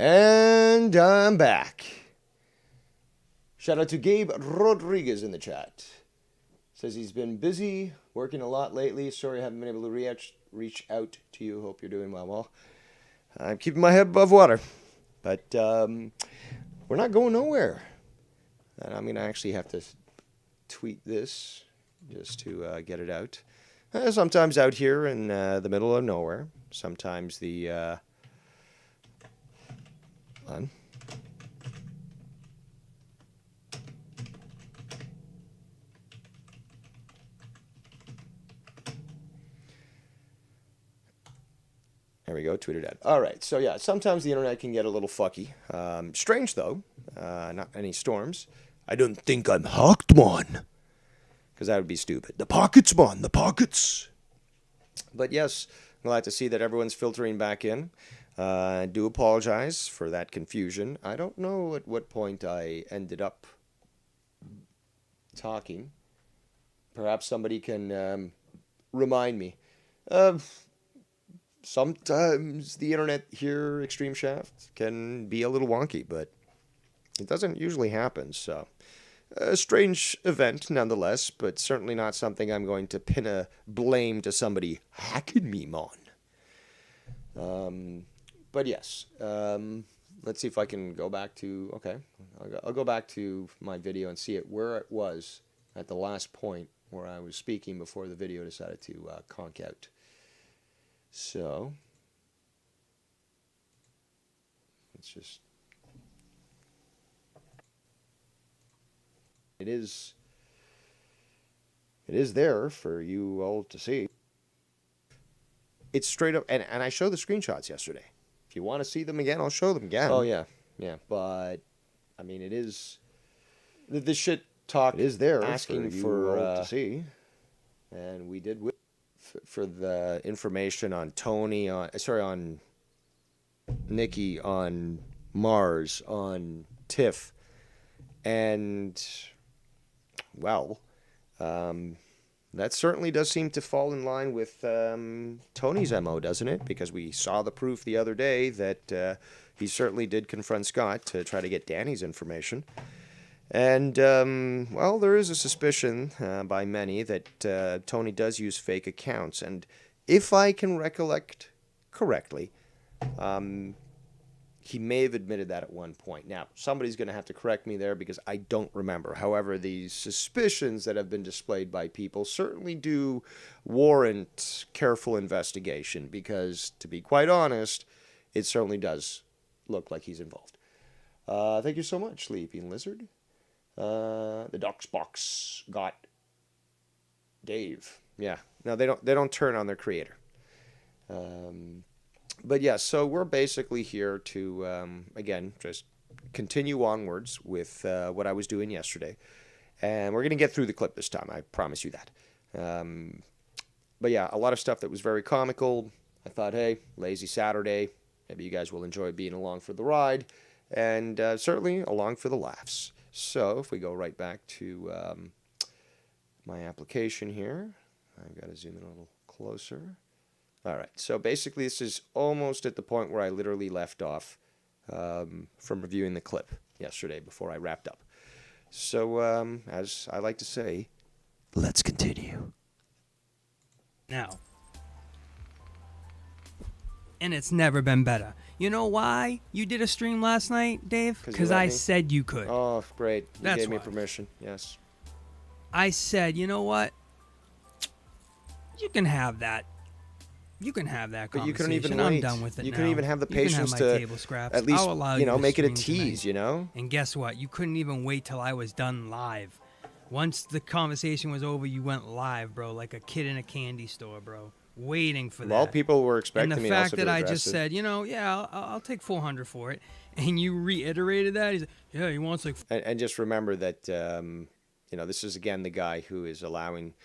And I'm back. Shout out to Gabe Rodriguez in the chat. Says he's been busy, working a lot lately. Sorry I haven't been able to reach out to you. Hope you're doing well. Well, I'm keeping my head above water. But we're not going nowhere. And I'm going to actually have to tweet this just to get it out. Sometimes out here in the middle of nowhere. Sometimes the... on. There we go, tweeted out. All right, so yeah, sometimes the internet can get a little fucky. Strange, though. Not any storms. I don't think I'm hacked, man. Because that would be stupid. The pockets, man, the pockets. But yes, I'm glad to see that everyone's filtering back in. I do apologize for that confusion. I don't know at what point I ended up talking. Perhaps somebody can remind me. Sometimes the internet here, Extreme Shaft, can be a little wonky, but it doesn't usually happen, so... A strange event, nonetheless, but certainly not something I'm going to pin a blame to somebody hacking me on. But yes, let's see if I can go back to... Okay, I'll go back to my video and see where it was at the last point where I was speaking before the video decided to conk out. So, let's just... It is there for you all to see. It's straight up, and I showed the screenshots yesterday. If you want to see them again, I'll show them again. Oh, yeah, yeah. But, I mean, it is... This shit talk is there asking for you all to see. And we did... For the information on Tony, on Nikki, on Mars, on Tiff, and... Well, that certainly does seem to fall in line with Tony's MO, doesn't it? Because we saw the proof the other day that he certainly did confront Scott to try to get Danny's information. And, well, there is a suspicion by many that Tony does use fake accounts. And if I can recollect correctly, he may have admitted that at one point. Now, somebody's going to have to correct me there because I don't remember. However, these suspicions that have been displayed by people certainly do warrant careful investigation because, to be quite honest, it certainly does look like he's involved. Thank you so much, Sleeping Lizard. The Docs Box got Dave. Yeah. No, they don't turn on their creator. But yeah, so we're basically here to, again, just continue onwards with what I was doing yesterday. And we're going to get through the clip this time, I promise you that. But yeah, a lot of stuff that was very comical. I thought, hey, lazy Saturday. Maybe you guys will enjoy being along for the ride. And certainly along for the laughs. So if we go right back to my application here. I've got to zoom in a little closer. All right, so basically this is almost at the point where I literally left off from reviewing the clip yesterday before I wrapped up. So, as I like to say, let's continue. Now. And it's never been better. You know why you did a stream last night, Dave? Because I said you could. Oh, great. You That's gave me why. permission, yes. I said, you know what? You can have that. You can have that conversation. But you couldn't even I'm wait. done with it You now. couldn't even have the patience to to at least, I'll allow you know, to make it a stream tease, tonight. you know? And guess what? You couldn't even wait till I was done live. Once the conversation was over, you went live, bro, like a kid in a candy store, bro, waiting for that. Well, people were expecting and the me fact also to that I address just it. said, you know, yeah, I'll take 400 for it, and you reiterated that. He's like, yeah, he wants like. And just remember that, you know, this is again the guy who is allowing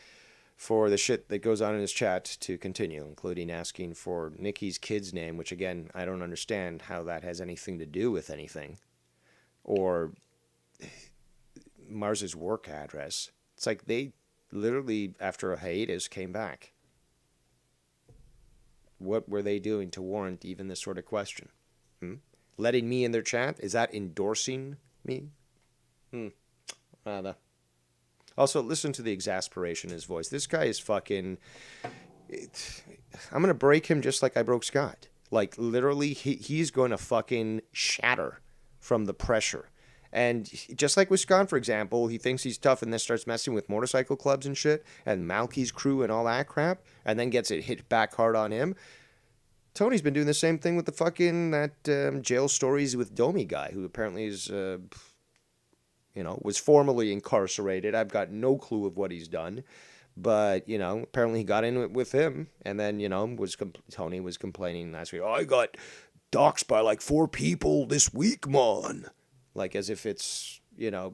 for the shit that goes on in his chat to continue, including asking for Nikki's kid's name, which again, I don't understand how that has anything to do with anything. Or Mars's work address. It's like they literally, after a hiatus, came back. What were they doing to warrant even this sort of question? letting me in their chat, is that endorsing me? Rather. Also, listen to the exasperation in his voice. This guy is fucking... I'm going to break him just like I broke Scott. Like, literally, he's going to fucking shatter from the pressure. And just like with Scott, for example, he thinks he's tough and then starts messing with motorcycle clubs and shit, and Malky's crew and all that crap, and then gets it hit back hard on him. Tony's been doing the same thing with the fucking, that jail stories with Domi guy, who apparently is, was formerly incarcerated. I've got no clue of what he's done. But, apparently he got in with him, and then, Tony was complaining last week, I got doxxed by like 4 people this week, man. Like as if it's,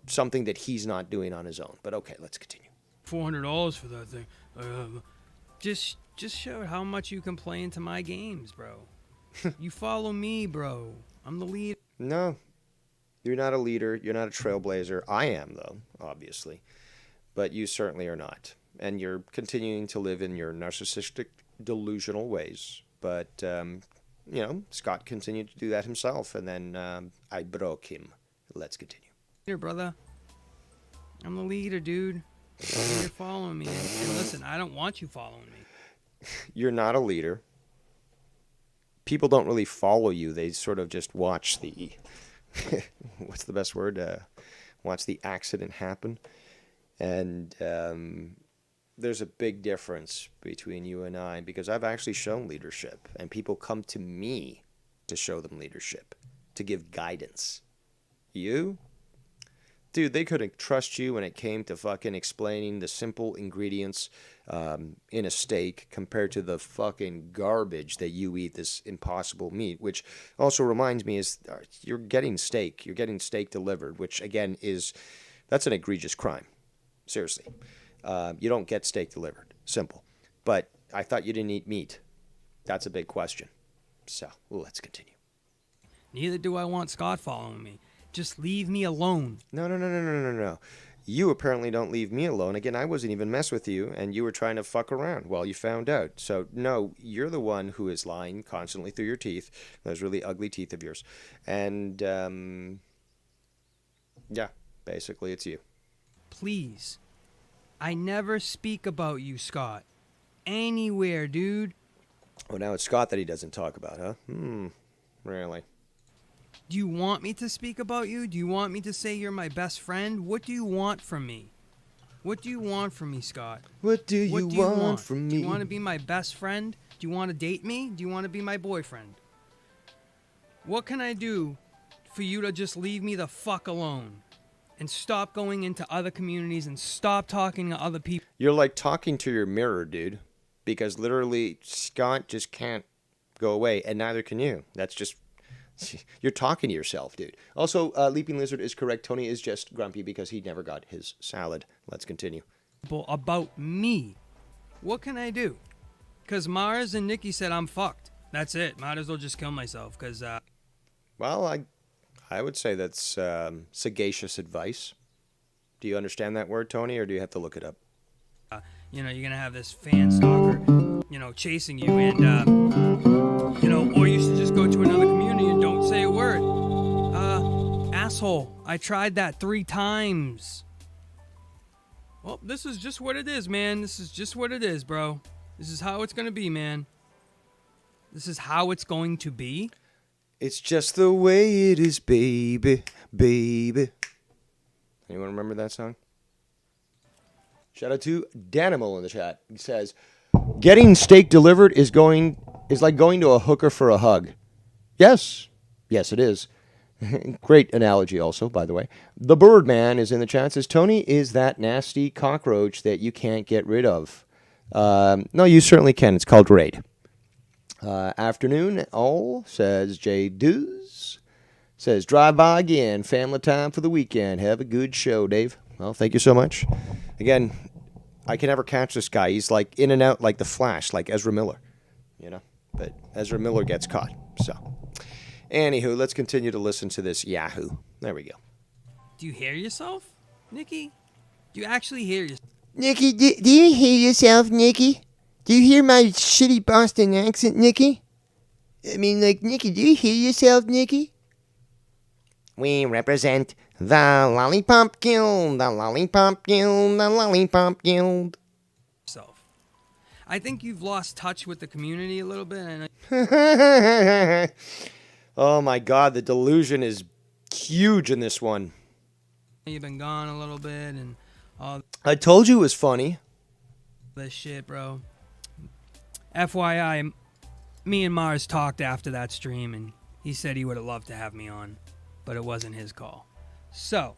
something that he's not doing on his own. But okay, let's continue. $400 for that thing. Just show how much you complain to my games, bro. You follow me, bro. I'm the lead. No, you're not a leader. You're not a trailblazer. I am, though, obviously. But you certainly are not. And you're continuing to live in your narcissistic, delusional ways. But, Scott continued to do that himself. And then I broke him. Let's continue. Here, brother. I'm the leader, dude. You're following me. And listen, I don't want you following me. You're not a leader. People don't really follow you. They sort of just watch the... what's the best word? Watch the accident happen. And there's a big difference between you and I, because I've actually shown leadership, and people come to me to show them leadership, to give guidance. You? Dude, they couldn't trust you when it came to fucking explaining the simple ingredients in a steak compared to the fucking garbage that you eat, this impossible meat, which also reminds me is you're getting steak delivered, which again that's an egregious crime. Seriously. You don't get steak delivered. Simple. But I thought you didn't eat meat. That's a big question. So, let's continue. Neither do I want Scott following me. Just leave me alone. No. You apparently don't leave me alone. Again, I wasn't even messing with you, and you were trying to fuck around. Well, you found out. So, no, you're the one who is lying constantly through your teeth. Those really ugly teeth of yours. And, yeah, basically it's you. Please. I never speak about you, Scott. Anywhere, dude. Oh, now it's Scott that he doesn't talk about, huh? Really? Do you want me to speak about you? Do you want me to say you're my best friend? What do you want from me? What do you want from me, Scott? What do you want from me? Do you want to be my best friend? Do you want to date me? Do you want to be my boyfriend? What can I do for you to just leave me the fuck alone? And stop going into other communities and stop talking to other people? You're like talking to your mirror, dude. Because literally, Scott just can't go away, and neither can you. That's just... You're talking to yourself, dude. Also, Leaping Lizard is correct. Tony is just grumpy because he never got his salad. Let's continue. About me. What can I do? Because Mars and Nikki said I'm fucked. That's it. Might as well just kill myself because... Well, I would say that's sagacious advice. Do you understand that word, Tony, or do you have to look it up? You're going to have this fan stalker, chasing you and, or you should just go to another community and don't say a word. Asshole, I tried that 3 times. Well, this is just what it is, man. This is just what it is, bro. This is how it's going to be, man. This is how it's going to be. It's just the way it is, baby, baby. Anyone remember that song? Shout out to Danimal in the chat. He says, getting steak delivered is like going to a hooker for a hug. Yes, it is. Great analogy also, by the way. The Birdman is in the chat. Says, Tony is that nasty cockroach that you can't get rid of. No, you certainly can. It's called Raid. Afternoon, all, says Jay Doos. Says, drive by again. Family time for the weekend. Have a good show, Dave. Well, thank you so much. Again, I can never catch this guy. He's like in and out like the Flash, like Ezra Miller. But Ezra Miller gets caught. So, anywho, let's continue to listen to this Yahoo. There we go. Do you hear yourself, Nikki? Do you actually hear yourself? Nikki, do you hear yourself, Nikki? Do you hear my shitty Boston accent, Nikki? I mean, like, Nikki, do you hear yourself, Nikki? We represent the Lollipop Guild, the Lollipop Guild, the Lollipop Guild. Self. I think you've lost touch with the community a little bit. And Oh my God, the delusion is huge in this one. you've been gone a little bit and all I told you it was funny. this shit, bro. FYI, me and Mars talked after that stream, and he said he would have loved to have me on, but it wasn't his call. So,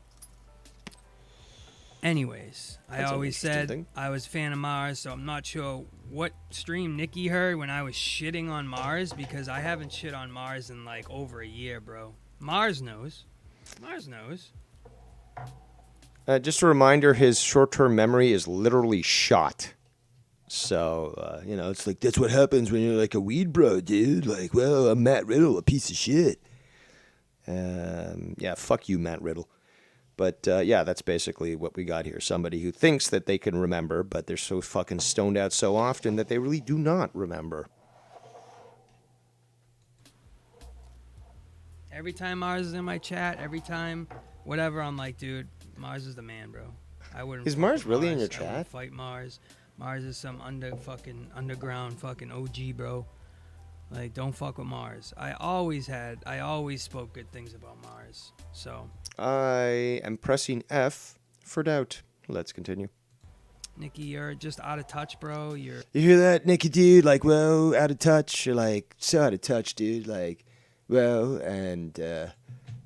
anyways, I That's an always interesting said thing. I was a fan of Mars, so I'm not sure what stream Nikki heard when I was shitting on Mars, because I haven't shit on Mars in like over a year, bro. Mars knows. Mars knows. Just a reminder, his short-term memory is literally shot. So, it's like, that's what happens when you're like a weed bro, dude. Like, well, I'm Matt Riddle, a piece of shit. Yeah, fuck you, Matt Riddle. But, yeah, that's basically what we got here. Somebody who thinks that they can remember, but they're so fucking stoned out so often that they really do not remember. Every time Mars is in my chat, every time, whatever, I'm like, dude, Mars is the man, bro. I wouldn't. Is fuck Mars with really in your I wouldn't chat? Fight Mars. Mars is some underground fucking OG, bro. Like, don't fuck with Mars. I always spoke good things about Mars. So, I am pressing F for doubt. Let's continue. Nikki, you're just out of touch, bro. You hear that, Nicky, dude? Like, well, out of touch. You're like, so out of touch, dude. Like, well, and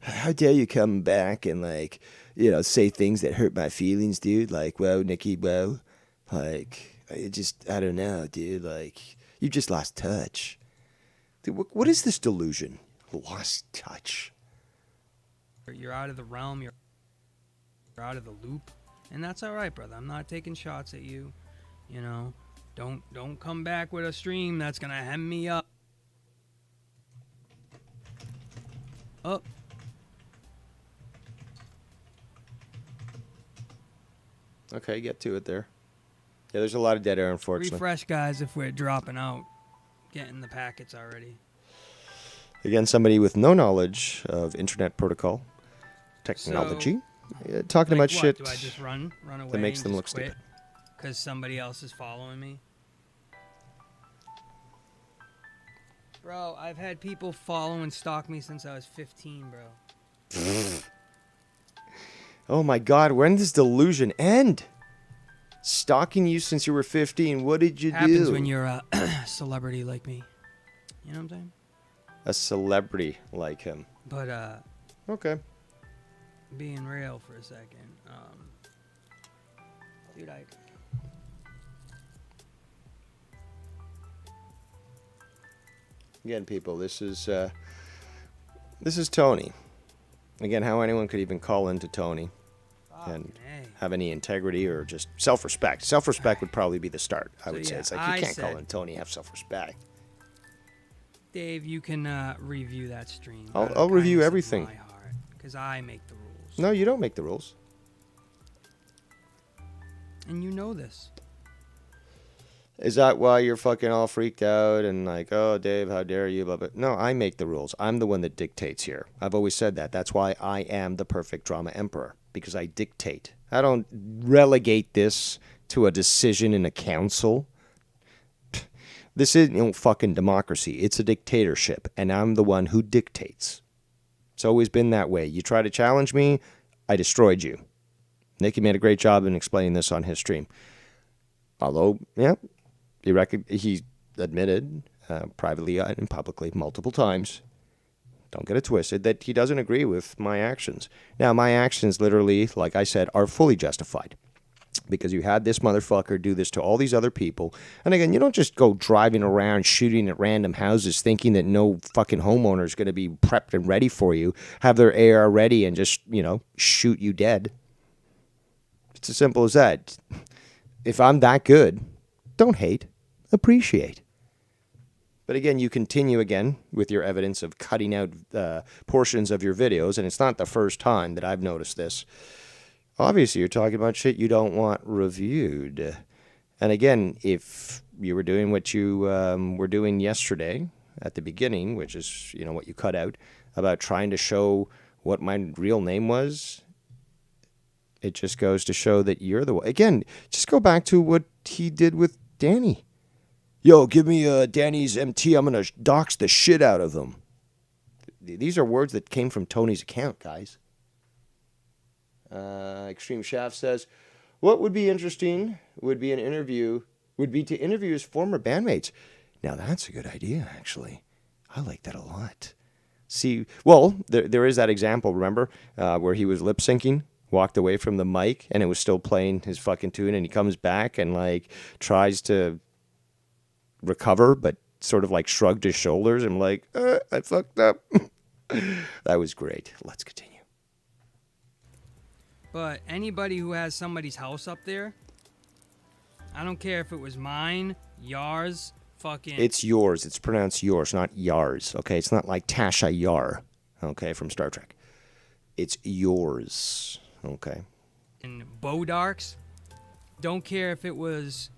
how dare you come back and, like, say things that hurt my feelings, dude? Like, well, Nicky, well, like, I don't know, dude. Like, you just lost touch. Dude, what is this delusion? Lost touch. You're out of the realm. You're out of the loop, and that's all right, brother. I'm not taking shots at you. Don't come back with a stream that's gonna hem me up. Oh. Okay, get to it there. Yeah, there's a lot of dead air, unfortunately. Refresh, guys, if we're dropping out. Getting the packets already. Again, somebody with no knowledge of internet protocol technology, talking about Like what? shit Do I just run away that makes and them just look quit stupid. because somebody else is following me? Bro, I've had people follow and stalk me since I was 15, bro. Oh my God, when does delusion end? Stalking you since you were 15. What did you Happens do? when you're a celebrity like me. You know what I'm saying? A celebrity like him. But Okay. being real for a second, dude, Again, people, this is Tony. Again, how anyone could even call into Tony and have any integrity or just self-respect. Self-respect would probably be the start, I would say. yeah, It's like, I you can't call said- in Tony, have self-respect. Dave, you can review that stream. I'll review everything. Because I make the rules. No, you don't make the rules. And you know this. Is that why you're fucking all freaked out and like, oh, Dave, how dare you? Blah, blah. No, I make the rules. I'm the one that dictates here. I've always said that. That's why I am the perfect drama emperor, because I dictate. I don't relegate this to a decision in a council. This isn't fucking democracy. It's a dictatorship, and I'm the one who dictates. It's always been that way. You try to challenge me, I destroyed you. Nicky made a great job in explaining this on his stream. Although, yeah, he admitted privately and publicly multiple times, don't get it twisted, that he doesn't agree with my actions. Now, my actions literally, like I said, are fully justified. Because you had this motherfucker do this to all these other people. And again, you don't just go driving around shooting at random houses thinking that no fucking homeowner is going to be prepped and ready for you, have their AR ready and just, shoot you dead. It's as simple as that. If I'm that good, don't hate, appreciate. But again, you continue again with your evidence of cutting out portions of your videos, and it's not the first time that I've noticed this. Obviously, you're talking about shit you don't want reviewed. And again, if you were doing what you were doing yesterday at the beginning, which is, what you cut out, about trying to show what my real name was, it just goes to show that you're the one. Again, just go back to what he did with Danny. Yo, give me Danny's MT. I'm going to dox the shit out of him. These are words that came from Tony's account, guys. Extreme Shaft says, what would be interesting would be to interview his former bandmates. Now, that's a good idea, actually. I like that a lot. See, well, there is that example, remember, where he was lip syncing, walked away from the mic, and it was still playing his fucking tune, and he comes back and, like, tries to recover, but sort of, like, shrugged his shoulders and, like, I fucked up. That was great. Let's continue. But anybody who has somebody's house up there, I don't care if it was mine, yours, fucking... It's yours. It's pronounced yours, not yars, okay? It's not like Tasha Yar, okay, from Star Trek. It's yours, okay? And Bodarks, don't care if it was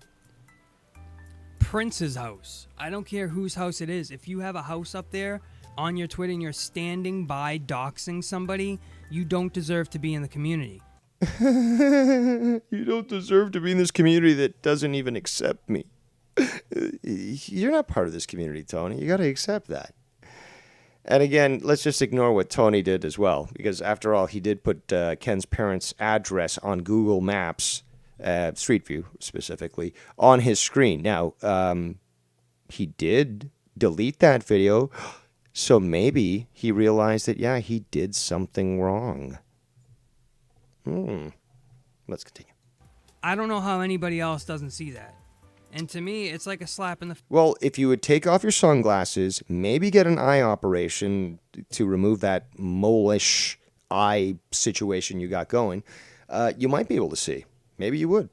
Prince's house. I don't care whose house it is. If you have a house up there on your Twitter and you're standing by doxing somebody, you don't deserve to be in the community. You don't deserve to be in this community that doesn't even accept me. You're not part of this community, Tony. You got to accept that. And again, let's just ignore what Tony did as well, because after all, he did put Ken's parents' address on Google Maps, Street View specifically, on his screen. Now, he did delete that video, so maybe he realized that, yeah, he did something wrong. Let's continue. I don't know how anybody else doesn't see that. And to me, it's like a slap in the... Well, if you would take off your sunglasses, maybe get an eye operation to remove that mole-ish eye situation you got going, you might be able to see. Maybe you would.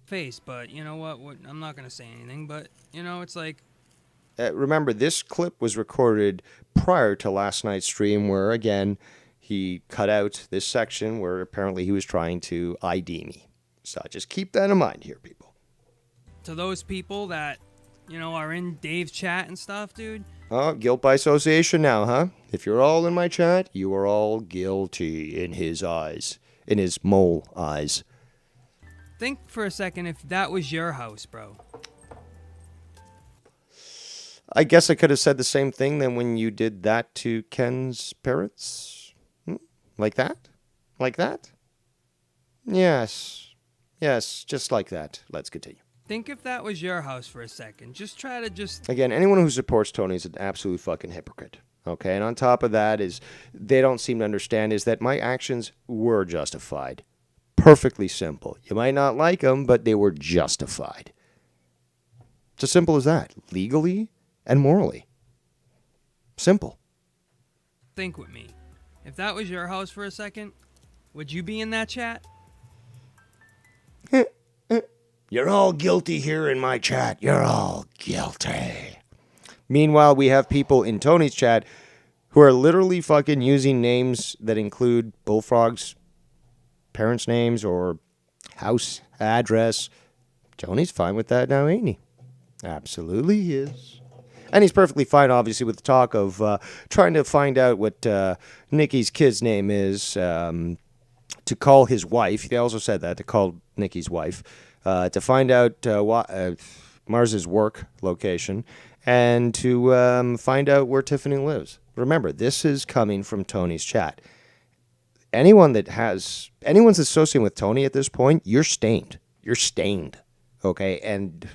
Face, but you know what? I'm not going to say anything, but, you know, it's like... Remember, this clip was recorded prior to last night's stream where, again, he cut out this section where apparently he was trying to ID me. So just keep that in mind here, people. To those people that, you know, are in Dave's chat and stuff, dude. Oh, guilt by association now, huh? If you're all in my chat, you are all guilty in his eyes. In his mole eyes. Think for a second if that was your house, bro. I guess I could have said the same thing then when you did that to Ken's parents. Like that? Like that? Yes. Yes, just like that. Let's continue. Think if that was your house for a second. Just try to just... Again, anyone who supports Tony is an absolute fucking hypocrite. Okay, and on top of that is, they don't seem to understand is that my actions were justified. Perfectly simple. You might not like them, but they were justified. It's as simple as that. Legally and morally. Simple. Think with me. If that was your house for a second, would you be in that chat? You're all guilty here in my chat. You're all guilty. Meanwhile, we have people in Tony's chat who are literally fucking using names that include Bullfrog's parents' names or house address. Tony's fine with that now, ain't he? Absolutely he is. And he's perfectly fine, obviously, with the talk of trying to find out what Nikki's kid's name is, to call his wife. They also said that, to call Nikki's wife, to find out Mars's work location, and to find out where Tiffany lives. Remember, this is coming from Tony's chat. Anyone's associating with Tony at this point, you're stained. You're stained, okay? And...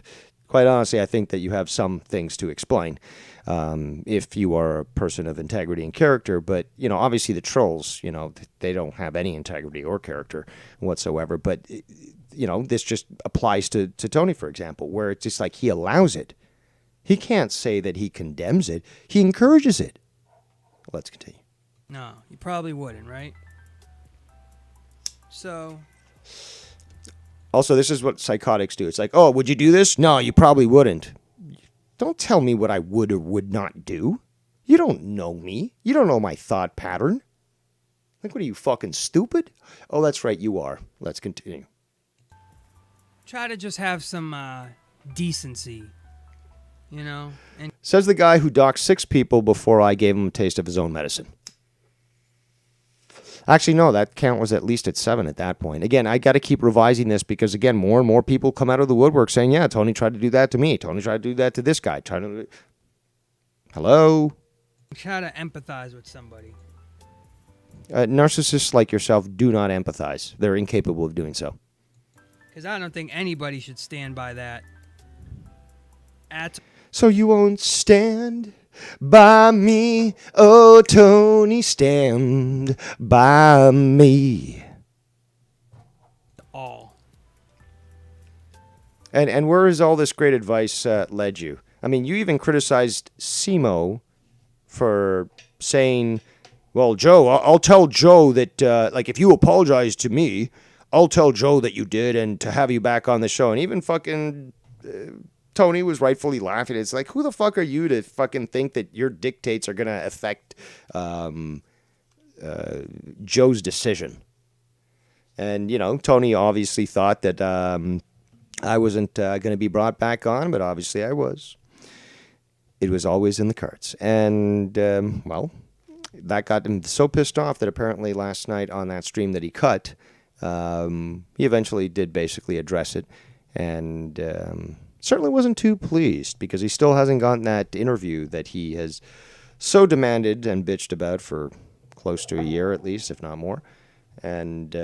quite honestly, I think that you have some things to explain if you are a person of integrity and character. But, you know, obviously the trolls, you know, they don't have any integrity or character whatsoever. But, you know, this just applies to Tony, for example, where it's just like he allows it. He can't say that he condemns it. He encourages it. Let's continue. No, you probably wouldn't, right? So... Also, this is what psychotics do. It's like, oh, would you do this? No, you probably wouldn't. Don't tell me what I would or would not do. You don't know me. You don't know my thought pattern. Like, what are you, fucking stupid? Oh, that's right, you are. Let's continue. Try to just have some decency, you know? And says the guy who doxed 6 people before I gave him a taste of his own medicine. Actually, no, that count was at least at 7 at that point. Again, I got to keep revising this because, again, more and more people come out of the woodwork saying, yeah, Tony tried to do that to me. Tony tried to do that to this guy. Hello? Try to empathize with somebody. Narcissists like yourself do not empathize. They're incapable of doing so. Because I don't think anybody should stand by that. So you won't stand by me, oh Tony, stand by me. All. And where has all this great advice led you? I mean, you even criticized Simo for saying, well, Joe, I'll tell Joe that, if you apologize to me, I'll tell Joe that you did and to have you back on the show. And even fucking Tony was rightfully laughing. It's like, who the fuck are you to fucking think that your dictates are going to affect Joe's decision? And, Tony obviously thought that I wasn't going to be brought back on, but obviously I was. It was always in the cards. And, that got him so pissed off that apparently last night on that stream that he cut, he eventually did basically address it. And certainly wasn't too pleased because he still hasn't gotten that interview that he has so demanded and bitched about for close to a year at least, if not more. And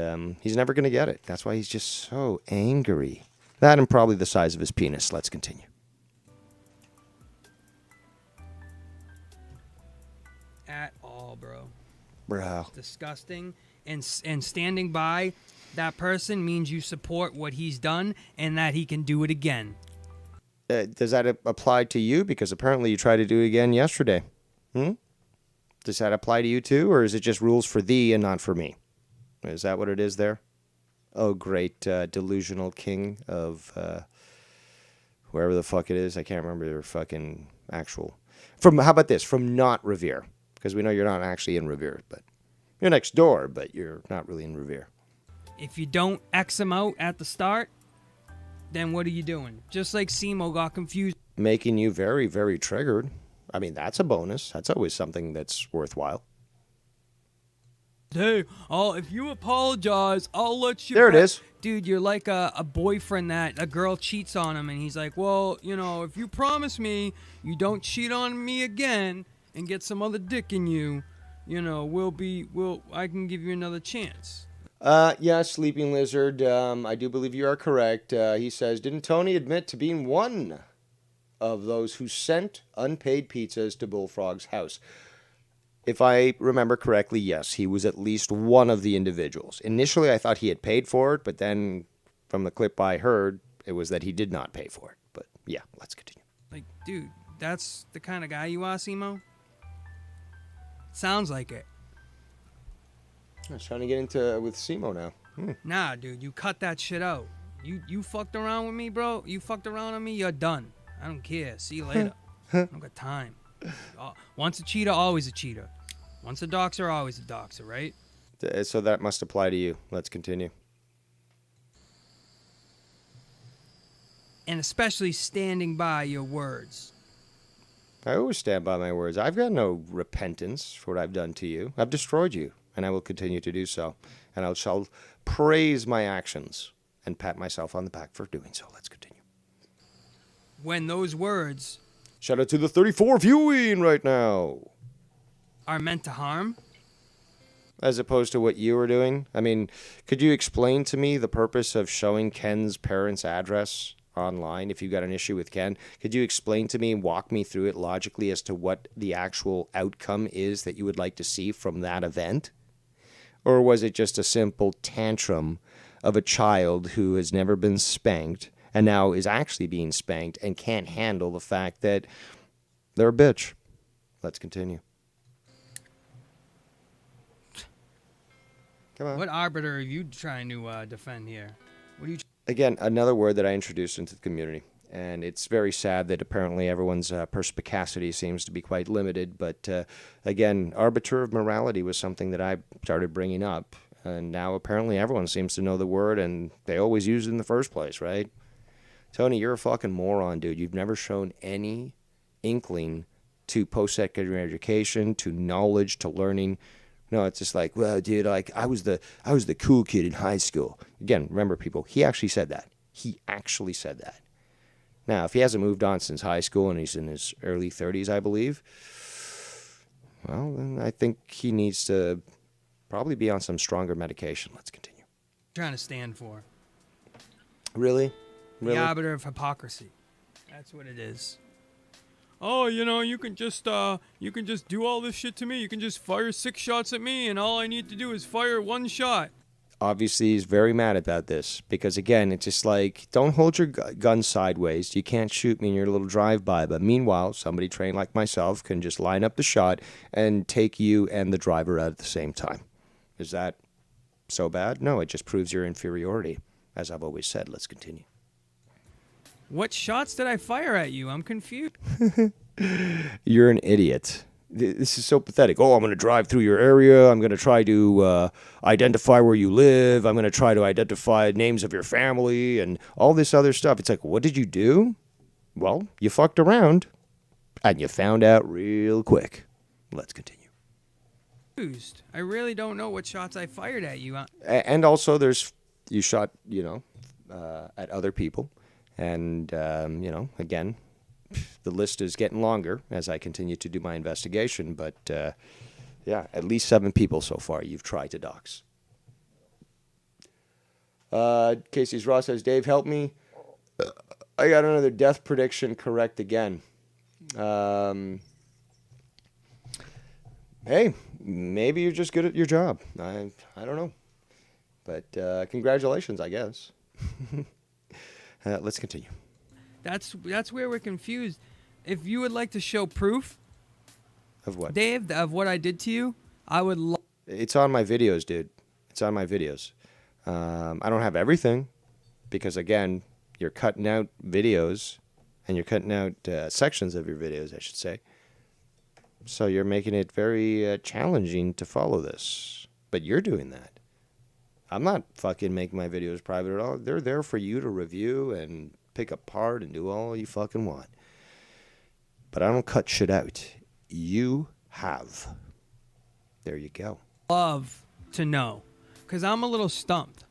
he's never going to get it. That's why he's just so angry. That and probably the size of his penis. Let's continue. At all, bro. Bro. Disgusting. And standing by that person means you support what he's done and that he can do it again. Does that apply to you? Because apparently you tried to do it again yesterday. Does that apply to you too? Or is it just rules for thee and not for me? Is that what it is there? Oh, great delusional king of wherever the fuck it is. I can't remember your fucking actual... How about this? From not Revere. Because we know you're not actually in Revere. But you're next door, but you're not really in Revere. If you don't X him out at the start, then what are you doing? Just like Simo got confused. Making you very, very triggered. I mean, that's a bonus. That's always something that's worthwhile. Hey, if you apologize, I'll let you... There it is. Dude, you're like a boyfriend that a girl cheats on him, and he's like, well, if you promise me you don't cheat on me again and get some other dick in you, I can give you another chance. Yeah, Sleeping Lizard, I do believe you are correct. He says, didn't Tony admit to being one of those who sent unpaid pizzas to Bullfrog's house? If I remember correctly, yes, he was at least one of the individuals. Initially, I thought he had paid for it, but then from the clip I heard, it was that he did not pay for it. But yeah, let's continue. Like, dude, that's the kind of guy you are, Simo? Sounds like it. I was trying to get into with Simo now. Nah, dude, you cut that shit out. You fucked around with me, bro. You fucked around on me, you're done. I don't care. See you later. I don't got time. Once a cheater, always a cheater. Once a doxer, always a doxer, right? So that must apply to you. Let's continue. And especially standing by your words. I always stand by my words. I've got no repentance for what I've done to you. I've destroyed you, and I will continue to do so. And I shall praise my actions and pat myself on the back for doing so. Let's continue. When those words... Shout out to the 34 viewing right now. ...are meant to harm... As opposed to what you were doing? I mean, could you explain to me the purpose of showing Ken's parents' address online if you got an issue with Ken? Could you explain to me, walk me through it logically as to what the actual outcome is that you would like to see from that event? Or was it just a simple tantrum of a child who has never been spanked and now is actually being spanked and can't handle the fact that they're a bitch? Let's continue. Come on. What arbiter are you trying to defend here? What are you... Again, another word that I introduced into the community. And it's very sad that apparently everyone's perspicacity seems to be quite limited. But again, arbiter of morality was something that I started bringing up. And now apparently everyone seems to know the word, and they always used it in the first place, right? Tony, you're a fucking moron, dude. You've never shown any inkling to post-secondary education, to knowledge, to learning. No, it's just like, well, dude, like I was the cool kid in high school. Again, remember, people, he actually said that. He actually said that. Now, if he hasn't moved on since high school and he's in his early 30s, I believe, well, then I think he needs to probably be on some stronger medication. Let's continue. Trying to stand for Really? the arbiter of hypocrisy. That's what it is. Oh, you can just do all this shit to me. You can just fire 6 shots at me, and all I need to do is fire 1 shot. Obviously, he's very mad about this because, again, it's just like, don't hold your gun sideways. You can't shoot me in your little drive-by. But meanwhile, somebody trained like myself can just line up the shot and take you and the driver out at the same time. Is that so bad? No, it just proves your inferiority. As I've always said, let's continue. What shots did I fire at you? I'm confused. You're an idiot. This is so pathetic. Oh, I'm going to drive through your area. I'm going to try to identify where you live. I'm going to try to identify names of your family and all this other stuff. It's like, what did you do? Well, you fucked around and you found out real quick. Let's continue. I really don't know what shots I fired at you. And also, you shot, at other people. And, again, the list is getting longer as I continue to do my investigation. But, yeah, at least 7 people so far you've tried to dox. Casey's Ross says, Dave, help me. I got another death prediction correct again. Hey, maybe you're just good at your job. I don't know. But congratulations, I guess. Let's continue. That's where we're confused. If you would like to show proof Of what? Dave, of what I did to you, I would love. It's on my videos, dude. It's on my videos. I don't have everything because, again, you're cutting out videos and you're cutting out sections of your videos, I should say. So you're making it very challenging to follow this. But you're doing that. I'm not fucking making my videos private at all. They're there for you to review and pick apart and do all you fucking want. But I don't cut shit out. You have. There you go. Love to know, because I'm a little stumped.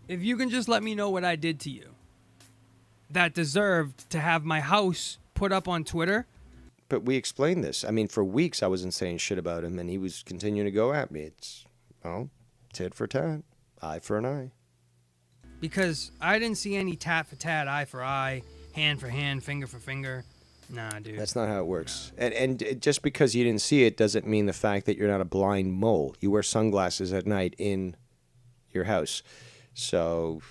If you can just let me know what I did to you that deserved to have my house put up on Twitter. But we explained this. I mean, for weeks I wasn't saying shit about him, and he was continuing to go at me. It's, well, tit for tat, eye for an eye. Because I didn't see any tat for tat, eye for eye, hand for hand, finger for finger. Nah, dude. That's not how it works. And just because you didn't see it doesn't mean the fact that you're not a blind mole. You wear sunglasses at night in your house. So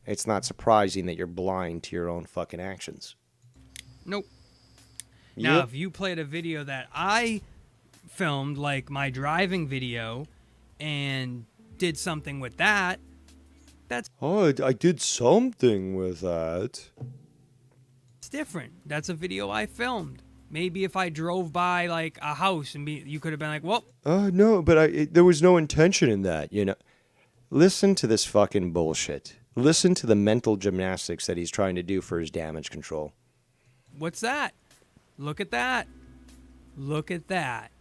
it's not surprising that you're blind to your own fucking actions. Nope. Now, if you played a video that I filmed, like my driving video, and did something with that, that's... Oh, I did something with that. It's different. That's a video I filmed. Maybe if I drove by, like, a house, and you could have been like, well... No, but there was no intention in that, you know. Listen to this fucking bullshit. Listen to the mental gymnastics that he's trying to do for his damage control. What's that? Look at that. Look at that.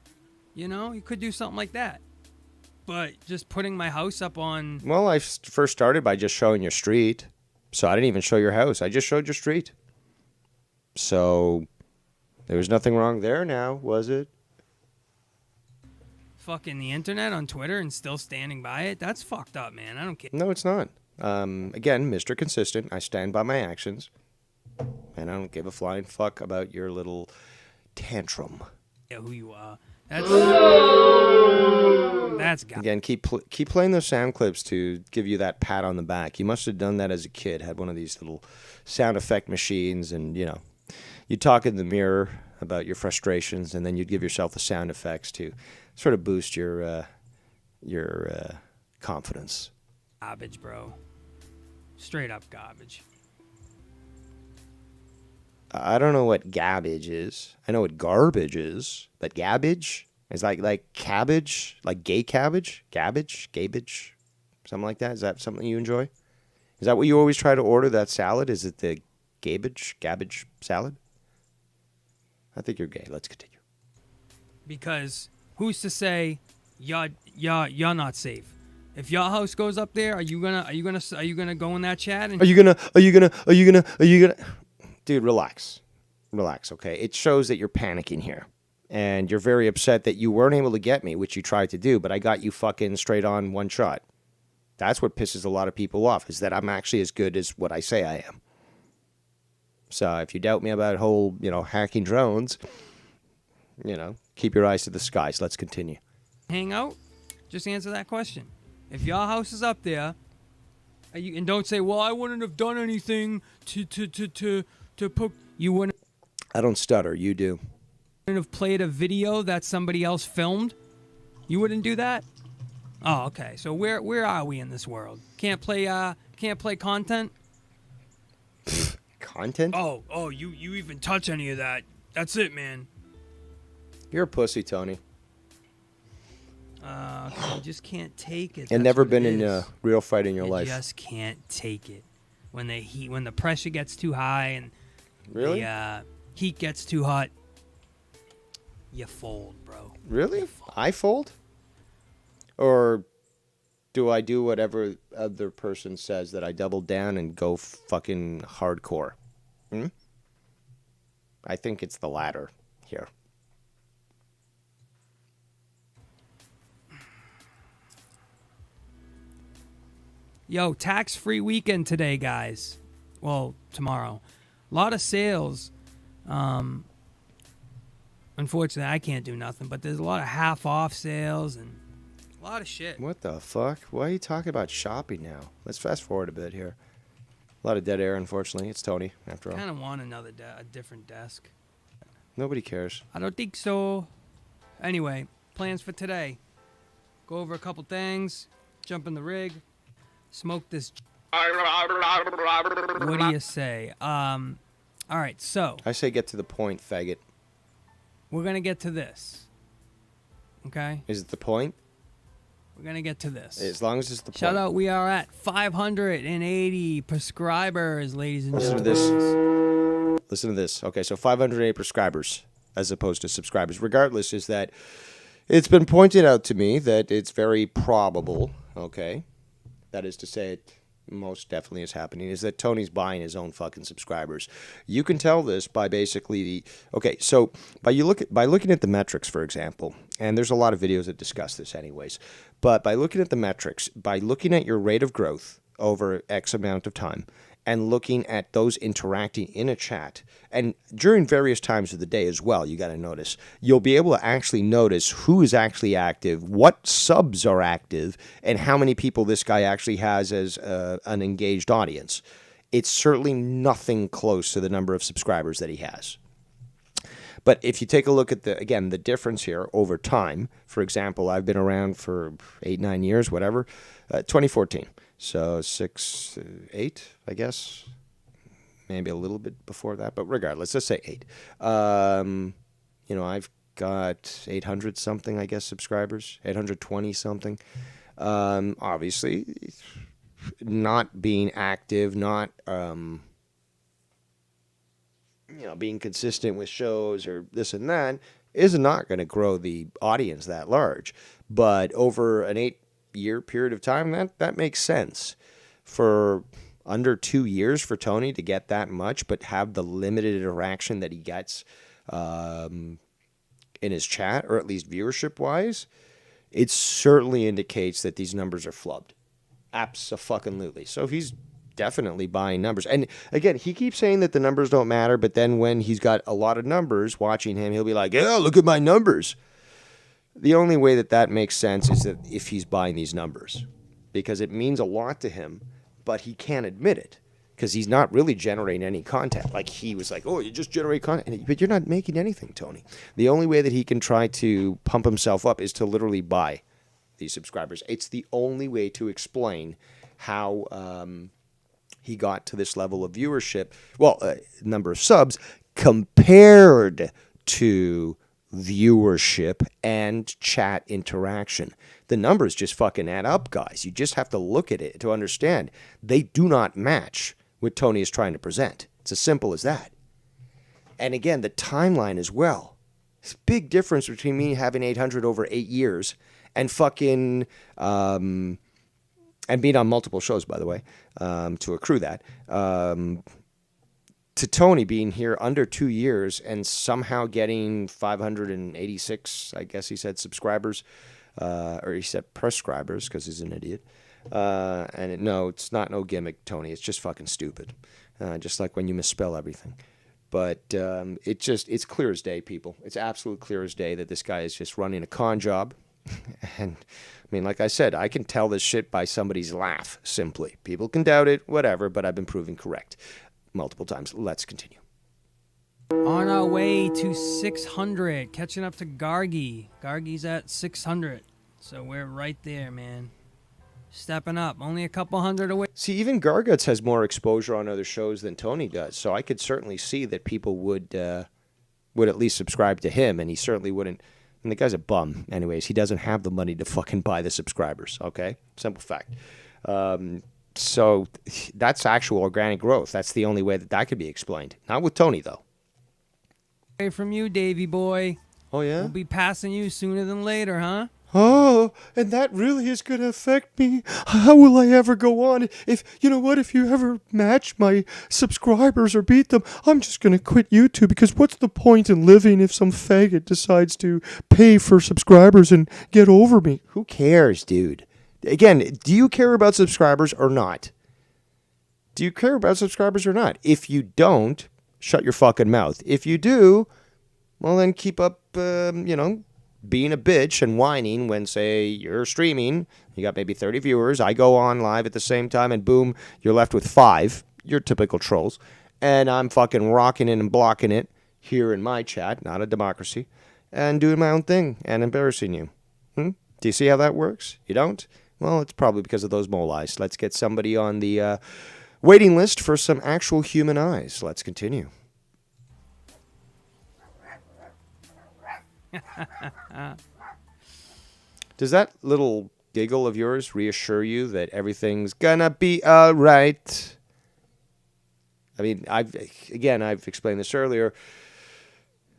You know, you could do something like that. But just putting my house up on... Well, I first started by just showing your street. So I didn't even show your house. I just showed your street. So there was nothing wrong there now, was it? Fucking the internet on Twitter and still standing by it? That's fucked up, man. I don't care. No, it's not. Again, Mr. Consistent. I stand by my actions. And I don't give a flying fuck about your little tantrum. Yeah, who you are. That's got. Again, keep playing those sound clips to give you that pat on the back. You must have done that as a kid. Had one of these little sound effect machines, and you know, you'd talk in the mirror about your frustrations, and then you'd give yourself the sound effects to sort of boost your confidence. Garbage, bro. Straight up garbage. I don't know what gabbage is. I know what garbage is, but gabbage is like cabbage, like gay cabbage, gabbage, something like that. Is that something you enjoy? Is that what you always try to order, that salad? Is it the gabbage salad? I think you're gay. Let's continue. Because who's to say you're not safe. If your house goes up there, are you gonna go in that chat? And Are you gonna? Dude, relax. Relax, okay? It shows that you're panicking here. And you're very upset that you weren't able to get me, which you tried to do, but I got you fucking straight on one shot. That's what pisses a lot of people off, is that I'm actually as good as what I say I am. So if you doubt me about whole, hacking drones, keep your eyes to the skies. Let's continue. hang out? Just answer that question. If your house is up there, and don't say, "Well, I wouldn't have done anything to put." You wouldn't I don't stutter. You do. have played a video that somebody else filmed. You wouldn't do that. Oh, okay. So where are we in this world? Can't play content. Content? Oh, you even touch any of that? That's it, man. You're a pussy, Tony. You just can't take it. And never been in a real fight in your life. You just can't take it. When the pressure gets too high and Really? the heat gets too hot, you fold, bro. Really? I fold? Or do I do whatever other person says, that I double down and go fucking hardcore? I think it's the latter here. Yo, tax-free weekend today, guys. Well, tomorrow. A lot of sales. Unfortunately, I can't do nothing, but there's a lot of half-off sales and a lot of shit. What the fuck? Why are you talking about shopping now? Let's fast forward a bit here. A lot of dead air, unfortunately. It's Tony, after all. I kind of want a different desk. Nobody cares. I don't think so. Anyway, plans for today. Go over a couple things. Jump in the rig. Smoke this. What do you say? All right, so I say get to the point, faggot. we're going to get to this. Okay? Is it the point? We're going to get to this. As long as it's the point. Shout out, we are at 580 prescribers, ladies and Listen to gentlemen. this. Listen to this. Okay, so 508 prescribers as opposed to subscribers. Regardless, is that it's been pointed out to me that it's very probable, okay, that is to say it most definitely is happening, is that Tony's buying his own fucking subscribers. You can tell this by basically so by looking at the metrics, for example, and there's a lot of videos that discuss this anyways, but by looking at the metrics, by looking at your rate of growth over X amount of time, and looking at those interacting in a chat, and during various times of the day as well, you got to notice, you'll be able to actually notice who is actually active, what subs are active, and how many people this guy actually has as an engaged audience. It's certainly nothing close to the number of subscribers that he has. But if you take a look at the difference here over time, for example, I've been around for 8-9 years, whatever, 2014. So 6, 8, I guess. Maybe a little bit before that, but regardless, let's say 8. I've got 800 something, I guess, subscribers, 820 something. Obviously, not being active, not being consistent with shows or this and that is not going to grow the audience that large. But over an 8-year period of time, that makes sense. For under 2 years for Tony to get that much, but have the limited interaction that he gets in his chat, or at least viewership-wise, it certainly indicates that these numbers are flubbed. Abso-fucking-lutely. So he's definitely buying numbers. And again, he keeps saying that the numbers don't matter, but then when he's got a lot of numbers watching him, he'll be like, yeah, look at my numbers. The only way that makes sense is that if he's buying these numbers, because it means a lot to him, but he can't admit it because he's not really generating any content. Like he was like, oh, you just generate content, but you're not making anything, Tony. The only way that he can try to pump himself up is to literally buy these subscribers. It's the only way to explain how he got to this level of viewership, number of subs compared to viewership and chat interaction. The numbers just fucking add up, guys. You just have to look at it to understand they do not match what Tony is trying to present. It's as simple as that. And again, the timeline as well. It's a big difference between me having 800 over 8 years and fucking and being on multiple shows, by the way, to accrue that. To Tony being here under 2 years and somehow getting 586, I guess he said, subscribers, or he said prescribers because he's an idiot. No, it's not no gimmick, Tony. It's just fucking stupid. Just like when you misspell everything. But it's clear as day, people. It's absolute clear as day that this guy is just running a con job. And I mean, like I said, I can tell this shit by somebody's laugh, simply. People can doubt it, whatever, but I've been proven correct multiple times. Let's continue. On our way to 600, catching up to Gargi. Gargi's at 600, so we're right there, man. Stepping up, only a couple hundred away. See, even Garguts has more exposure on other shows than Tony does, so I could certainly see that people would at least subscribe to him, and he certainly wouldn't. And the guy's a bum, anyways. He doesn't have the money to fucking buy the subscribers, okay? Simple fact. So that's actual organic growth. That's the only way that could be explained. Not with Tony, though. Away from you, Davey boy. Oh, yeah? We'll be passing you sooner than later, huh? Oh, and that really is going to affect me. How will I ever go on? If you ever match my subscribers or beat them, I'm just going to quit YouTube, because what's the point in living if some faggot decides to pay for subscribers and get over me? Who cares, dude? Again, do you care about subscribers or not? Do you care about subscribers or not? If you don't, shut your fucking mouth. If you do, well, then keep up, being a bitch and whining when, say, you're streaming, you got maybe 30 viewers, I go on live at the same time, and boom, you're left with 5. You're typical trolls. And I'm fucking rocking it and blocking it here in my chat, not a democracy, and doing my own thing and embarrassing you. Do you see how that works? You don't? Well, it's probably because of those mole eyes. Let's get somebody on the waiting list for some actual human eyes. Let's continue. Does that little giggle of yours reassure you that everything's gonna be all right? I mean, I've explained this earlier.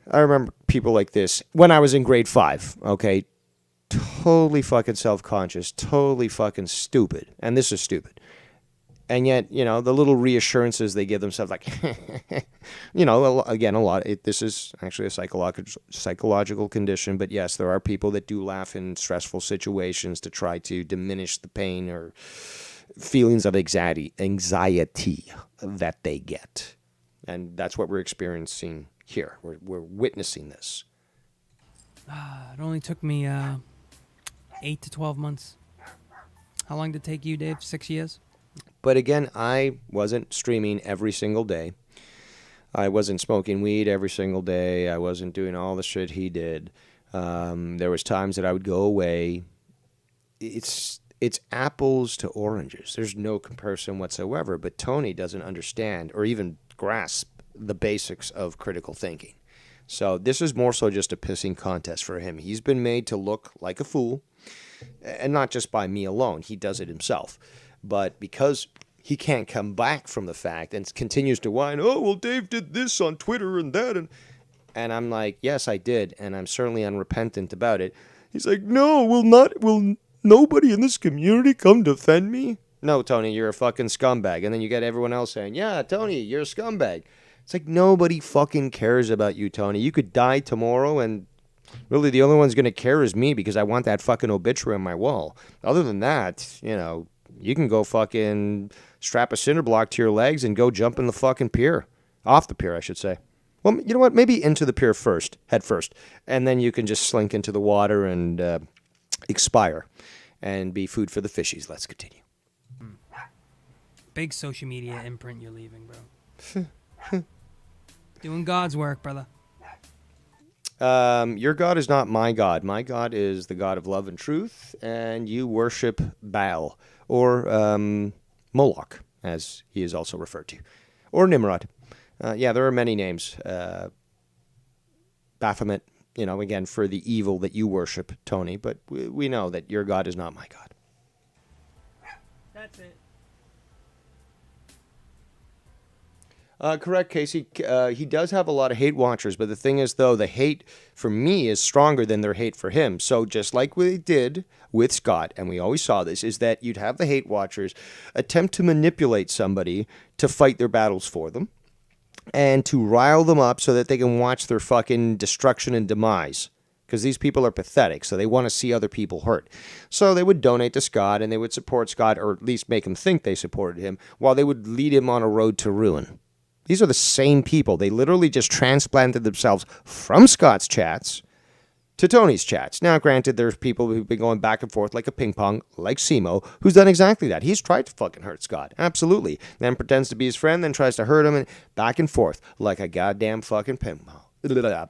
I remember people like this when I was in grade 5, okay? Totally fucking self-conscious, totally fucking stupid. And this is stupid. And yet, the little reassurances they give themselves, like, again, a lot. This is actually a psychological condition. But yes, there are people that do laugh in stressful situations to try to diminish the pain or feelings of anxiety that they get. And that's what we're experiencing here. We're witnessing this. It only took me 8 to 12 months. How long did it take you, Dave? 6 years? But again, I wasn't streaming every single day. I wasn't smoking weed every single day. I wasn't doing all the shit he did. There was times that I would go away. It's apples to oranges. There's no comparison whatsoever. But Tony doesn't understand or even grasp the basics of critical thinking. So this is more so just a pissing contest for him. He's been made to look like a fool, and not just by me alone. He does it himself. But because he can't come back from the fact and continues to whine, oh, well, Dave did this on Twitter and that. And I'm like, yes, I did. And I'm certainly unrepentant about it. He's like, no, will nobody in this community come defend me? No, Tony, you're a fucking scumbag. And then you get everyone else saying, yeah, Tony, you're a scumbag. It's like nobody fucking cares about you, Tony. You could die tomorrow, and really the only one's going to care is me, because I want that fucking obituary on my wall. Other than that, you can go fucking strap a cinder block to your legs and go jump in the fucking pier. Off the pier, I should say. Well, you know what? Maybe into the pier first, head first. And then you can just slink into the water and expire and be food for the fishies. Let's continue. Big social media imprint you're leaving, bro. Doing God's work, brother. Your God is not my God. My God is the God of love and truth, and you worship Baal, or Moloch, as he is also referred to, or Nimrod. There are many names. Baphomet, again, for the evil that you worship, Tony, but we know that your God is not my God. That's it. Correct, Casey. He does have a lot of hate watchers, but the thing is, though, the hate for me is stronger than their hate for him. So just like we did with Scott, and we always saw this, is that you'd have the hate watchers attempt to manipulate somebody to fight their battles for them and to rile them up so that they can watch their fucking destruction and demise. Because these people are pathetic, so they want to see other people hurt. So they would donate to Scott, and they would support Scott, or at least make him think they supported him, while they would lead him on a road to ruin. These are the same people. They literally just transplanted themselves from Scott's chats to Tony's chats. Now, granted, there's people who've been going back and forth like a ping pong, like Simo, who's done exactly that. He's tried to fucking hurt Scott. Absolutely. Then pretends to be his friend, then tries to hurt him, and back and forth like a goddamn fucking ping pong.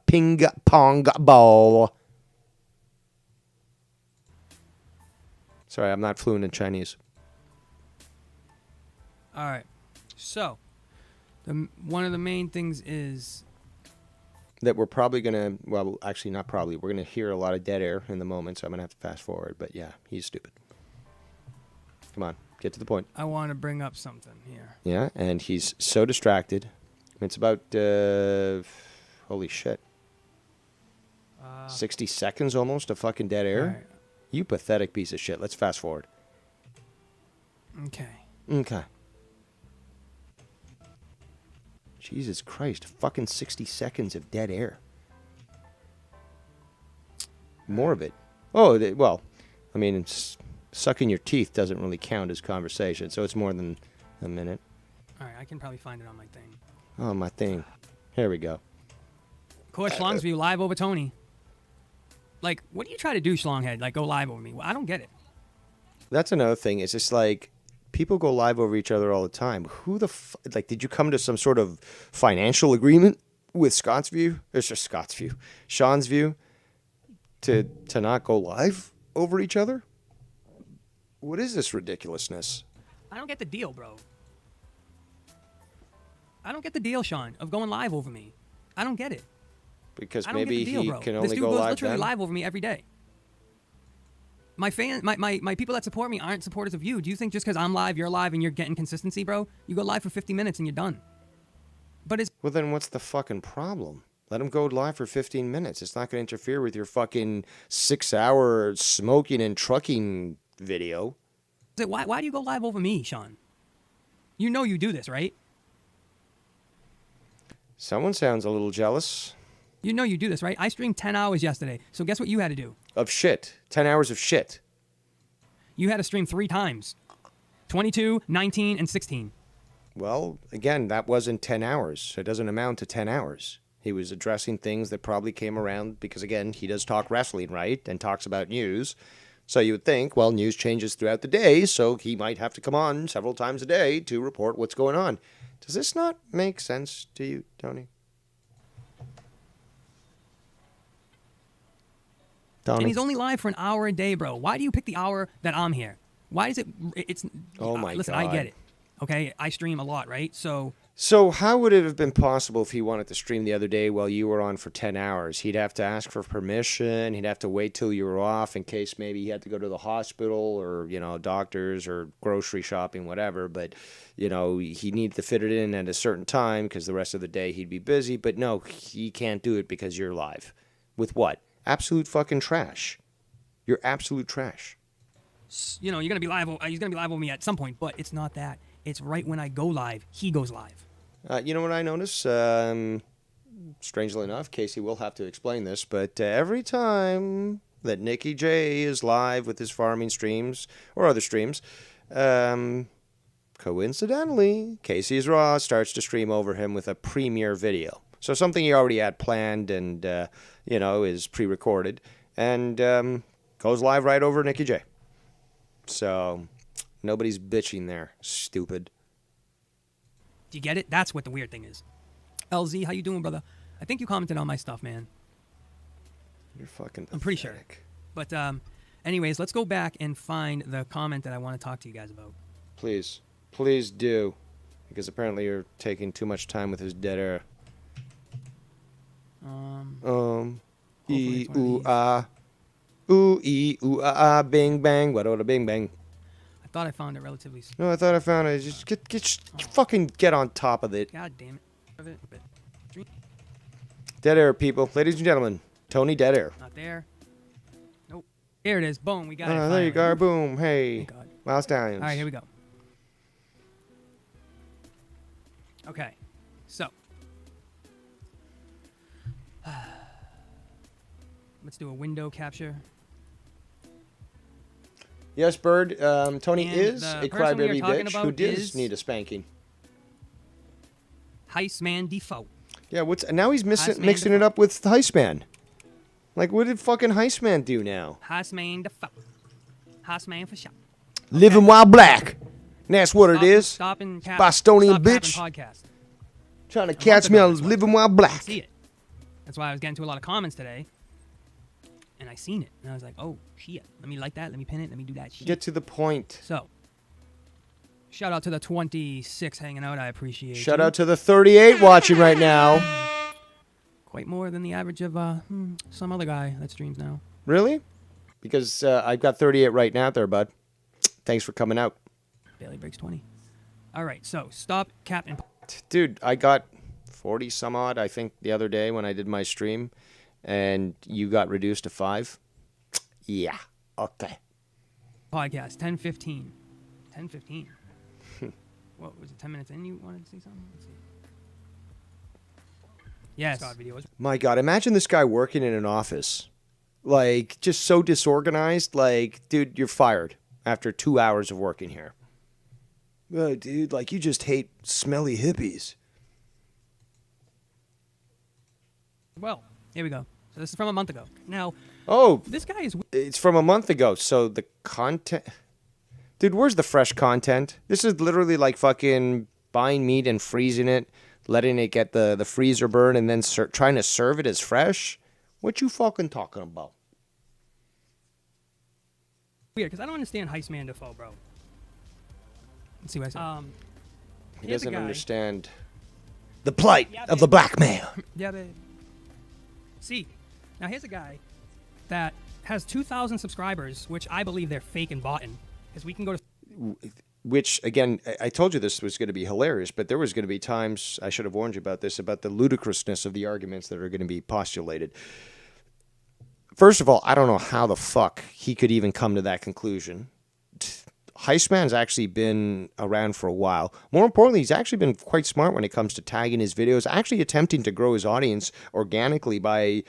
Ping pong ball. Sorry, I'm not fluent in Chinese. All right. So, one of the main things is that we're probably going to, well, actually not probably, we're going to hear a lot of dead air in the moment, so I'm going to have to fast forward. But yeah, he's stupid. Come on, get to the point. I want to bring up something here. Yeah, and he's so distracted. It's about, holy shit, 60 seconds almost of fucking dead air? Right. You pathetic piece of shit. Let's fast forward. Okay. Jesus Christ, fucking 60 seconds of dead air. More of it. Oh, well, I mean, sucking your teeth doesn't really count as conversation, so it's more than a minute. All right, I can probably find it on my thing. Oh, my thing. Here we go. Of course, Schlong's live over Tony. Like, what do you try to do, Schlonghead? Like, go live over me? Well, I don't get it. That's another thing. It's just like, people go live over each other all the time. Who the like, did you come to some sort of financial agreement with Scott's View? It's just Scott's View. Sean's View to not go live over each other? What is this ridiculousness? I don't get the deal, bro. I don't get the deal, Sean, of going live over me. I don't get it. Because I don't maybe get the deal, he bro. can only this dude go goes live literally then? live over me every day. My people that support me aren't supporters of you. Do you think just because I'm live, you're live, and you're getting consistency, bro? You go live for 50 minutes and you're done. But it's... Well, then what's the fucking problem? Let him go live for 15 minutes. It's not going to interfere with your fucking 6-hour smoking and trucking video. Why do you go live over me, Sean? You know you do this, right? Someone sounds a little jealous. You know you do this, right? I streamed 10 hours yesterday, so guess what you had to do? Of shit. 10 hours of shit. You had to stream 3 times. 22, 19, and 16. Well, again, that wasn't 10 hours. It doesn't amount to 10 hours. He was addressing things that probably came around because, again, he does talk wrestling, right? And talks about news. So you would think, well, news changes throughout the day, so he might have to come on several times a day to report what's going on. Does this not make sense to you, Tony? And he's only live for an hour a day, bro. Why do you pick the hour that I'm here? Why is it... It's... Oh, my listen, God. I get it. Okay? I stream a lot, right? So how would it have been possible if he wanted to stream the other day while you were on for 10 hours? He'd have to ask for permission. He'd have to wait till you were off in case maybe he had to go to the hospital or, doctors or grocery shopping, whatever. But, he needed to fit it in at a certain time because the rest of the day he'd be busy. But no, he can't do it because you're live. With what? Absolute fucking trash. You're absolute trash. You're going to be live. He's going to be live over me at some point, but it's not that. It's right when I go live, he goes live. You know what I notice? Strangely enough, Casey will have to explain this, but every time that Nicky J is live with his farming streams or other streams, coincidentally, Casey's Raw starts to stream over him with a premiere video. So something he already had planned and, is pre-recorded and goes live right over Nicky J. So nobody's bitching there, stupid. Do you get it? That's what the weird thing is. LZ, how you doing, brother? I think you commented on my stuff, man. You're fucking pathetic. I'm pretty sure. But anyways, let's go back and find the comment that I want to talk to you guys about. Please. Please do. Because apparently you're taking too much time with his dead air. E, ooh, ah. Ooh, ee, ooh, ah, ah, bing, bang, wada, wada, bing, bang. thought I found it relatively. No, I thought I found it. Just fucking get on top of it. God damn it. Dead air, people. Ladies and gentlemen, Tony Dead Air. Not there. Nope. There it is. Boom. We got it. There you go. Boom. Hey. Thank God. Miles Stallions. All right, here we go. Okay. So. Let's do a window capture. Yes, Bird. Tony And is the a person we are crybaby talking bitch who about does is- need a spanking. Heistman Default. Yeah, now he's Heistman mixing it up with Heistman. Like, what did fucking Heistman do now? Heistman Default. Heistman for shot. Living while black. And that's what it is. Stop and cap. Bostonian stop bitch. capping Podcast. Trying to catch me on living while black. See it. That's why I was getting to a lot of comments today. And I seen it. And I was like, oh, shit. Let me like that. Let me pin it. Let me do that shit. Get to the point. So, shout out to the 26 hanging out. I appreciate it. Shout out to the 38 watching right now. Quite more than the average of some other guy that streams now. Really? Because I've got 38 right now there, bud. Thanks for coming out. Bailey breaks 20. All right, so stop, cap, and... Dude, I got 40 some odd, I think, the other day when I did my stream. And you got reduced to 5. Yeah. Okay. Podcast, 10:15. 10:15. What, was it 10 minutes in you wanted to say something? Let's see. Yes. God videos. My God, imagine this guy working in an office. Like, just so disorganized. Like, dude, you're fired after 2 hours of working here. Oh, dude, like, you just hate smelly hippies. Well, here we go. So this is from a month ago. Now, Oh, this guy is... it's from a month ago, so the content... Dude, where's the fresh content? This is literally like fucking buying meat and freezing it, letting it get the freezer burn, and then trying to serve it as fresh? What you fucking talking about? Weird, because I don't understand Heistman Defoe, bro. Let's see what I said. He here's a doesn't guy- understand the plight Yeah, of the black man. Yeah, babe. See, now here's a guy that has 2,000 subscribers, which I believe they're fake and bought in, because we can go to... Which, again, I told you this was going to be hilarious, but there was going to be times, I should have warned you about this, about the ludicrousness of the arguments that are going to be postulated. First of all, I don't know how the fuck he could even come to that conclusion. Heistman's actually been around for a while. More importantly, he's actually been quite smart when it comes to tagging his videos, actually attempting to grow his audience organically by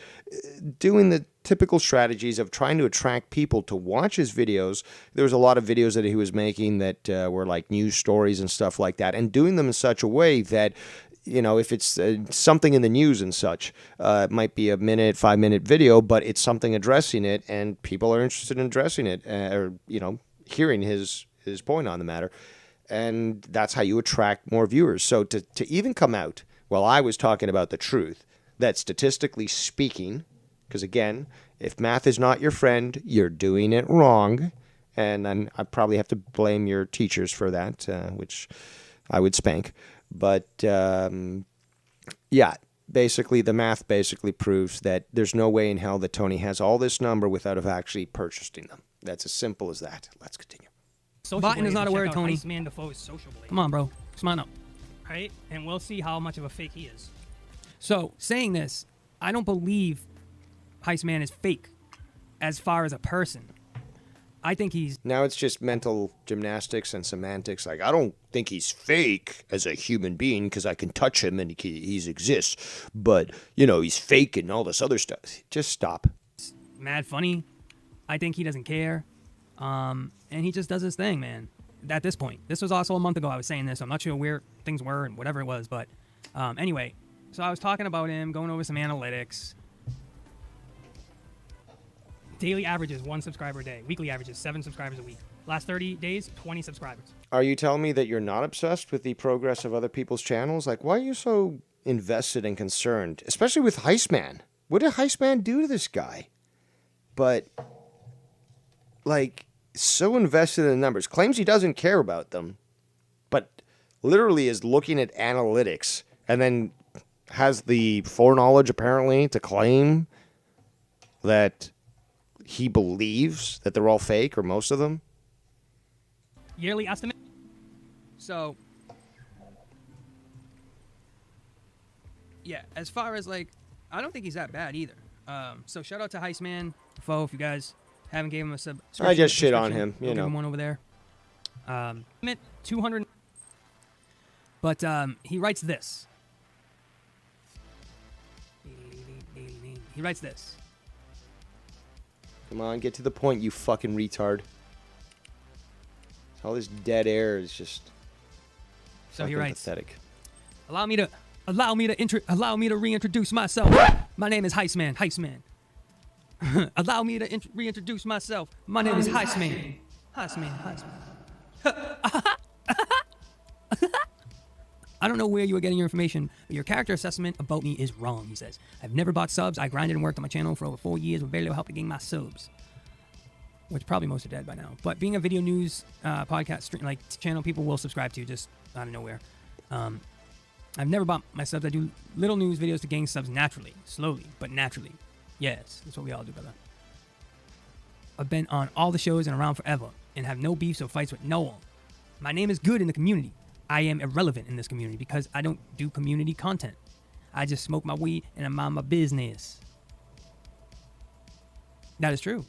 doing the typical strategies of trying to attract people to watch his videos. There was a lot of videos that he was making that were like news stories and stuff like that, and doing them in such a way that, you know, if it's something in the news and such, it might be a 5-minute video, but it's something addressing it, and people are interested in addressing it, or, you know, hearing his point on the matter. And that's how you attract more viewers. So to even come out while I was talking about the truth, that statistically speaking, because again, if math is not your friend, you're doing it wrong. And then I probably have to blame your teachers for that, which I would spank. But yeah, basically the math basically proves that there's no way in hell that Tony has all this number without have actually purchasing them. That's as simple as that. Let's continue. Button is not a word, Tony. Heistman Defoe's social blade. Come on, bro. Come on up. Right? And we'll see how much of a fake he is. So, saying this, I don't believe Heistman is fake as far as a person. I think he's... Now it's just mental gymnastics and semantics. Like, I don't think he's fake as a human being because I can touch him and he exists. But, you know, he's fake and all this other stuff. Just stop. mad funny. I think he doesn't care. And he just does his thing, man. At this point. This was also a month ago I was saying this. So I'm not sure where things were and whatever it was. But anyway, so I was talking about him, going over some analytics. Daily averages, 1 subscriber a day. Weekly averages, 7 subscribers a week. Last 30 days, 20 subscribers. Are you telling me that you're not obsessed with the progress of other people's channels? Like, why are you so invested and concerned? Especially with Heistman. What did Heistman do to this guy? But, like, so invested in the numbers. Claims he doesn't care about them. But literally is looking at analytics. And then has the foreknowledge, apparently, to claim that he believes that they're all fake, or most of them. yearly estimate. So, yeah, as far as like, I don't think he's that bad either. So shout out to Heistman, Foe, if you guys haven't gave him a subscription. I just shit on him, go you give know. him one over there. 200. But he writes this. He writes this. Come on, get to the point, you fucking retard. All this dead air is just So he fucking writes, pathetic. Allow me to reintroduce myself. My name is Heistman. Allow me to reintroduce myself. My name is Heistman. I don't know where you are getting your information, but your character assessment about me is wrong, he says. I've never bought subs. I grinded and worked on my channel for over 4 years with very little help to gain my subs. Which probably most are dead by now. But being a video news podcast channel, people will subscribe to just out of nowhere. I've never bought my subs. I do little news videos to gain subs naturally, slowly, but naturally. Yes, that's what we all do, brother. I've been on all the shows and around forever and have no beefs or fights with no one. My name is good in the community. I am irrelevant in this community because I don't do community content. I just smoke my weed and I mind my business. That is true.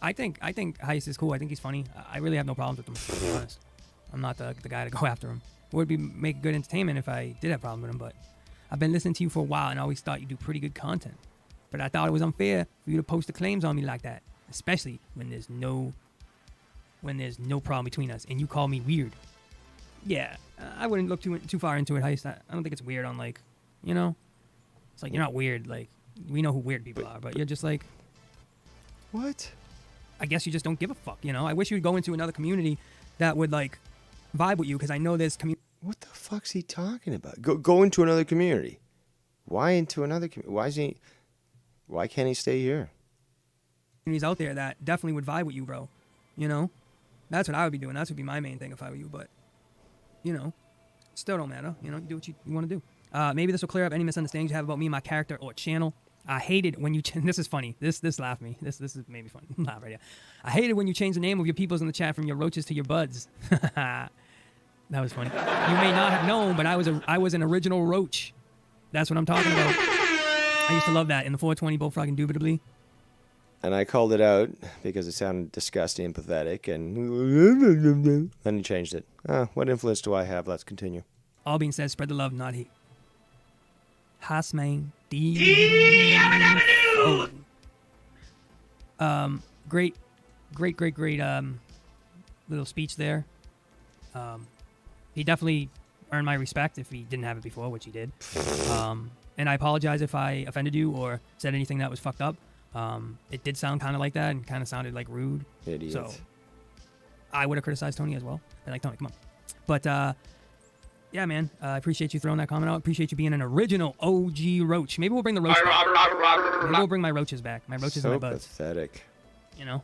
I think Heist is cool. I think he's funny. I really have no problems with him, to be honest. I'm not the guy to go after him. It would make good entertainment if I did have a problem with him, but I've been listening to you for a while and I always thought you do pretty good content. But I thought it was unfair for you to post the claims on me like that, especially when there's no problem between us and you call me weird. Yeah, I wouldn't look too far into it, Heist. I don't think it's weird on like, you know, it's like you're not weird. Like we know who weird people are, but you're just like, What? I guess you just don't give a fuck, you know? I wish you'd go into another community that would, like, vibe with you, because I know there's What the fuck's he talking about? Go into another community. Why into another community? Why can't he stay here? communities out there that definitely would vibe with you, bro. You know? That's what I would be doing. That would be my main thing if I were you, but, you know, still don't matter. You know, you do what you want to do. Maybe this will clear up any misunderstandings you have about me, my character, or channel. I hated when you... This is funny. This laughed me. This is maybe funny. Laugh right here. I hated when you changed the name of your peoples in the chat from your roaches to your buds. That was funny. You may not have known, but I was an original roach. That's what I'm talking about. I used to love that in the 420 Bullfrog Indubitably. And I called it out because it sounded disgusting and pathetic, and then he changed it. What influence do I have? Let's continue. All being said, spread the love, not hate. Hasmain D. Great little speech there. He definitely earned my respect if he didn't have it before, which he did. And I apologize if I offended you or said anything that was fucked up. It did sound kind of like that and kind of sounded like rude. Idiot. So I would have criticized Tony as well. I'm like, Tony, come on. But yeah, man, I appreciate you throwing that comment out. Appreciate you being an original OG roach. Maybe we'll bring the roach back. Maybe we'll bring my roaches back. My roaches and my buds. Pathetic. You know?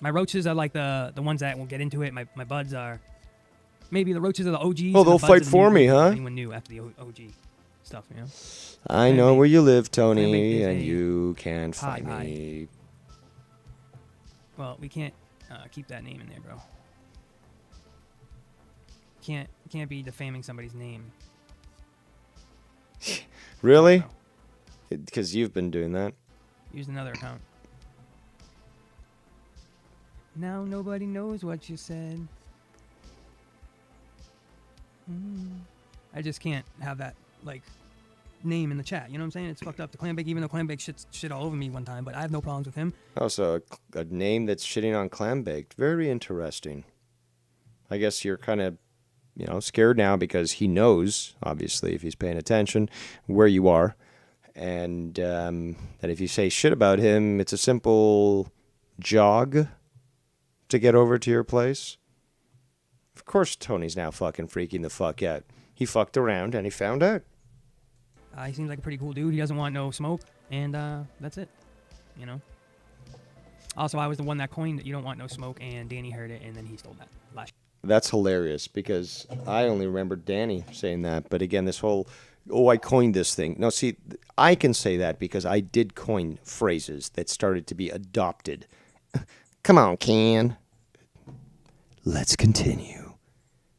My roaches are like the ones that will get into it. My buds are... Maybe the roaches are the OGs. Oh, they'll fight for me, huh? Anyone new after the OG stuff, you know? I know where you live, Tony, Clanbake is and a you can pie find me. Well, we can't keep that name in there, bro. Can't be defaming somebody's name. Really? Because you've been doing that. Use another account. Now nobody knows what you said. I just can't have that, like, name in the chat. You know what I'm saying? It's fucked up. The Clanbake, even though Clanbake shit all over me one time, but I have no problems with him. Oh, so a name that's shitting on Clambaked. Very interesting. I guess you're kind of, scared now because he knows, obviously, if he's paying attention, where you are. And that if you say shit about him, it's a simple jog to get over to your place. Of course, Tony's now fucking freaking the fuck out. He fucked around and he found out. He seems like a pretty cool dude. He doesn't want no smoke, and that's it. Also, I was the one that coined that you don't want no smoke, and Danny heard it, and then he stole that last. That's hilarious because I only remember Danny saying that. But again, this whole, I coined this thing. No, see, I can say that because I did coin phrases that started to be adopted. Come on, Ken. Let's continue.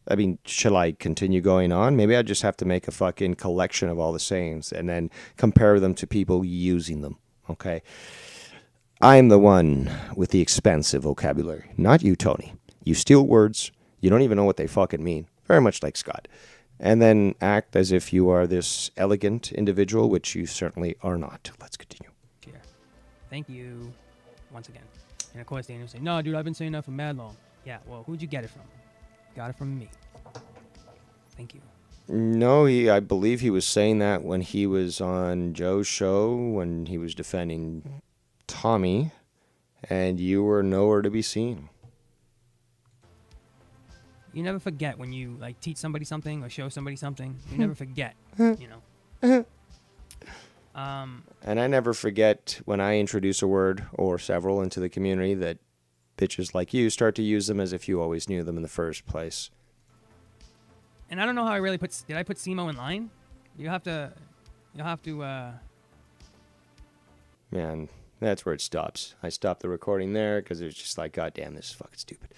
I mean, shall I continue going on? Maybe I just have to make a fucking collection of all the sayings and then compare them to people using them. Okay. I'm the one with the expansive vocabulary, not you, Tony. You steal words. You don't even know what they fucking mean. Very much like Scott. And then act as if you are this elegant individual, which you certainly are not. Let's continue. Cheer. Thank you. Once again. And of course, Daniel will say, no, dude, I've been saying that for mad long. Yeah, well, who'd you get it from? Got it from me. Thank you. No, I believe he was saying that when he was on Joe's show, when he was defending Tommy, and you were nowhere to be seen. You never forget when you like teach somebody something or show somebody something. You never forget, you know. And I never forget when I introduce a word or several into the community that bitches like you start to use them as if you always knew them in the first place. And I don't know how I really did I put Simo in line? You'll have to, Man, that's where it stops. I stopped the recording there because it was just like, God damn, this is fucking stupid.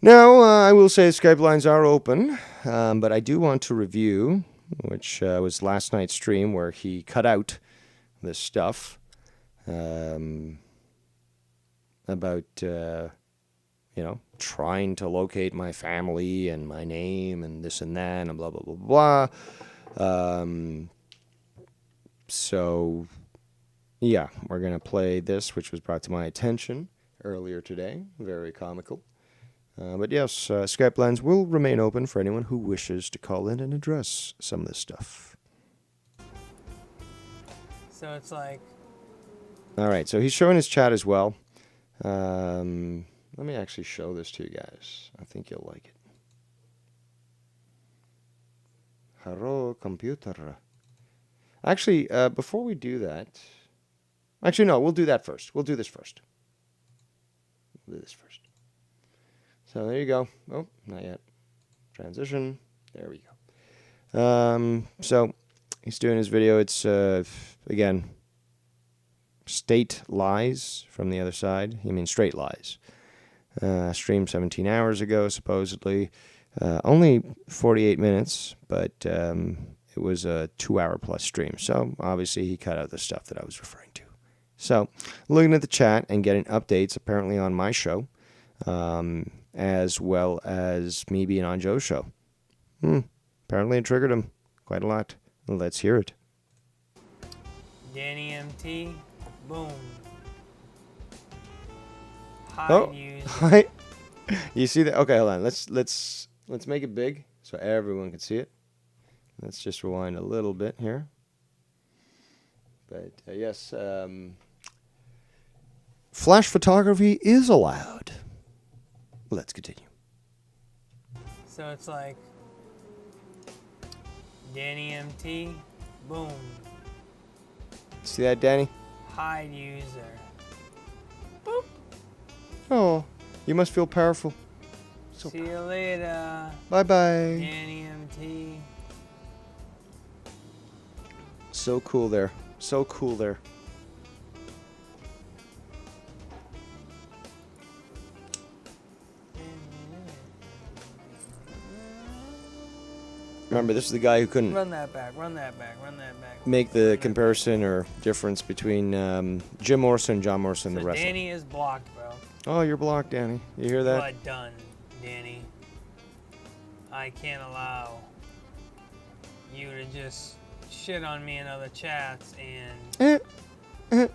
Now, I will say Skype lines are open, but I do want to review, which was last night's stream where he cut out this stuff about, trying to locate my family and my name and this and that and blah, blah, blah, blah. So, yeah, we're going to play this, which was brought to my attention earlier today. Very comical. But yes, Skype lines will remain open for anyone who wishes to call in and address some of this stuff. So it's like... All right, so he's showing his chat as well. Let me actually show this to you guys. I think you'll like it. Hello, computer. Actually, before we do that... Actually, no, we'll do that first. We'll do this first. So there you go. Oh, not yet. Transition. There we go. So he's doing his video. It's, again, state lies from the other side. You mean straight lies. Streamed 17 hours ago, supposedly. Only 48 minutes, but it was a 2-hour plus stream. So obviously he cut out the stuff that I was referring to. So looking at the chat and getting updates apparently on my show. As well as me being on Joe's show. Apparently it triggered him quite a lot. Let's hear it. Danny MT, boom. Hi. You see that? Okay, hold on. Let's make it big so everyone can see it. Let's just rewind a little bit here. But yes, flash photography is allowed. Let's continue. So it's like Danny MT, boom. See that, Danny? Hide user. Boop. Oh, you must feel powerful. See you later. Bye-bye. Danny MT. So cool there. So cool there. Remember, this is the guy who couldn't Run that back. make the comparison or difference between Jim Morrison and John Morrison, the wrestler. Danny is blocked, bro. Oh, you're blocked, Danny. You hear that? But done, Danny. I can't allow you to just shit on me in other chats and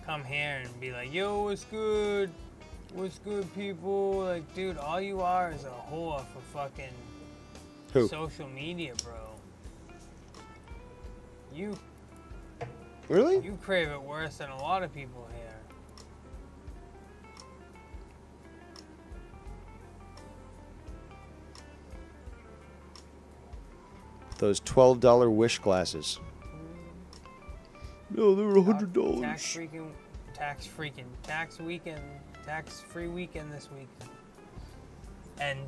come here and be like, yo, what's good? What's good, people? Like, dude, all you are is a whore for fucking social media, bro. You Really? You crave it worse than a lot of people here. Those $12 Wish glasses. No, they were $100. Tax-free weekend this week. And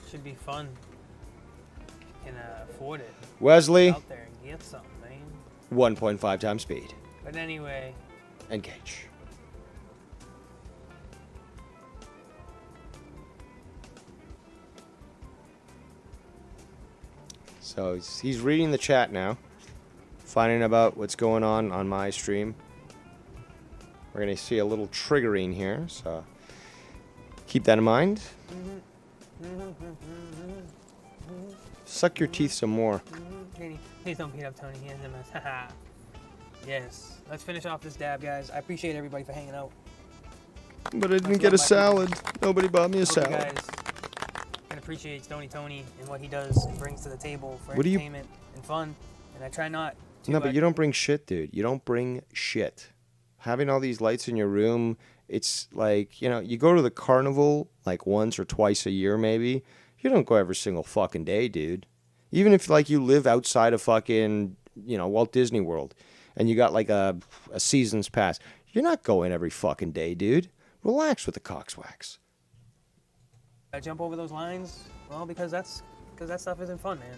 should be fun. If you can afford it. Wesley. Get out there and get something, man. 1.5 times speed. But anyway. Engage. So he's reading the chat now, finding about what's going on my stream. We're going to see a little triggering here, so keep that in mind. Suck your teeth some more. Please don't beat up Tony. He has a mess. Yes. Let's finish off this dab, guys. I appreciate everybody for hanging out. But I didn't get a salad. Nobody bought me a Hope you salad. guys can appreciate Tony and what he does and brings to the table for What do you- entertainment and fun. And I try not to. No, but you don't bring shit, dude. You don't bring shit. Having all these lights in your room, it's like, you know, you go to the carnival like once or twice a year maybe. You don't go every single fucking day, dude. Even if like you live outside of fucking, you know, Walt Disney World and you got like a season's pass, you're not going every fucking day, dude. Relax with the coxwax. I jump over those lines, well, because that stuff isn't fun, man.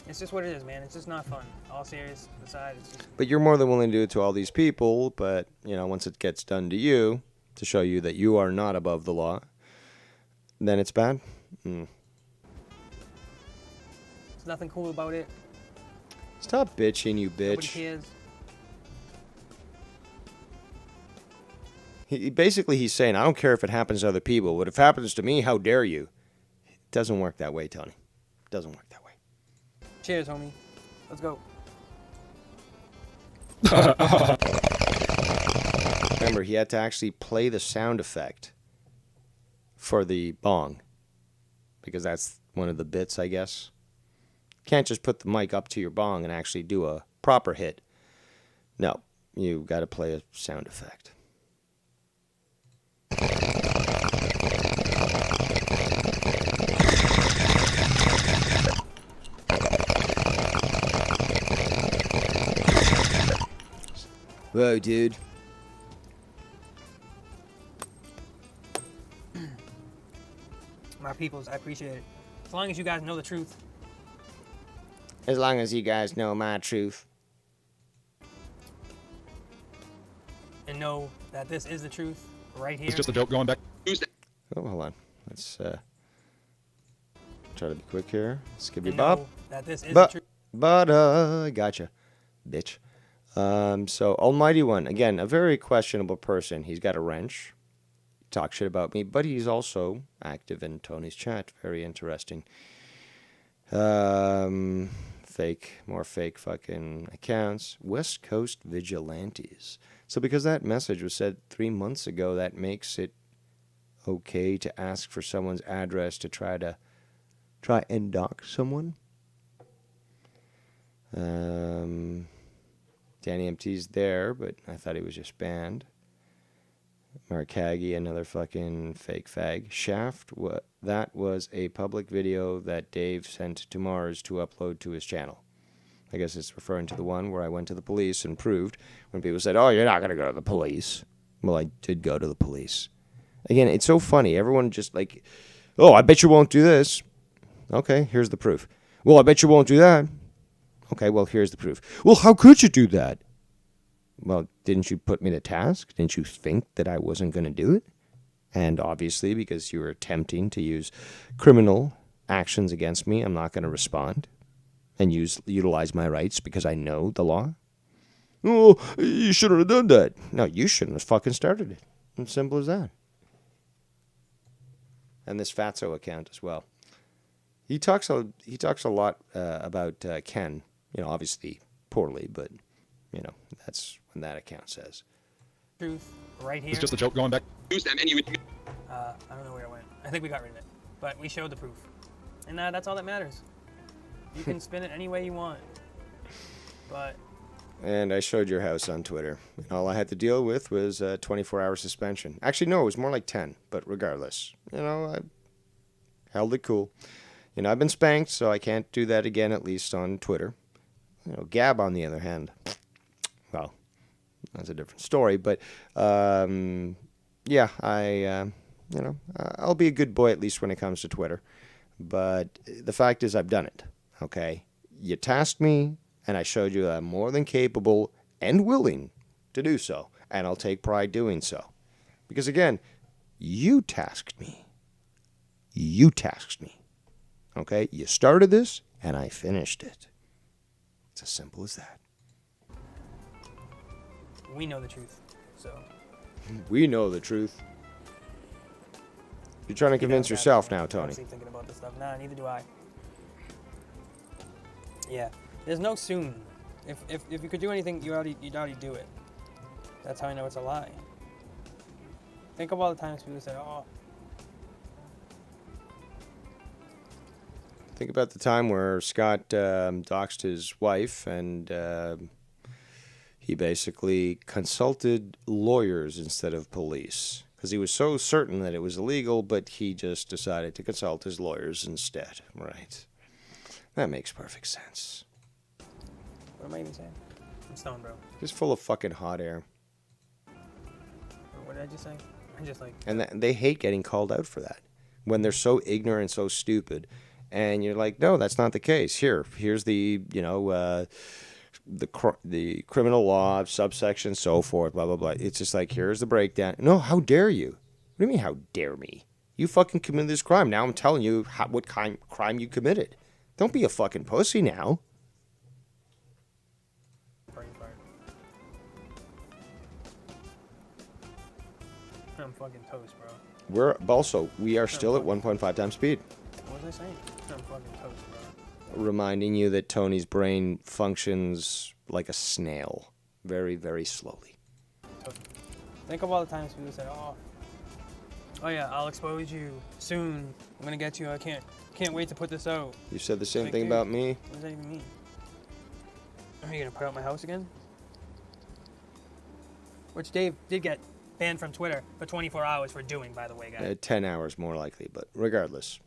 It's just what it is, man. It's just not fun. All serious aside, it's just... But you're more than willing to do it to all these people, but, you know, once it gets done to you, to show you that you are not above the law, then it's bad. There's nothing cool about it. Stop bitching, you Nobody bitch. cares. He's saying, I don't care if it happens to other people, but if it happens to me, how dare you? It doesn't work that way, Tony. It doesn't work that way. Cheers, homie. Let's go. Remember, he had to actually play the sound effect for the bong, because that's one of the bits, I guess. Can't just put the mic up to your bong and actually do a proper hit. No, you got to play a sound effect. Whoa, dude. My peoples, I appreciate it. As long as you guys know the truth. As long as you guys know my truth. And know that this is the truth right here. It's just a joke going back. Oh, hold on. Let's try to be quick here. Skibby And bop. know that this is the But, truth. gotcha, bitch. So Almighty One, again, a very questionable person. He's got a wrench. Talk shit about me, but he's also active in Tony's chat. Very interesting. More fake fucking accounts. West Coast Vigilantes. So because that message was said 3 months ago, that makes it okay to ask for someone's address to try and dox someone. Danny MT's there, but I thought he was just banned. Mark Haggy, another fucking fake fag. Shaft, that was a public video that Dave sent to Mars to upload to his channel. I guess it's referring to the one where I went to the police and proved when people said, oh, you're not going to go to the police. Well, I did go to the police. Again, it's so funny. Everyone just like, oh, I bet you won't do this. Okay, here's the proof. Well, I bet you won't do that. Okay, well, here's the proof. Well, how could you do that? Well, didn't you put me to task? Didn't you think that I wasn't going to do it? And obviously, because you were attempting to use criminal actions against me, I'm not going to respond and utilize my rights because I know the law. Oh, you shouldn't have done that. No, you shouldn't have fucking started it. As simple as that. And this Fatso account as well. He talks a lot about Ken. You know, obviously poorly, but you know that's when that account says. Truth right here. It's just a joke going back. I don't know where it went. I think we got rid of it. But we showed the proof. And that's all that matters. You can spin it any way you want. But... And I showed your house on Twitter. And all I had to deal with was a 24-hour suspension. Actually, no, it was more like 10. But regardless, you know, I held it cool. You know, I've been spanked, so I can't do that again, at least on Twitter. You know, Gab, on the other hand, well, that's a different story. But, yeah, I'll be a good boy at least when it comes to Twitter. But the fact is I've done it, okay? You tasked me, and I showed you that I'm more than capable and willing to do so. And I'll take pride doing so. Because, again, you tasked me. You tasked me. Okay? You started this, and I finished it. It's as simple as that. We know the truth, so. We know the truth. You're trying to convince yourself now, Tony. Thinking about this stuff. Nah, neither do I. Yeah, there's no soon. If you could do anything, you'd already do it. That's how I know it's a lie. Think of all the times people say, "Oh." Think about the time where Scott doxed his wife, and he basically consulted lawyers instead of police because he was so certain that it was illegal, but he just decided to consult his lawyers instead. Right? That makes perfect sense. What am I even saying? I'm stoned, bro. Just full of fucking hot air. What did I just say? I just like. And they hate getting called out for that when they're so ignorant and so stupid. And you're like, no, that's not the case. Here's the the criminal law subsection, so forth, blah blah blah. It's just like, here's the breakdown. No, how dare you? What do you mean, how dare me? You fucking committed this crime. Now I'm telling you what crime you committed. Don't be a fucking pussy now. I'm fucking toast, bro. We are still at 1.5 times speed. What was I saying? I'm fucking toast, bro. Reminding you that Tony's brain functions like a snail, very, very slowly. Think of all the times people say, "Oh yeah, I'll expose you soon. I'm gonna get you. I can't wait to put this out." You said the same thing about me. What does that even mean? Are you gonna put out my house again? Which Dave did get banned from Twitter for 24 hours for doing, by the way, guys. 10 hours more likely, but regardless.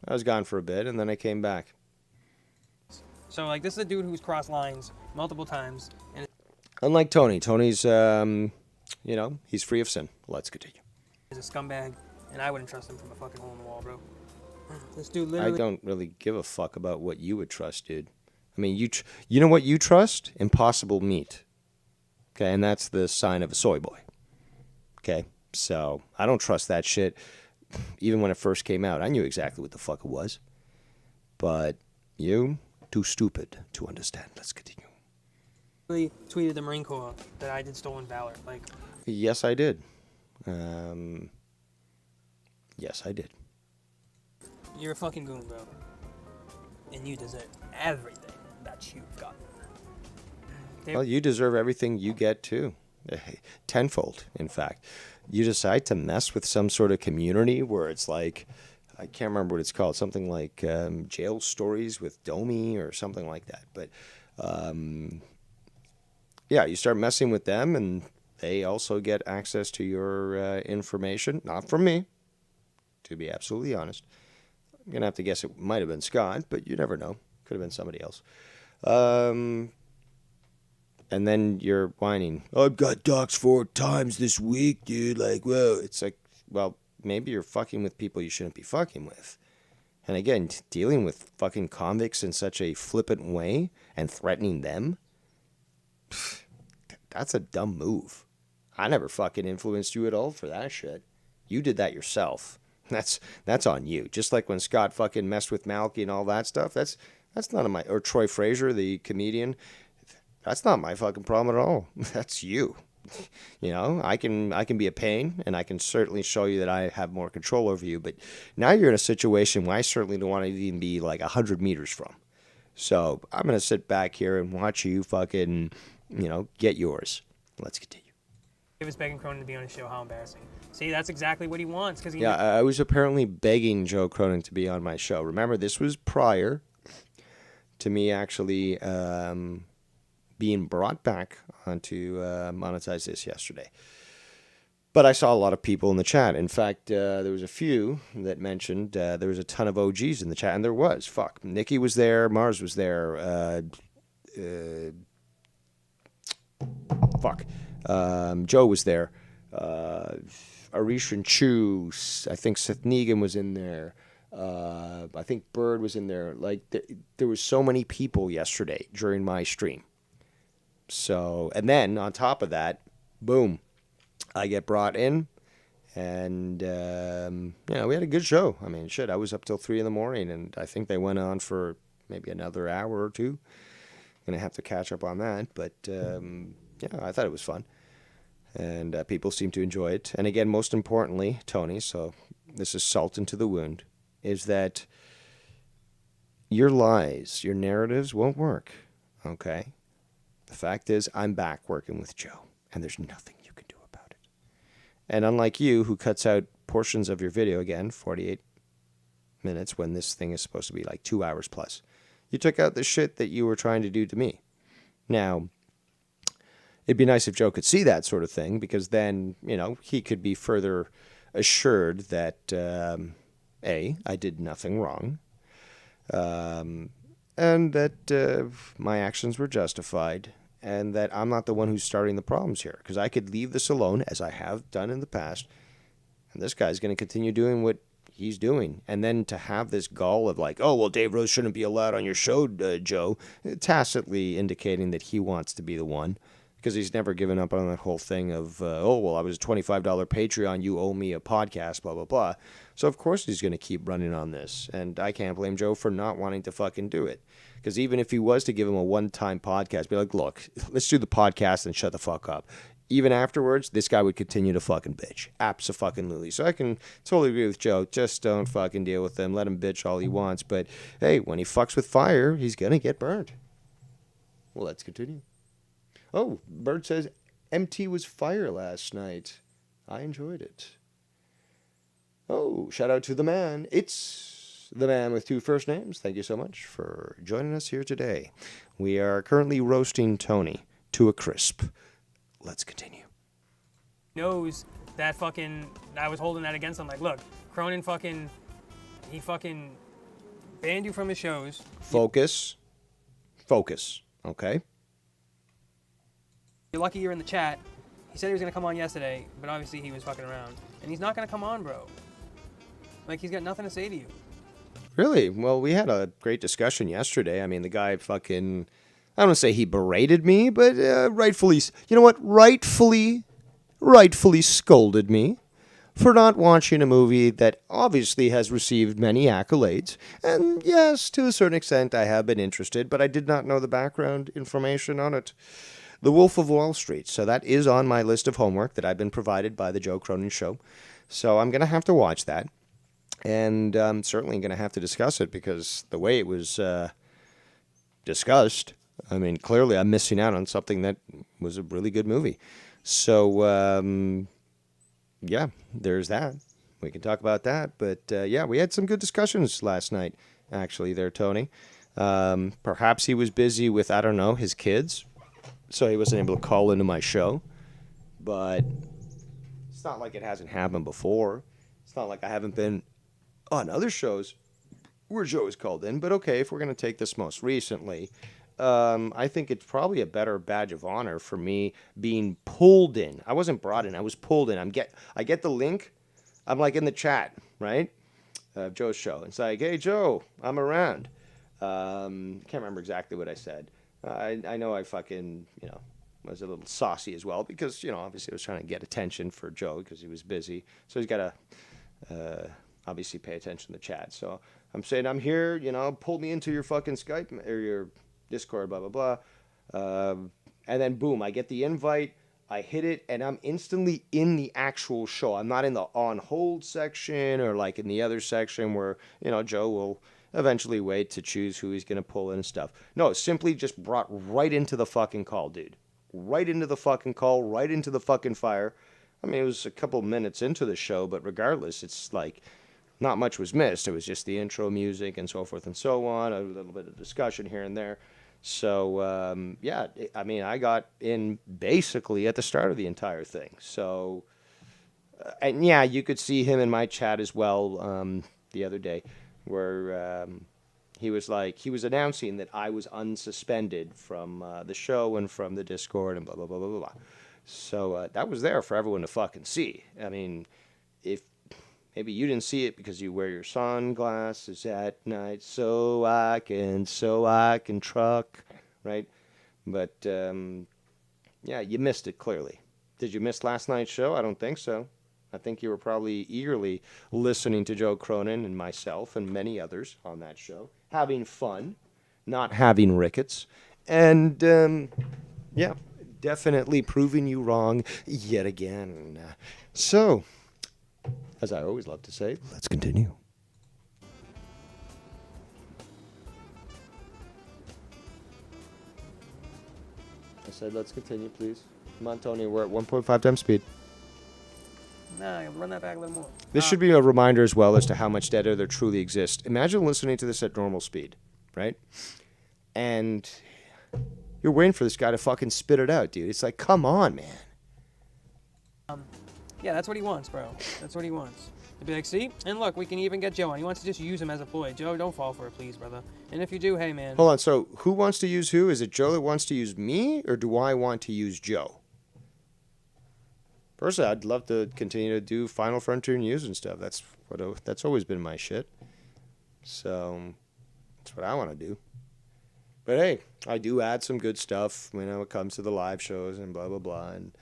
I was gone for a bit, and then I came back. So, like, this is a dude who's crossed lines multiple times. And unlike Tony's, he's free of sin. Let's continue. He's a scumbag, and I wouldn't trust him from a fucking hole in the wall, bro. This dude literally... I don't really give a fuck about what you would trust, dude. I mean, you know what you trust? Impossible meat. Okay, and that's the sign of a soy boy. Okay, so I don't trust that shit. Even when it first came out, I knew exactly what the fuck it was. But you, too stupid to understand. Let's continue. Really tweeted the Marine Corps that I did stolen valor. Like, yes, I did. Yes, I did. You're a fucking goon, bro. And you deserve everything that you've gotten. Well, you deserve everything you get, too. Tenfold, in fact. You decide to mess with some sort of community where it's like, I can't remember what it's called, something like Jail Stories with Domi or something like that. But, yeah, you start messing with them, and they also get access to your information. Not from me, to be absolutely honest. I'm going to have to guess it might have been Scott, but you never know. Could have been somebody else. And then you're whining, I've got doxed 4 times this week, dude. Like, whoa. It's like, well, maybe you're fucking with people you shouldn't be fucking with. And again, dealing with fucking convicts in such a flippant way and threatening them, that's a dumb move. I never fucking influenced you at all for that shit. You did that yourself. That's on you. Just like when Scott fucking messed with Malky and all that stuff, that's none of my... Or Troy Frazier, the comedian... That's not my fucking problem at all. That's you. You know, I can be a pain, and I can certainly show you that I have more control over you. But now you're in a situation where I certainly don't want to even be like 100 meters from. So I'm going to sit back here and watch you fucking, get yours. Let's continue. David's begging Cronin to be on his show. How embarrassing. See, that's exactly what he wants. I was apparently begging Joe Cronin to be on my show. Remember, this was prior to me actually... being brought back onto Monetize This yesterday. But I saw a lot of people in the chat. In fact, there was a few that mentioned there was a ton of OGs in the chat, and there was. Fuck. Nikki was there. Mars was there. Joe was there. Arish and Chu. I think Seth Negan was in there. I think Bird was in there. Like, there was so many people yesterday during my stream. So, and then on top of that, boom, I get brought in, and we had a good show. I mean, shit, I was up till 3 a.m, and I think they went on for maybe another hour or two. Gonna have to catch up on that, but yeah, I thought it was fun, and people seem to enjoy it. And again, most importantly, Tony, so this is salt into the wound, is that your lies, your narratives won't work, okay? The fact is, I'm back working with Joe, and there's nothing you can do about it. And unlike you, who cuts out portions of your video, again, 48 minutes, when this thing is supposed to be like 2 hours plus, you took out the shit that you were trying to do to me. Now, it'd be nice if Joe could see that sort of thing, because then, you know, he could be further assured that, A, I did nothing wrong, and that my actions were justified, and that I'm not the one who's starting the problems here. Because I could leave this alone, as I have done in the past, and this guy's going to continue doing what he's doing. And then to have this gall of like, oh, well, Dave Rose shouldn't be allowed on your show, Joe, tacitly indicating that he wants to be the one. Because he's never given up on that whole thing of, oh, well, I was a $25 Patreon, you owe me a podcast, blah, blah, blah. So, of course, he's going to keep running on this. And I can't blame Joe for not wanting to fucking do it. Because even if he was to give him a one-time podcast, be like, look, let's do the podcast and shut the fuck up. Even afterwards, this guy would continue to fucking bitch. Abso-fucking-lutely. So I can totally agree with Joe. Just don't fucking deal with him. Let him bitch all he wants. But, hey, when he fucks with fire, he's going to get burned. Well, let's continue. Oh, Bird says, MT was fire last night. I enjoyed it. Oh, shout out to the man. It's the man with two first names. Thank you so much for joining us here today. We are currently roasting Tony to a crisp. Let's continue. Knows that fucking, I was holding that against him. Like, look, Cronin he fucking banned you from his shows. Focus, okay? You're lucky you're in the chat. He said he was going to come on yesterday, but obviously he was fucking around. And he's not going to come on, bro. Like, he's got nothing to say to you. Really? Well, we had a great discussion yesterday. I mean, the guy fucking, I don't want to say he berated me, but rightfully, you know what? Rightfully scolded me for not watching a movie that obviously has received many accolades. And yes, to a certain extent, I have been interested, but I did not know the background information on it. The Wolf of Wall Street. So that is on my list of homework that I've been provided by the Joe Cronin Show. So I'm going to have to watch that. And I'm certainly going to have to discuss it, because the way it was discussed, I mean, clearly I'm missing out on something that was a really good movie. So, yeah, there's that. We can talk about that. But, yeah, we had some good discussions last night, actually, there, Tony. Perhaps he was busy with, I don't know, his kids, so he wasn't able to call into my show. But it's not like it hasn't happened before. It's not like I haven't been on other shows where Joe is called in. But okay, if we're going to take this most recently, I think it's probably a better badge of honor for me being pulled in. I wasn't brought in. I was pulled in. I get the link. I'm like in the chat, right? Joe's show. It's like, hey, Joe, I'm around. Can't remember exactly what I said. I know I fucking, was a little saucy as well, because, obviously I was trying to get attention for Joe because he was busy. So he's got to obviously pay attention to the chat. So I'm saying, I'm here, pull me into your fucking Skype or your Discord, blah, blah, blah. And then boom, I get the invite, I hit it, and I'm instantly in the actual show. I'm not in the on hold section or like in the other section where, Joe will eventually wait to choose who he's going to pull in and stuff. No, simply just brought right into the fucking call, dude. Right into the fucking call, right into the fucking fire. I mean, it was a couple minutes into the show, but regardless, it's like not much was missed. It was just the intro music and so forth and so on, a little bit of discussion here and there. So, yeah, I mean, I got in basically at the start of the entire thing. So, and yeah, you could see him in my chat as well the other day, where he was announcing that I was unsuspended from the show and from the Discord and blah, blah, blah, blah, blah. So that was there for everyone to fucking see. I mean, if maybe you didn't see it because you wear your sunglasses at night so I can truck, right? But, yeah, you missed it clearly. Did you miss last night's show? I don't think so. I think you were probably eagerly listening to Joe Cronin and myself and many others on that show, having fun. not having rickets. And, yeah, definitely proving you wrong yet again. So, as I always love to say, let's continue. I said, let's continue, please. Come on, Tony. We're at 1.5 times speed. Nah, run that back a little more. This should be a reminder as well as to how much dead air there truly exists. Imagine listening to this at normal speed, right? And you're waiting for this guy to fucking spit it out, dude. It's like, come on, man. Yeah, that's what he wants, bro. That's what he wants. He'd be like, see? And look, we can even get Joe on. He wants to just use him as a ploy. Joe, don't fall for it, please, brother. And if you do, hey, man. Hold on. So who wants to use who? Is it Joe that wants to use me, or do I want to use Joe? Personally, I'd love to continue to do Final Frontier news and stuff. That's always been my shit. So that's what I want to do. But hey, I do add some good stuff when it comes to the live shows and blah, blah, blah. And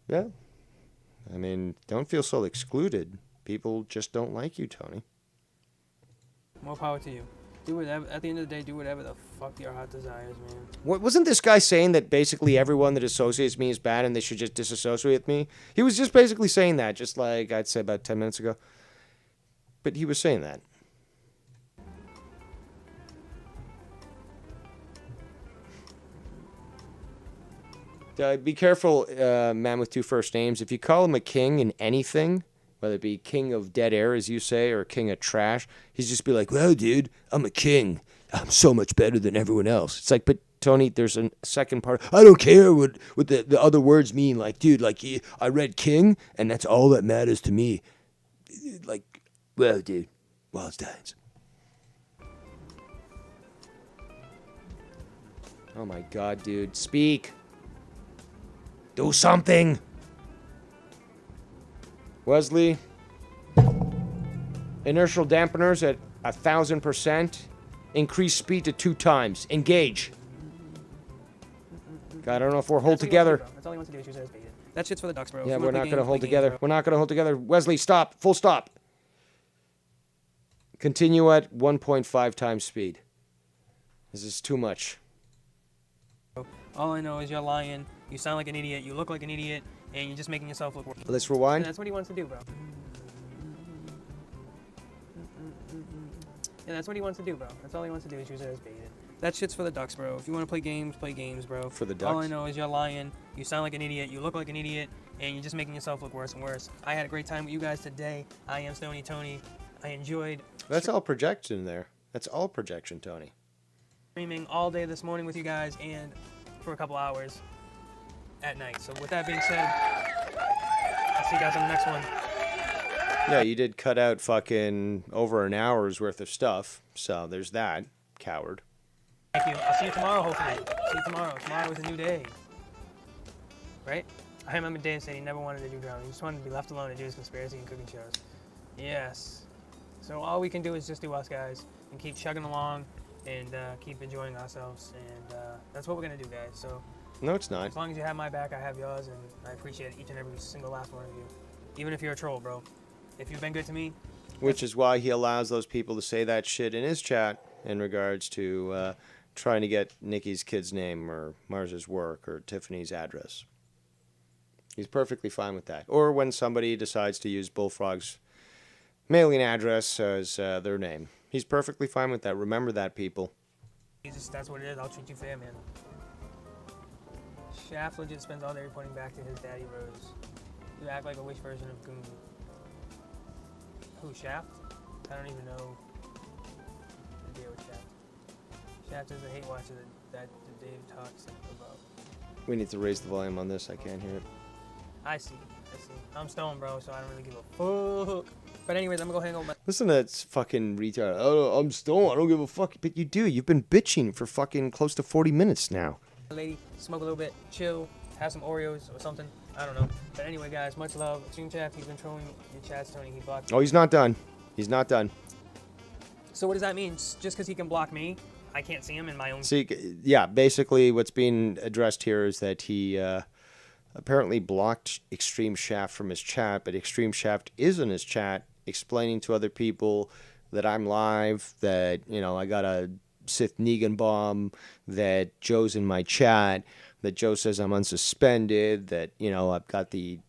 yeah, I mean, don't feel so excluded. People just don't like you, Tony. More power to you. Do whatever. At the end of the day, do whatever the fuck your heart desires, man. Wasn't this guy saying that basically everyone that associates me is bad and they should just disassociate me? He was just basically saying that, just like I'd say about 10 minutes ago. But he was saying that. Be careful, man with two first names. If you call him a king in anything, whether it be king of dead air, as you say, or king of trash, he's just be like, well, dude, I'm a king. I'm so much better than everyone else. It's like, but Tony, there's a second part. I don't care what the other words mean. Like, dude, like, I read king, and that's all that matters to me. Like, well, dude, Wildsteins. Oh, my God, dude. Speak. Do something. Wesley, inertial dampeners at 1,000%. Increase speed to 2 times. Engage. God, I don't know if we're hold together. That's all he wants to do is use it as bait. That shit's for the Ducks, bro. Yeah, we're not going to hold together. We're not going to hold together. Wesley, stop. Full stop. Continue at 1.5 times speed. This is too much. All I know is you're lying. You sound like an idiot. You look like an idiot. And you're just making yourself look worse. Let's rewind. And that's what he wants to do, bro. Yeah, that's what he wants to do, bro. That's all he wants to do is use it as bait. That shit's for the Ducks, bro. If you want to play games, bro. For the Ducks? All I know is you're lying. You sound like an idiot. You look like an idiot. And you're just making yourself look worse and worse. I had a great time with you guys today. I am Stony Tony. I enjoyed... That's all projection there. That's all projection, Tony. Streaming all day this morning with you guys and for a couple hours at night. So with that being said, I'll see you guys on the next one. Yeah, you did cut out fucking over an hour's worth of stuff. So there's that, coward. Thank you. I'll see you tomorrow, hopefully. See you tomorrow. Tomorrow is a new day. Right? I remember Dan saying he never wanted to do drama. He just wanted to be left alone and do his conspiracy and cooking shows. Yes. So all we can do is just do us, guys, and keep chugging along and keep enjoying ourselves. And that's what we're going to do, guys. So No, it's not. as long as you have my back, I have yours, and I appreciate each and every single last one of you. Even if you're a troll, bro. If you've been good to me. Which is why he allows those people to say that shit in his chat in regards to trying to get Nikki's kid's name or Mars's work or Tiffany's address. He's perfectly fine with that. Or when somebody decides to use Bullfrog's mailing address as their name. He's perfectly fine with that. Remember that, people. That's what it is. I'll treat you fair, man. Shaft legit spends all day reporting back to his daddy Rose. You act like a wish version of Goon. Who, Shaft? I don't even know the deal with Shaft. Shaft is a hate watcher that Dave talks about. We need to raise the volume on this. I can't hear it. I see. I'm stoned, bro, so I don't really give a fuck. But anyways, I'm gonna go hang out with my... Listen to that fucking retard. Oh, I'm stoned. I don't give a fuck. But you do. You've been bitching for fucking close to 40 minutes now. lady, smoke a little bit, chill, have some Oreos or something. I don't know. But anyway, guys, much love. Extreme Chat, he's been trolling your chats, Tony. He blocked me. Oh, he's not done. He's not done. So what does that mean? Just because he can block me, I can't see him in my own... See, yeah, basically what's being addressed here is that he apparently blocked Extreme Shaft from his chat, but Extreme Shaft is in his chat explaining to other people that I'm live, that, you know, I got a Sith Negan bomb, that Joe's in my chat, that Joe says I'm unsuspended, that, you know, I've got the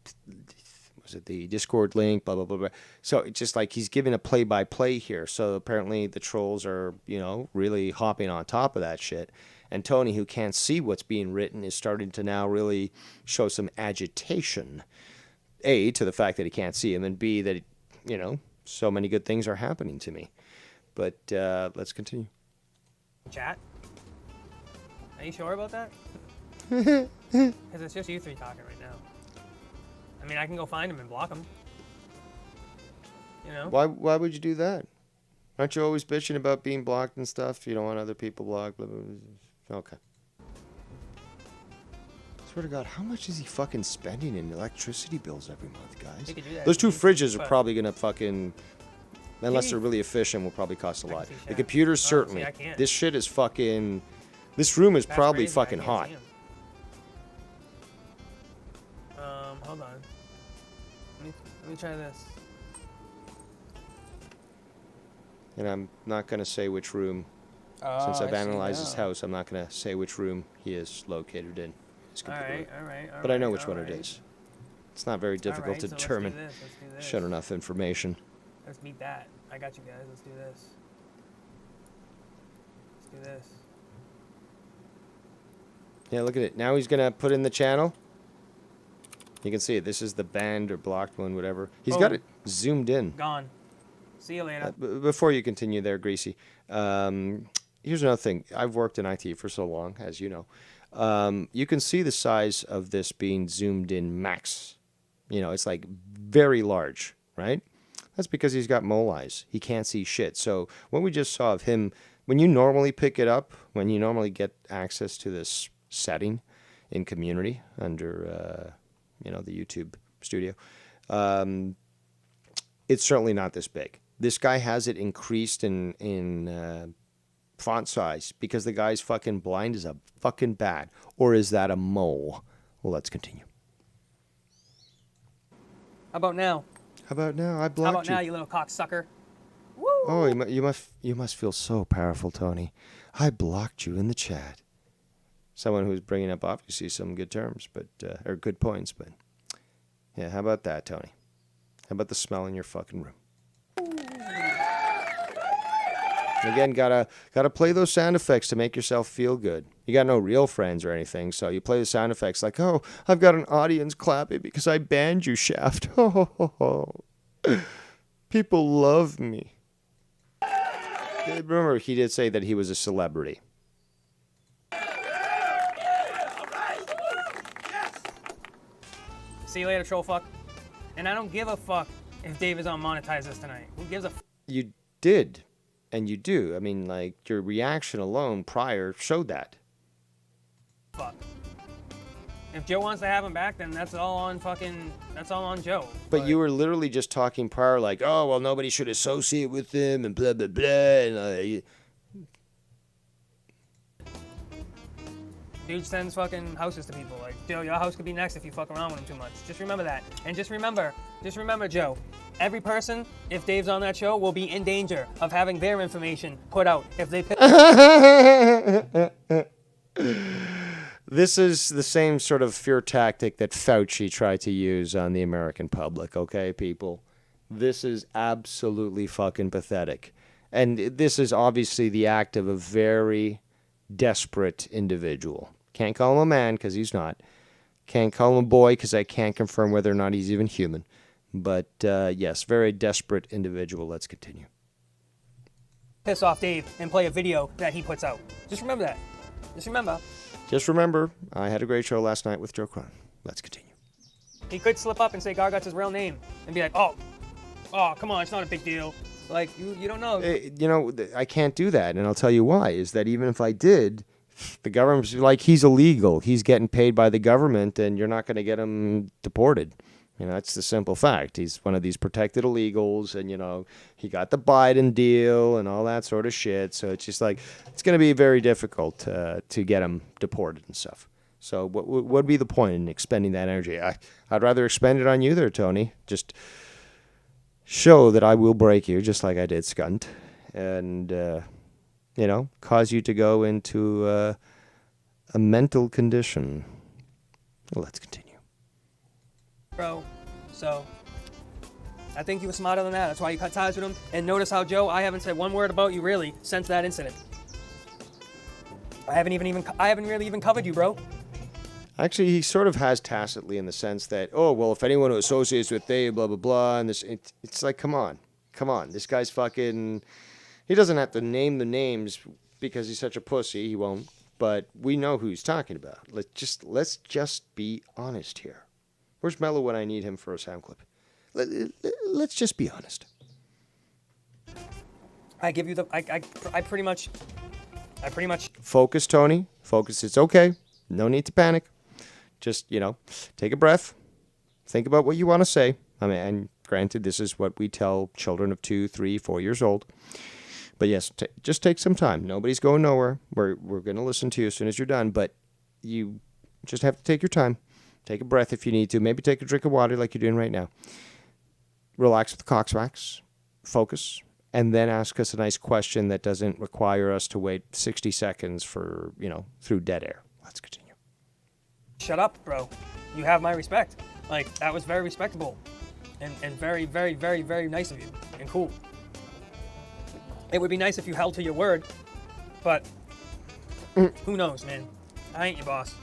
Discord link, blah, blah, blah, blah. So it's just like he's giving a play-by-play here. So apparently the trolls are, you know, really hopping on top of that shit. And Tony, who can't see what's being written, is starting to now really show some agitation. A, to the fact that he can't see him, and B, that, you know, so many good things are happening to me. But let's continue. Chat? Are you sure about that? Because it's just you three talking right now. I mean, I can go find him and block him. You know? Why would you do that? Aren't you always bitching about being blocked and stuff? You don't want other people blocked? Blah, blah, blah. Okay. Swear to God, how much is he fucking spending in electricity bills every month, guys? Those two fridges are probably gonna fucking, unless they're really efficient, will probably cost a lot. The computers certainly. This shit is fucking. This room is probably fucking hot. Hold on. Let me try this. And I'm not gonna say which room. Since I've analyzed his house, I'm not gonna say which room he is located in. All right. But I know which one it is. It's not very difficult to determine. Let's do this. Should enough information. Let's beat that. I got you guys. Let's do this. Let's do this. Yeah, look at it. Now he's gonna put in the channel. You can see it. This is the banned or blocked one, whatever. He's got it zoomed in. Gone. See you later. Before you continue there, Greasy, here's another thing. I've worked in IT for so long, as you know. You can see the size of this being zoomed in max. You know, it's like very large, right? That's because he's got mole eyes. He can't see shit. So what we just saw of him, when you normally pick it up, when you normally get access to this setting in community under, you know, the YouTube studio, it's certainly not this big. This guy has it increased in font size because the guy's fucking blind as a fucking bat. Or is that a mole? Well, let's continue. How about now? How about now? I blocked you. How about now, you little cocksucker? Woo! Oh, you must feel so powerful, Tony. I blocked you in the chat. Someone who's bringing up obviously some good terms, but or good points, but yeah. How about that, Tony? How about the smell in your fucking room? Again, gotta play those sound effects to make yourself feel good. You got no real friends or anything, so you play the sound effects like, oh, I've got an audience clapping because I banned you, Shaft. People love me. Remember, he did say that he was a celebrity. See you later, troll fuck. And I don't give a fuck if Dave is unmonetized this tonight. Who gives a fuck? You did. And you do. I mean, like, your reaction alone prior showed that. Fuck. If Joe wants to have him back, then that's all on Joe. But you were literally just talking prior, like, oh, well, nobody should associate with him, and blah, blah, blah. And, dude sends fucking houses to people. Like, Joe, your house could be next if you fuck around with him too much. Just remember that. And just remember, Joe, every person, if Dave's on that show, will be in danger of having their information put out if they pick. This is the same sort of fear tactic that Fauci tried to use on the American public, okay, people? This is absolutely fucking pathetic. And this is obviously the act of a very desperate individual. Can't call him a man because he's not. Can't call him a boy because I can't confirm whether or not he's even human. But yes, very desperate individual. Let's continue. Piss off Dave and play a video that he puts out. Just remember that. Just remember, I had a great show last night with Joe Cron. Let's continue. He could slip up and say Gargot's his real name and be like, oh, come on, it's not a big deal. Like, you don't know. You know, I can't do that, and I'll tell you why. Is that even if I did, the government's like, he's illegal. He's getting paid by the government, and you're not going to get him deported. You know, that's the simple fact. He's one of these protected illegals, and, you know, he got the Biden deal and all that sort of shit. So it's just like, it's going to be very difficult to get him deported and stuff. So what would be the point in expending that energy? I'd rather expend it on you there, Tony. Just show that I will break you, just like I did Skunt. And cause you to go into a mental condition. Well, let's continue. Bro, so I think you were smarter than that. That's why you cut ties with him. And notice how, Joe, I haven't said one word about you really since that incident. I haven't really even covered you, bro. Actually, he sort of has tacitly, in the sense that, oh, well, if anyone who associates with they, blah, blah, blah, and this, it's like, come on. This guy's fucking, he doesn't have to name the names because he's such a pussy. He won't. But we know who he's talking about. Let's just be honest here. Where's Mello when I need him for a sound clip? Let's just be honest. I give you the, I pretty much. Focus, Tony. Focus. It's okay. No need to panic. Just, take a breath. Think about what you want to say. I mean, and granted, this is what we tell children of 2, 3, 4 years old. But yes, just take some time. Nobody's going nowhere. We're going to listen to you as soon as you're done. But you just have to take your time. Take a breath if you need to. Maybe take a drink of water like you're doing right now. Relax with the Coxwax. Focus. And then ask us a nice question that doesn't require us to wait 60 seconds for, through dead air. Let's continue. Shut up, bro. You have my respect. Like, that was very respectable. And very, very, very, very nice of you. And cool. It would be nice if you held to your word. But, who knows, man. I ain't your boss.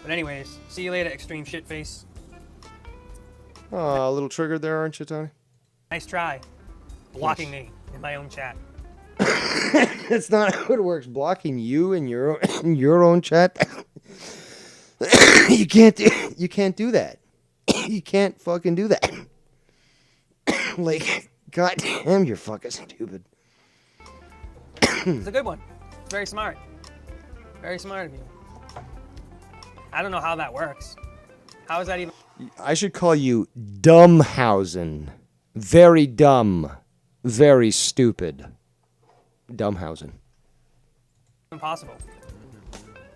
But anyways, see you later, extreme shitface. Oh, a little triggered there, aren't you, Tony? Nice try. Blocking me in my own chat. It's not how it works. Blocking you in your own chat. You can't do that. You can't fucking do that. Like, goddamn, you're fucking stupid. It's a good one. It's very smart. Very smart of you. I don't know how that works. How is that even? I should call you Dumbhausen. Very dumb. Very stupid. Dumbhausen. Impossible.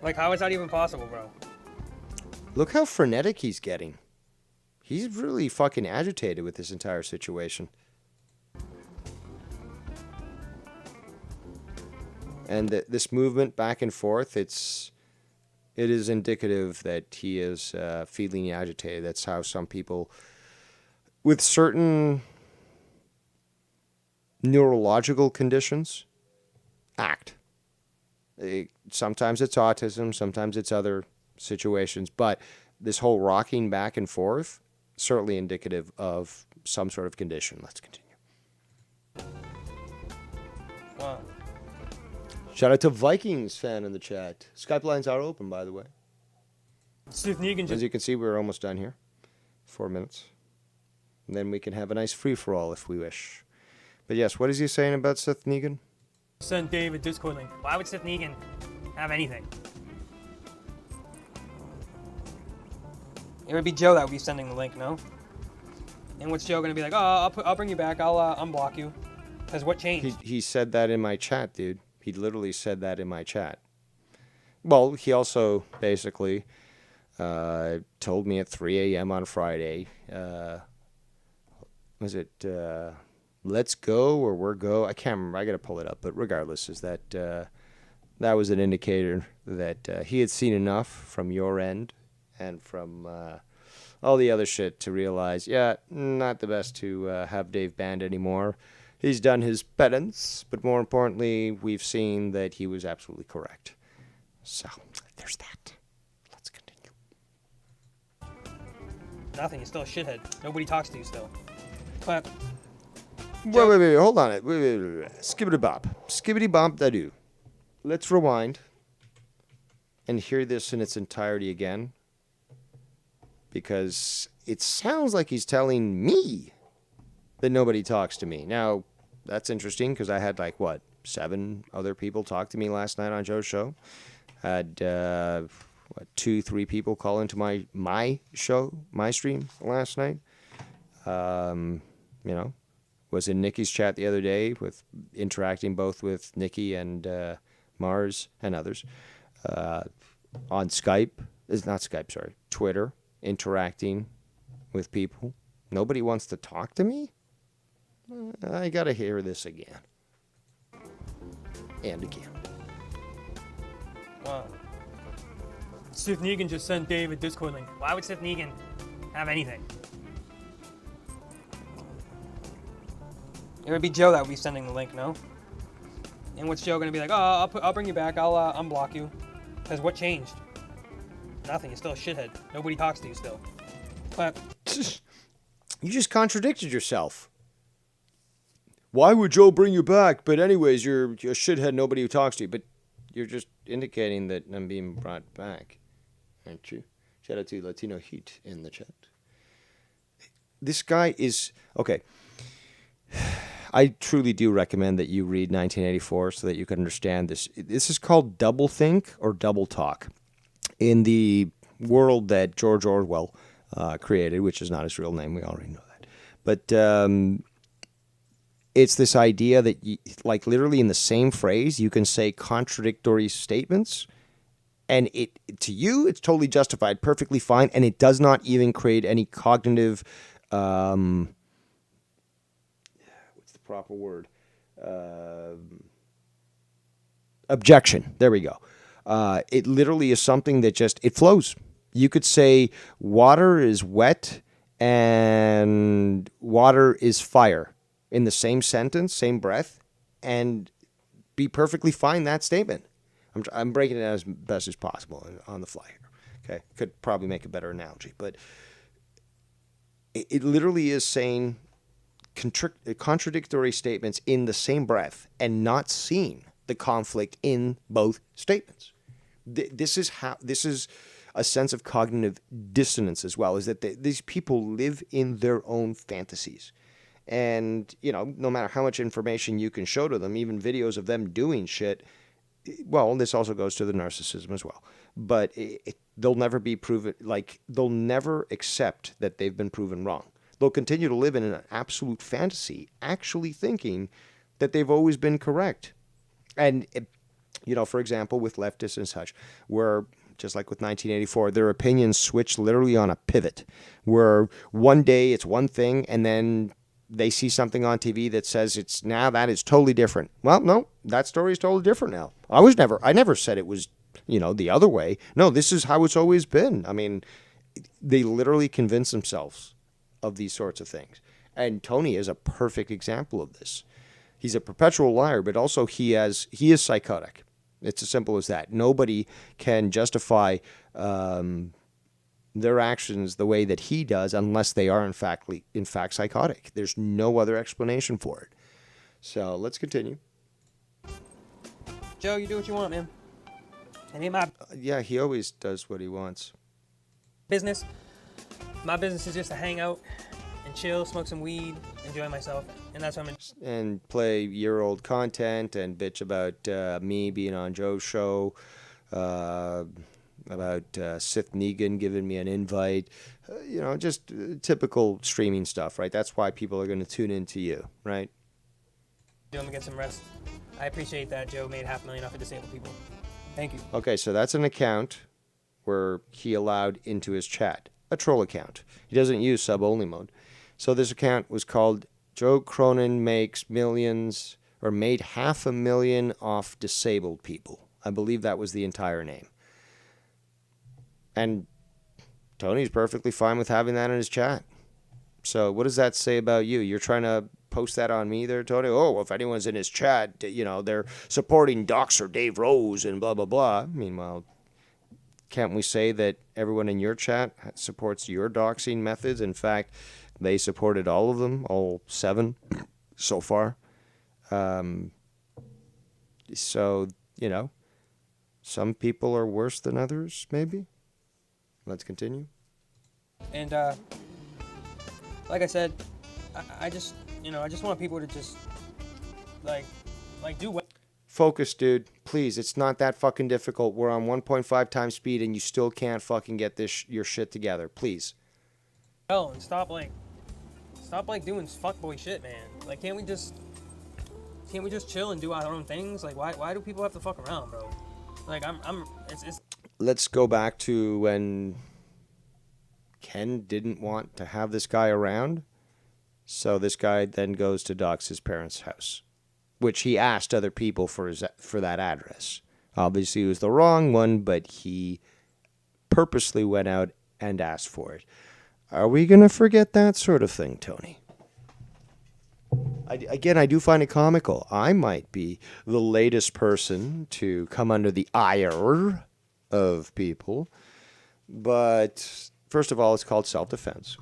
Like, how is that even possible, bro? Look how frenetic he's getting. He's really fucking agitated with this entire situation. And this movement back and forth, it is indicative that he is feeling agitated. That's how some people with certain neurological conditions act. Sometimes it's autism, sometimes it's other situations, but this whole rocking back and forth, certainly indicative of some sort of condition. Let's continue. Wow. Shout out to Vikings fan in the chat. Skype lines are open, by the way. Sith Negan As just you can see, we're almost done here. 4 minutes. And then we can have a nice free-for-all if we wish. But yes, what is he saying about Sith Negan? sent Dave a Discord link. Why would Sith Negan have anything? It would be Joe that would be sending the link, no? And what's Joe gonna be like? Oh, I'll bring you back. I'll unblock you. Because what changed? He said that in my chat, dude. He literally said that in my chat. Well, he also basically told me at 3 a.m. on Friday, was it let's go or we're go? I can't remember. I got to pull it up. But regardless, is that that was an indicator that he had seen enough from your end and from all the other shit to realize, yeah, not the best to have Dave banned anymore. He's done his penance, but more importantly, we've seen that he was absolutely correct. So, there's that. Let's continue. Nothing. You're still a shithead. Nobody talks to you still. But Wait, hold on. Wait. Skibbity-bop. Skibbity-bop-da-doo. Let's rewind and hear this in its entirety again. Because it sounds like he's telling me that nobody talks to me. Now, that's interesting because I had 7 other people talk to me last night on Joe's show. Had 2, 3 people call into my show, my stream last night. Was in Nikki's chat the other day with interacting both with Nikki and Mars and others. On Skype, it's not Skype, sorry, Twitter, interacting with people. Nobody wants to talk to me? I gotta hear this again. and again. Wow. Sith Negan just sent Dave a Discord link. Why would Sith Negan have anything? It would be Joe that would be sending the link, no? And what's Joe gonna be like? Oh, I'll bring you back. I'll unblock you. Because what changed? Nothing. You're still a shithead. Nobody talks to you still. But you just contradicted yourself. Why would Joe bring you back? But anyways, you're a shithead. Nobody who talks to you. But you're just indicating that I'm being brought back, aren't you? Shout out to Latino Heat in the chat. This guy is okay. I truly do recommend that you read 1984 so that you can understand this. This is called doublethink or double talk. In the world that George Orwell created, which is not his real name, we already know that. But it's this idea that, like, literally in the same phrase, you can say contradictory statements, and to you, it's totally justified, perfectly fine, and it does not even create any cognitive... proper word. Objection. There we go. It literally is something that it flows. You could say water is wet and water is fire in the same sentence, same breath, and be perfectly fine that statement. I'm breaking it as best as possible on the fly here. Okay, could probably make a better analogy, but it literally is saying contradictory statements in the same breath and not seeing the conflict in both statements. This is a sense of cognitive dissonance as well, is that these people live in their own fantasies. And, no matter how much information you can show to them, even videos of them doing shit, well, this also goes to the narcissism as well. But they'll never be proven, they'll never accept that they've been proven wrong. They'll continue to live in an absolute fantasy, actually thinking that they've always been correct. And, for example, with leftists and such, where, just like with 1984, their opinions switch literally on a pivot, where one day it's one thing, and then they see something on TV that says that is totally different. Well, no, that story is totally different now. I never said it was, the other way. No, this is how it's always been. I mean, they literally convince themselves of these sorts of things. And Tony is a perfect example of this. He's a perpetual liar, but also he is psychotic. It's as simple as that. Nobody can justify their actions the way that he does unless they are in fact psychotic. There's no other explanation for it. So let's continue. Joe, you do what you want, man. And in my yeah, he always does what he wants. Business. My business is just to hang out and chill, smoke some weed, enjoy myself, and that's what I'm in. And play year-old content and bitch about me being on Joe's show, about Sith Negan giving me an invite, just typical streaming stuff, right? That's why people are going to tune into you, right? I'm going to get some rest. I appreciate that Joe made $500,000 off of disabled people. Thank you. Okay, so that's an account where he allowed into his chat. A troll account. He doesn't use sub-only mode. So this account was called Joe Cronin makes millions, or made $500,000 off disabled people. I believe that was the entire name. And Tony's perfectly fine with having that in his chat. So what does that say about you? You're trying to post that on me there, Tony? Oh, well, if anyone's in his chat, they're supporting Doxer Dave Rose and blah, blah, blah. Meanwhile, can't we say that everyone in your chat supports your doxing methods? In fact, they supported all of them, all 7 so far. So, some people are worse than others, maybe? Let's continue. And, like I said, I just want people to just, do what. Focus, dude. Please, it's not that fucking difficult. We're on 1.5 times speed and you still can't fucking get your shit together. Please. Hell, and stop doing fuckboy shit, man. Can't we just chill and do our own things? Why do people have to fuck around, bro? It's Let's go back to when Ken didn't want to have this guy around. So this guy then goes to dox his parents' house. which he asked other people for that address. Obviously, it was the wrong one, but he purposely went out and asked for it. Are we going to forget that sort of thing, Tony? I do find it comical. I might be the latest person to come under the ire of people, but first of all, it's called self-defense.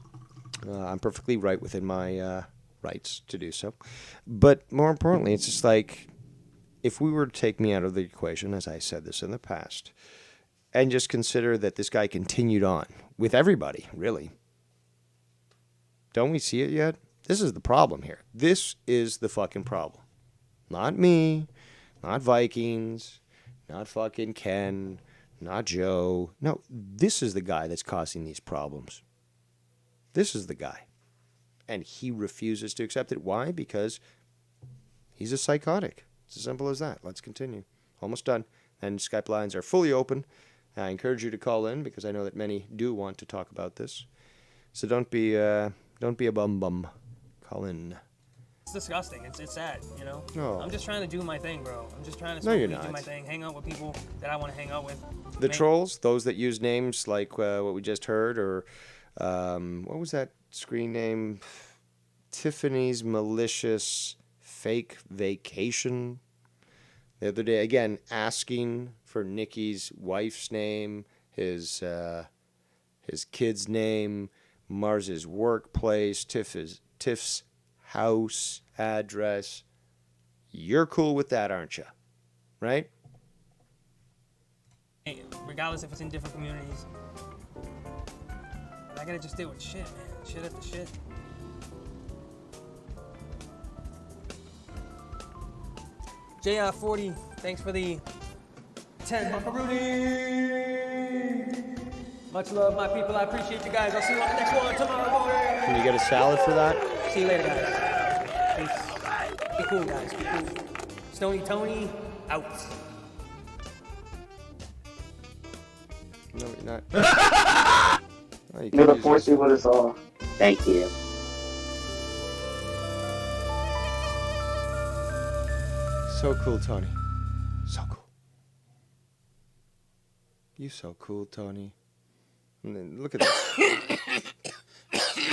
I'm perfectly right within my rights to do so. But more importantly, it's just like, if we were to take me out of the equation, as I said this in the past, and just consider that this guy continued on with everybody, really. Don't we see it yet? This is the problem here. This is the fucking problem. Not me, not Vikings, not fucking Ken, not Joe. No, this is the guy that's causing these problems. This is the guy. And he refuses to accept it. Why? Because he's a psychotic. It's as simple as that. Let's continue. Almost done. And Skype lines are fully open. I encourage you to call in because I know that many do want to talk about this. So don't be a bum. Call in. It's disgusting. It's sad, you know? No. I'm just trying to do my thing, bro. I'm just trying to No, you're do not. my thing, hang out with people that I want to hang out with. The trolls, those that use names like what we just heard, or what was that screen name? Tiffany's Malicious Fake Vacation. The other day, again, asking for Nikki's wife's name, his kid's name, Mars's workplace, Tiff's house address. You're cool with that, aren't you? Right? Regardless if it's in different communities. I gotta just deal with shit, man. Shit after shit. JR40, thanks for the 10 buckaroonie. Much love, my people. I appreciate you guys. I'll see you on the next one tomorrow morning. Can you get a salad for that? See you later, guys. Peace. Be cool, guys. Be cool. Stony Tony, out. No, you're not. Oh, May the force be with us all. Thank you. So cool, Tony. So cool. You so cool, Tony. And then look at this.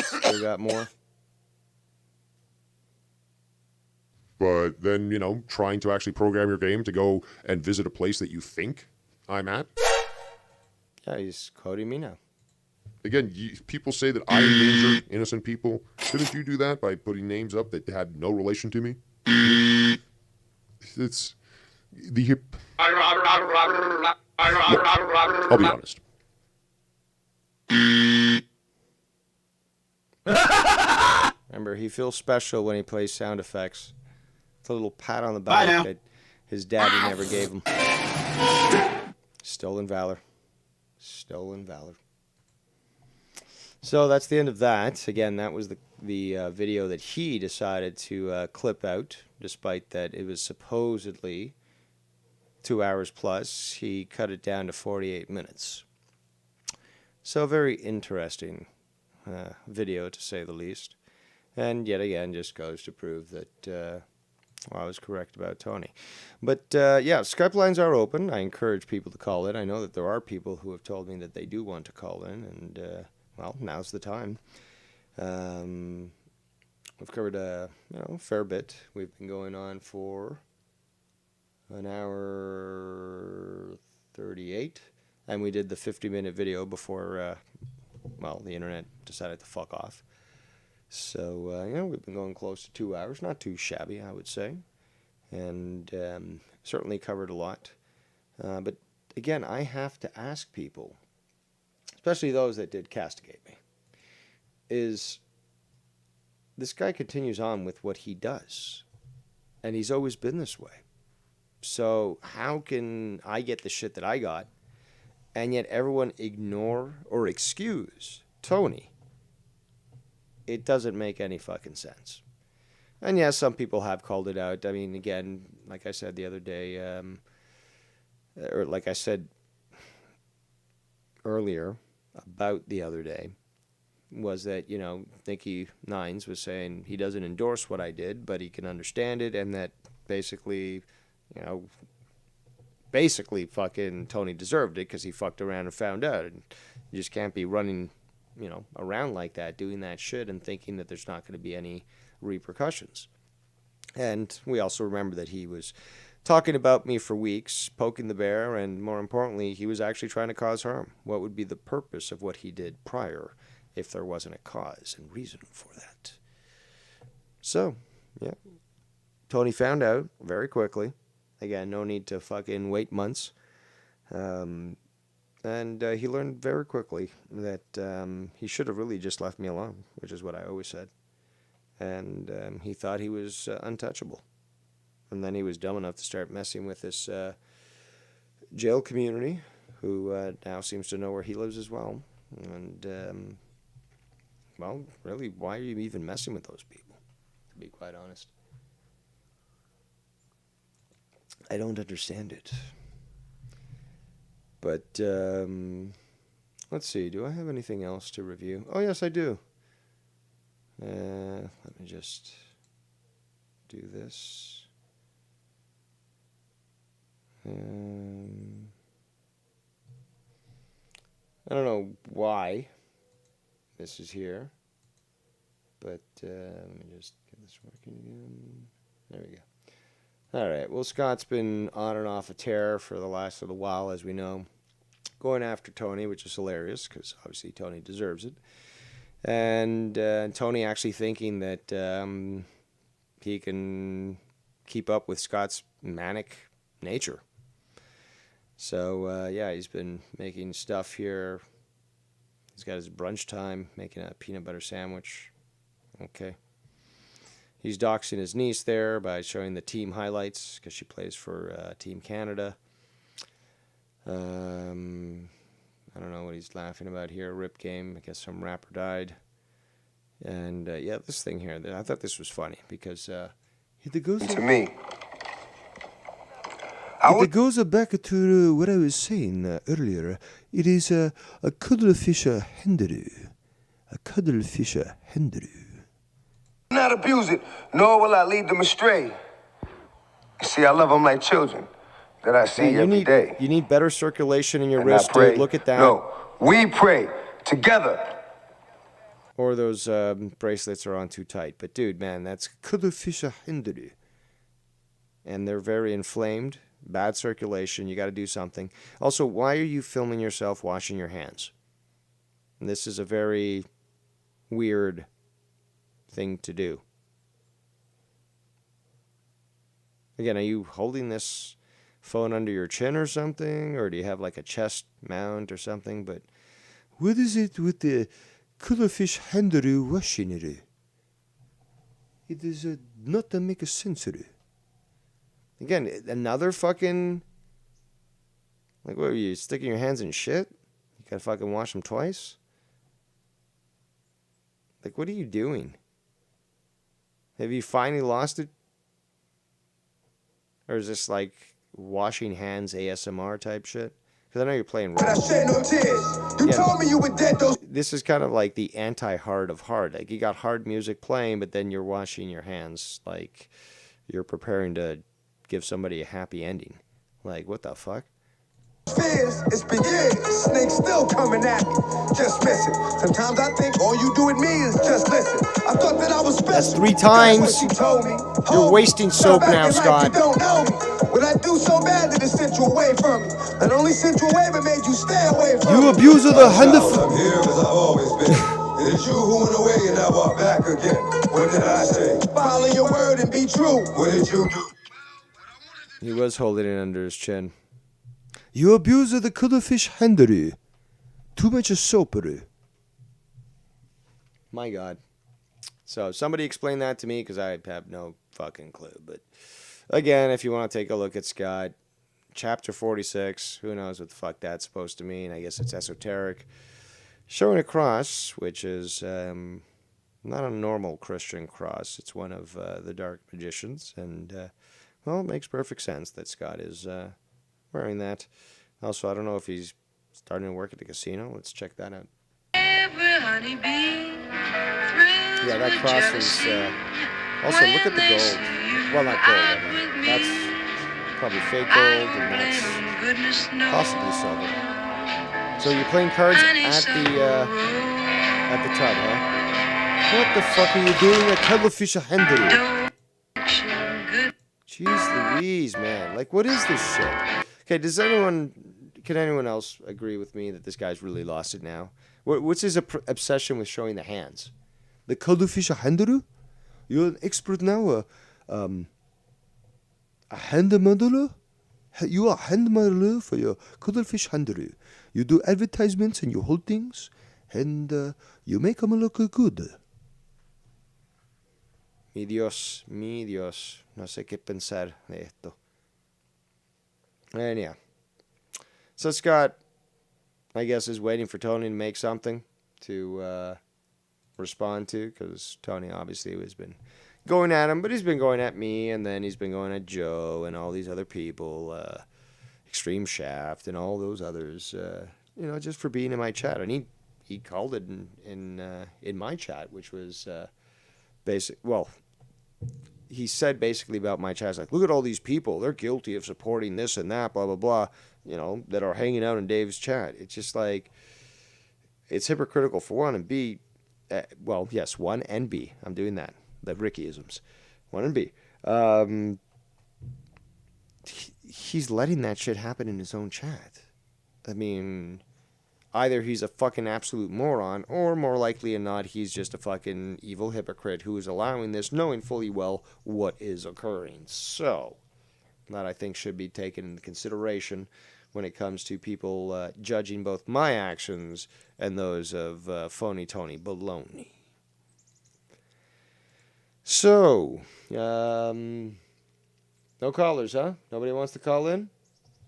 Still got more. But then, trying to actually program your game to go and visit a place that you think I'm at. Yeah, he's quoting me now. Again, people say that I endanger innocent people. Didn't you do that by putting names up that had no relation to me? It's the hip. I'll be honest. Remember, he feels special when he plays sound effects. It's a little pat on the back that his daddy never gave him. Stolen valor. Stolen valor. So that's the end of that. Again, that was the video that he decided to clip out, despite that it was supposedly 2 hours plus. He cut it down to 48 minutes. So very interesting video, to say the least. And yet again, just goes to prove that I was correct about Tony. But yeah, Skype lines are open. I encourage people to call in. I know that there are people who have told me that they do want to call in, and well, now's the time. We've covered a fair bit. We've been going on for an hour 38, and we did the 50-minute video before the internet decided to fuck off. So we've been going close to 2 hours. Not too shabby, I would say, and certainly covered a lot. But again, I have to ask people, especially those that did castigate me, is this guy continues on with what he does, and he's always been this way. So how can I get the shit that I got, and yet everyone ignore or excuse Tony? It doesn't make any fucking sense. And yeah, some people have called it out. I mean, again, like I said the other day, or like I said earlier about the other day, was that, Nicky Nines was saying he doesn't endorse what I did, but he can understand it, and that basically, you know, basically fucking Tony deserved it because he fucked around and found out. And you just can't be running, you know, around like that, doing that shit and thinking that there's not going to be any repercussions. And we also remember that he was talking about me for weeks, poking the bear, and more importantly, he was actually trying to cause harm. What would be the purpose of what he did prior if there wasn't a cause and reason for that? So, yeah. Tony found out very quickly. Again, no need to fucking wait months. And he learned very quickly that he should have really just left me alone, which is what I always said. And he thought he was untouchable. And then he was dumb enough to start messing with this jail community, who now seems to know where he lives as well. And, well, really, why are you even messing with those people, to be quite honest? I don't understand it. But, let's see, do I have anything else to review? Oh, yes, I do. Let me just do this. I don't know why this is here, but let me just get this working again. There we go. All right, well, Scott's been on and off a tear for the last little while, as we know, going after Tony, which is hilarious, because obviously Tony deserves it. And Tony actually thinking that he can keep up with Scott's manic nature. So, yeah, he's been making stuff here. He's got his brunch time, making a peanut butter sandwich. Okay. He's doxing his niece there by showing the team highlights, because she plays for Team Canada. I don't know what he's laughing about here. Rip game. I guess some rapper died. And, yeah, this thing here, I thought this was funny, because it goes to me. It goes back to what I was saying earlier. It is a cuddlefish henderoo. A cuddlefish henderoo. Not abuse it, nor will I lead them astray. You see, I love them like children that I see every day. You need better circulation in your And wrist, I pray, dude. Look at that. No, we pray together. Or those bracelets are on too tight. But, dude, man, that's cuddlefish henderoo. And they're very inflamed. Bad circulation. You got to do something. Also, why are you filming yourself washing your hands? And this is a very weird thing to do. Again, are you holding this phone under your chin or something? Or do you have like a chest mount or something? But what is it with the cuddlefish henderoo washing it? It is not to make a sense. Again, another fucking... Like, what are you, sticking your hands in shit? You gotta fucking wash them twice? Like, what are you doing? Have you finally lost it? Or is this like washing hands ASMR type shit? Because I know you're playing But I shed no tears. You told me you were dead. This is kind of like the anti-hard of hard. Like, you got hard music playing, but then you're washing your hands like you're preparing to give somebody a happy ending. Like, what the fuck? Fears, it's been years. Snakes still coming at me. Just missing. Sometimes I think all you do with me is just listen. I thought that I was special. That's 3 times. That's what you told me. You're wasting soap now, Scott. Like you don't know me. What I do so bad that it sent you away from me. Not only sent you away, but made you stay away from me. You abuse of the hand. I'm here as I've always been. It's you who went away and now I'm back again. What did I say? Follow your word and be true. What did you do? He was holding it under his chin. You abuse of the cuddlefish henderoo. Too much soaperoo. My God. So somebody explain that to me, because I have no fucking clue. But again, if you want to take a look at Scott, chapter 46, who knows what the fuck that's supposed to mean. I guess it's esoteric. Showing a cross, which is not a normal Christian cross. It's one of the dark magicians. And, well, it makes perfect sense that Scott is wearing that. Also, I don't know if he's starting to work at the casino. Let's check that out. Yeah, that cross is Also, look at the gold. Well, not gold. I mean, that's probably fake gold, and that's possibly silver. So you're playing cards at the tub, huh? What the fuck are you doing at Telefischer Händler? Jeez Louise, man. Like, what is this shit? Okay, can anyone else agree with me that this guy's really lost it now? What's his obsession with showing the hands? The Telefischer Händler? You're an expert now, a handmodeler? You are a handmodeler for your cuttlefish handler. You do advertisements and you hold things, and you make them look good. Mi Dios, no sé qué pensar de esto. And yeah. So Scott, I guess, is waiting for Tony to make something to respond to, because Tony obviously has been going at him, but he's been going at me, and then he's been going at Joe and all these other people, Extreme Shaft and all those others, just for being in my chat. And he called it in my chat, which was basic. Well, he said basically about my chat, like, look at all these people, they're guilty of supporting this and that, blah blah blah, that are hanging out in Dave's chat. It's just like, it's hypocritical for one, and B, well, yes, one and B. I'm doing that. The Rickyisms. One and B. He's letting that shit happen in his own chat. I mean, either he's a fucking absolute moron, or more likely than not, he's just a fucking evil hypocrite who is allowing this, knowing fully well what is occurring. So, that I think should be taken into consideration when it comes to people judging both my actions and those of Phony Tony Baloney. So, no callers, huh? Nobody wants to call in?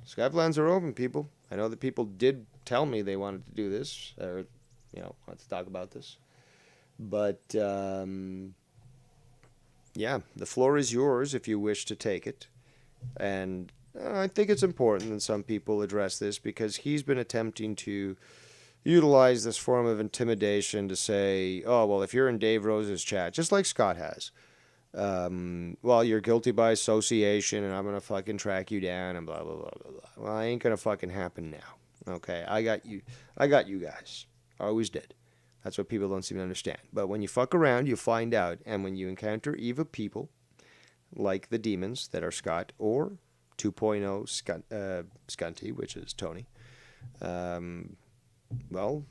Skype lines are open, people. I know that people did tell me they wanted to do this, or, wanted to talk about this. But, yeah, the floor is yours if you wish to take it. And I think it's important that some people address this, because he's been attempting to utilize this form of intimidation to say, oh, well, if you're in Dave Rose's chat, just like Scott has, well, you're guilty by association, and I'm going to fucking track you down, and blah, blah, blah, blah, blah. Well, it ain't going to fucking happen now. Okay, I got you guys. I always did. That's what people don't seem to understand. But when you fuck around, you find out. And when you encounter evil people, like the demons that are Scott, or 2.0 Scunty, which is Tony, well,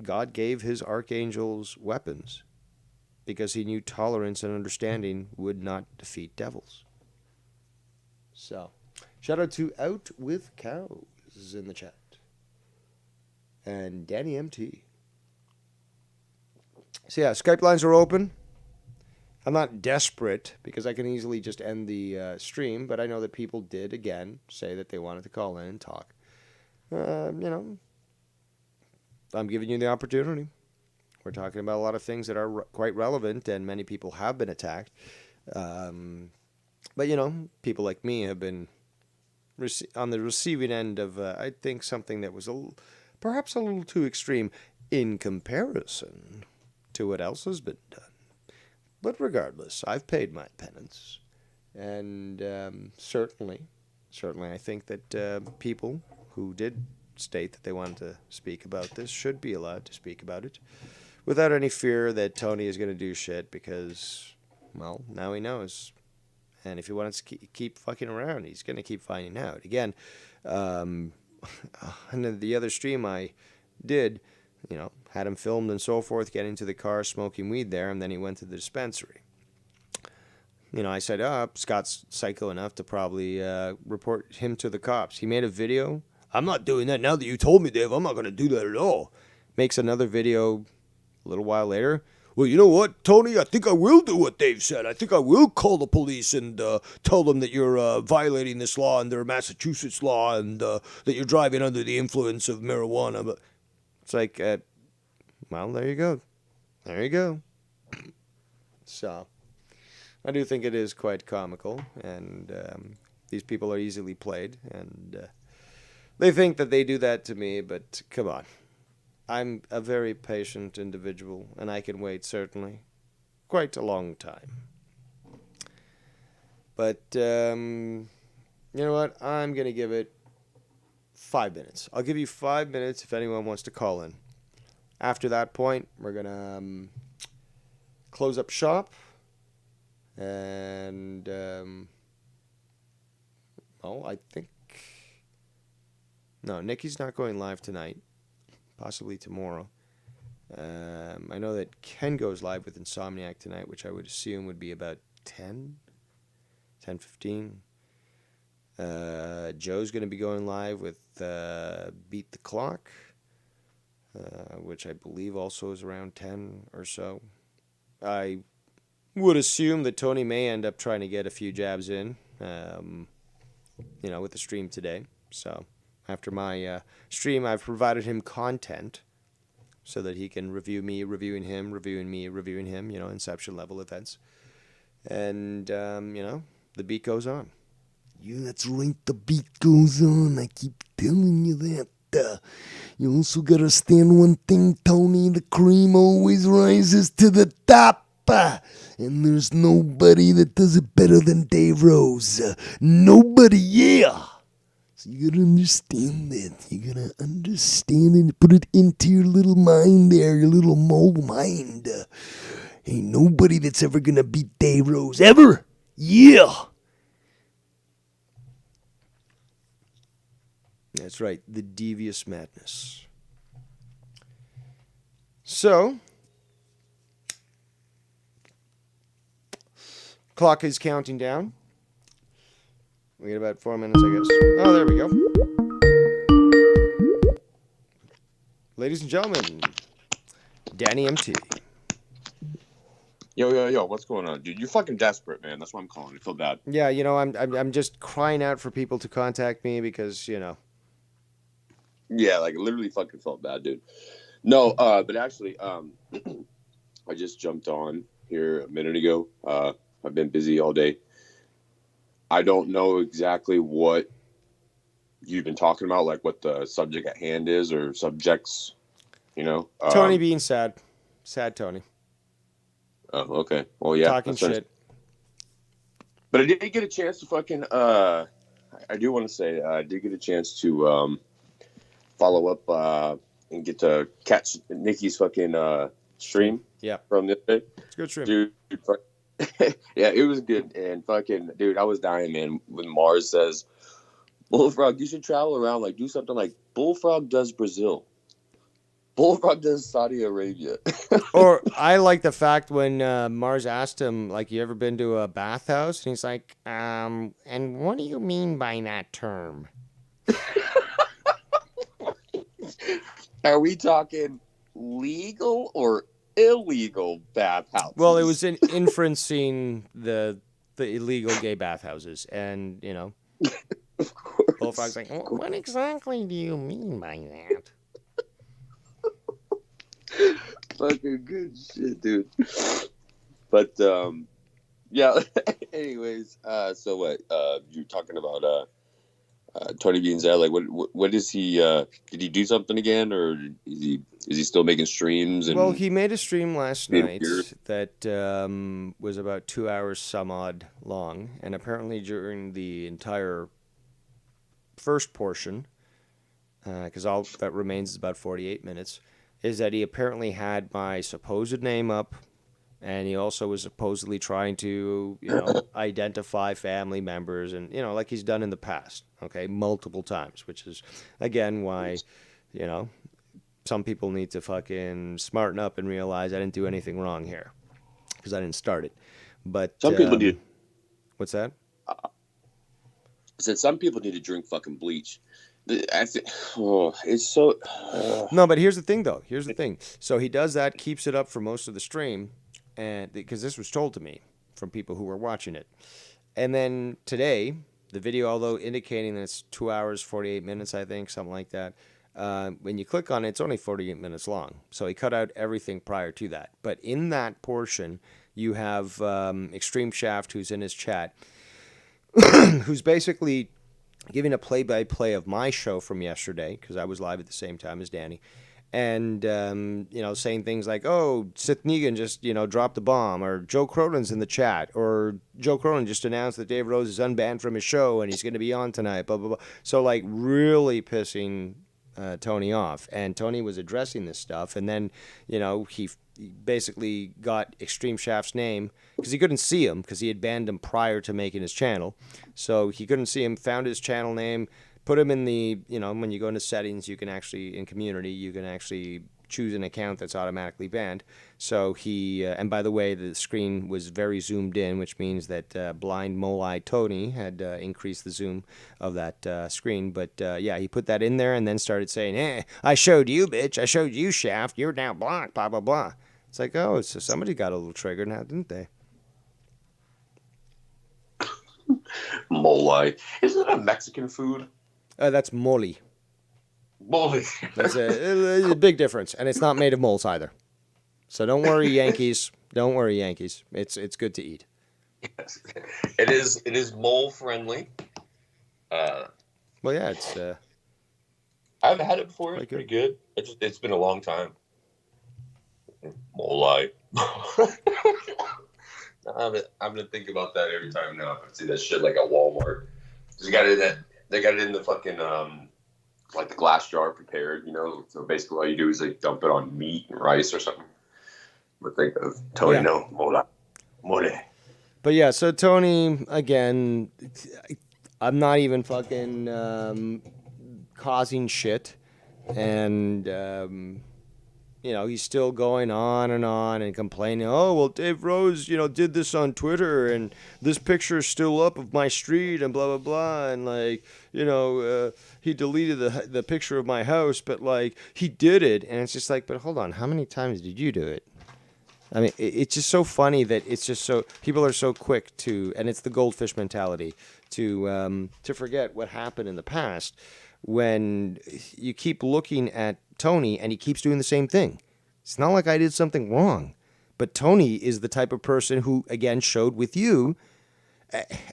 God gave his archangels weapons because he knew tolerance and understanding would not defeat devils. So, shout out to Out With Cows in the chat. And Danny MT. So yeah, Skype lines are open. I'm not desperate because I can easily just end the stream, but I know that people did, again, say that they wanted to call in and talk. I'm giving you the opportunity. We're talking about a lot of things that are quite relevant, and many people have been attacked. But, people like me have been on the receiving end of, I think, something that was perhaps a little too extreme in comparison to what else has been done. But regardless, I've paid my penance. And certainly, I think that people who did state that they wanted to speak about this should be allowed to speak about it without any fear that Tony is going to do shit because, well, now he knows. And if he wants to keep fucking around, he's going to keep finding out. Again, and then the other stream I did, had him filmed and so forth, getting into the car, smoking weed there, and then he went to the dispensary. I said, Scott's psycho enough to probably report him to the cops. He made a video. I'm not doing that now that you told me, Dave. I'm not going to do that at all. Makes another video a little while later. Well, you know what, Tony? I think I will do what Dave said. I think I will call the police and tell them that you're violating this law under Massachusetts law and that you're driving under the influence of marijuana. But it's like, well, there you go. There you go. So, I do think it is quite comical, and these people are easily played, and they think that they do that to me, but come on. I'm a very patient individual, and I can wait, certainly, quite a long time. But you know what? I'm going to give it 5 minutes. I'll give you 5 minutes if anyone wants to call in. After that point, we're going to close up shop. And, I think... No, Nikki's not going live tonight. Possibly tomorrow. I know that Ken goes live with Insomniac tonight, which I would assume would be about 10:15. Joe's going to be going live with Beat the Clock, which I believe also is around 10 or so. I would assume that Tony may end up trying to get a few jabs in, with the stream today. So after my stream, I've provided him content so that he can review me, reviewing him, reviewing me, reviewing him, Inception level events. And, the beat goes on. Yeah, that's right, the beat goes on. I keep telling you that. You also gotta understand one thing, Tony. The cream always rises to the top. And there's nobody that does it better than Dave Rose. Nobody, yeah. So you gotta understand that. You gotta understand it. Put it into your little mind there, your little mole mind. Ain't nobody that's ever gonna beat Dave Rose, ever. Yeah. That's right, the devious madness. So, clock is counting down. We got about 4 minutes, I guess. Oh, there we go. Ladies and gentlemen, Danny MT. Yo, what's going on, dude? You're fucking desperate, man. That's why I'm calling. I feel bad. Yeah, I'm just crying out for people to contact me because, Yeah, like, literally fucking felt bad, dude. No, but actually, I just jumped on here a minute ago. I've been busy all day. I don't know exactly what you've been talking about, like what the subject at hand is or subjects, Tony being sad. Sad Tony. Oh, okay. Well, yeah. Talking shit. But I did get a chance to fucking, I do want to say, I did get a chance to follow up and get to catch Nikki's fucking stream. Yeah. From this day. It's a good stream. Dude, yeah, it was good. And fucking, dude, I was dying, man, when Mars says, Bullfrog, you should travel around, like, do something like Bullfrog does Brazil. Bullfrog does Saudi Arabia. Or I like the fact when Mars asked him, like, you ever been to a bathhouse? And he's like, and what do you mean by that term? Are we talking legal or illegal bathhouses? Well, it was inferencing the illegal gay bathhouses. And, of course. Bullfrog's like, what exactly do you mean by that? Fucking good shit, dude. But yeah. Anyways, so what? You're talking about Tony Bean's dad. Like, what is he? Did he do something again, or is he still making streams? And well, he made a stream last night that was about 2 hours some odd long, and apparently during the entire first portion, because all that remains is about 48 minutes. Is that he apparently had my supposed name up, and he also was supposedly trying to, identify family members, and, like he's done in the past, okay, multiple times, which is, again, why, some people need to fucking smarten up and realize I didn't do anything wrong here, because I didn't start it. But some people need. What's that? I said some people need to drink fucking bleach. It's so... No, but here's the thing, though. Here's the thing. So he does that, keeps it up for most of the stream, and because this was told to me from people who were watching it. And then today, the video, although indicating that it's 2 hours, 48 minutes, I think, something like that, when you click on it, it's only 48 minutes long. So he cut out everything prior to that. But in that portion, you have Extreme Shaft, who's in his chat, who's basically giving a play-by-play of my show from yesterday, because I was live at the same time as Danny. and saying things like, "Oh, Sith Negan just dropped the bomb," or "Joe Cronin's in the chat," or "Joe Cronin just announced that Dave Rose is unbanned from his show and he's going to be on tonight." Blah blah blah. So like really pissing Tony off, and Tony was addressing this stuff, and then he basically got Extreme Shaft's name because he couldn't see him because he had banned him prior to making his channel, so he couldn't see him. Found his channel name. Put him in the, when you go into settings, you can actually, in community, you can actually choose an account that's automatically banned. So he, and by the way, the screen was very zoomed in, which means that blind mole-eye Tony had increased the zoom of that screen. But yeah, he put that in there and then started saying, I showed you, bitch. I showed you, Shaft. You're now blocked, blah, blah, blah. It's like, oh, so somebody got a little triggered now, didn't they? Mole-eye. Isn't that a Mexican food? That's mole. Mole. That's a big difference, and it's not made of moles either. So don't worry, Yankees. Don't worry, Yankees. It's good to eat. Yes, it is. It is mole friendly. Well, yeah, it's. I've had it before. It's pretty good. It's been a long time. Mole-eye. I'm gonna think about that every time now. If I see that shit like at Walmart. They got it in the fucking like the glass jar prepared, So basically, all you do is like dump it on meat and rice or something. But think of Tony, mole. But yeah, so Tony again. I'm not even fucking causing shit, and he's still going on and complaining. Oh, well, Dave Rose, did this on Twitter, and this picture is still up of my street, and blah, blah, blah. And, like, he deleted the picture of my house, but, like, he did it. And it's just like, but hold on, how many times did you do it? I mean, it's just so funny that it's just so, people are so quick to, and it's the goldfish mentality, to forget what happened in the past when you keep looking at Tony and he keeps doing the same thing. It's not like I did something wrong, but Tony is the type of person who, again, showed with you,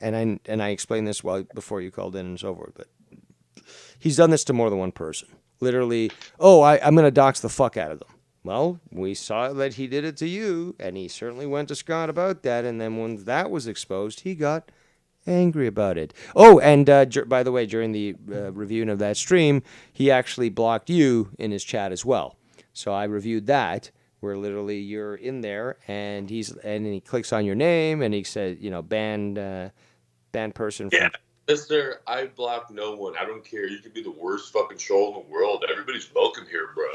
and I explained this before you called in and so forth, but he's done this to more than one person. Literally, I'm going to dox the fuck out of them. Well, we saw that he did it to you, and he certainly went to Scott about that, and then when that was exposed, he got angry about it. Oh, and by the way, during the reviewing of that stream, he actually blocked you in his chat as well. So I reviewed that, where literally you're in there, and he clicks on your name, and he said, banned person. Yeah, mister, I block no one. I don't care. You can be the worst fucking show in the world. Everybody's welcome here, bro.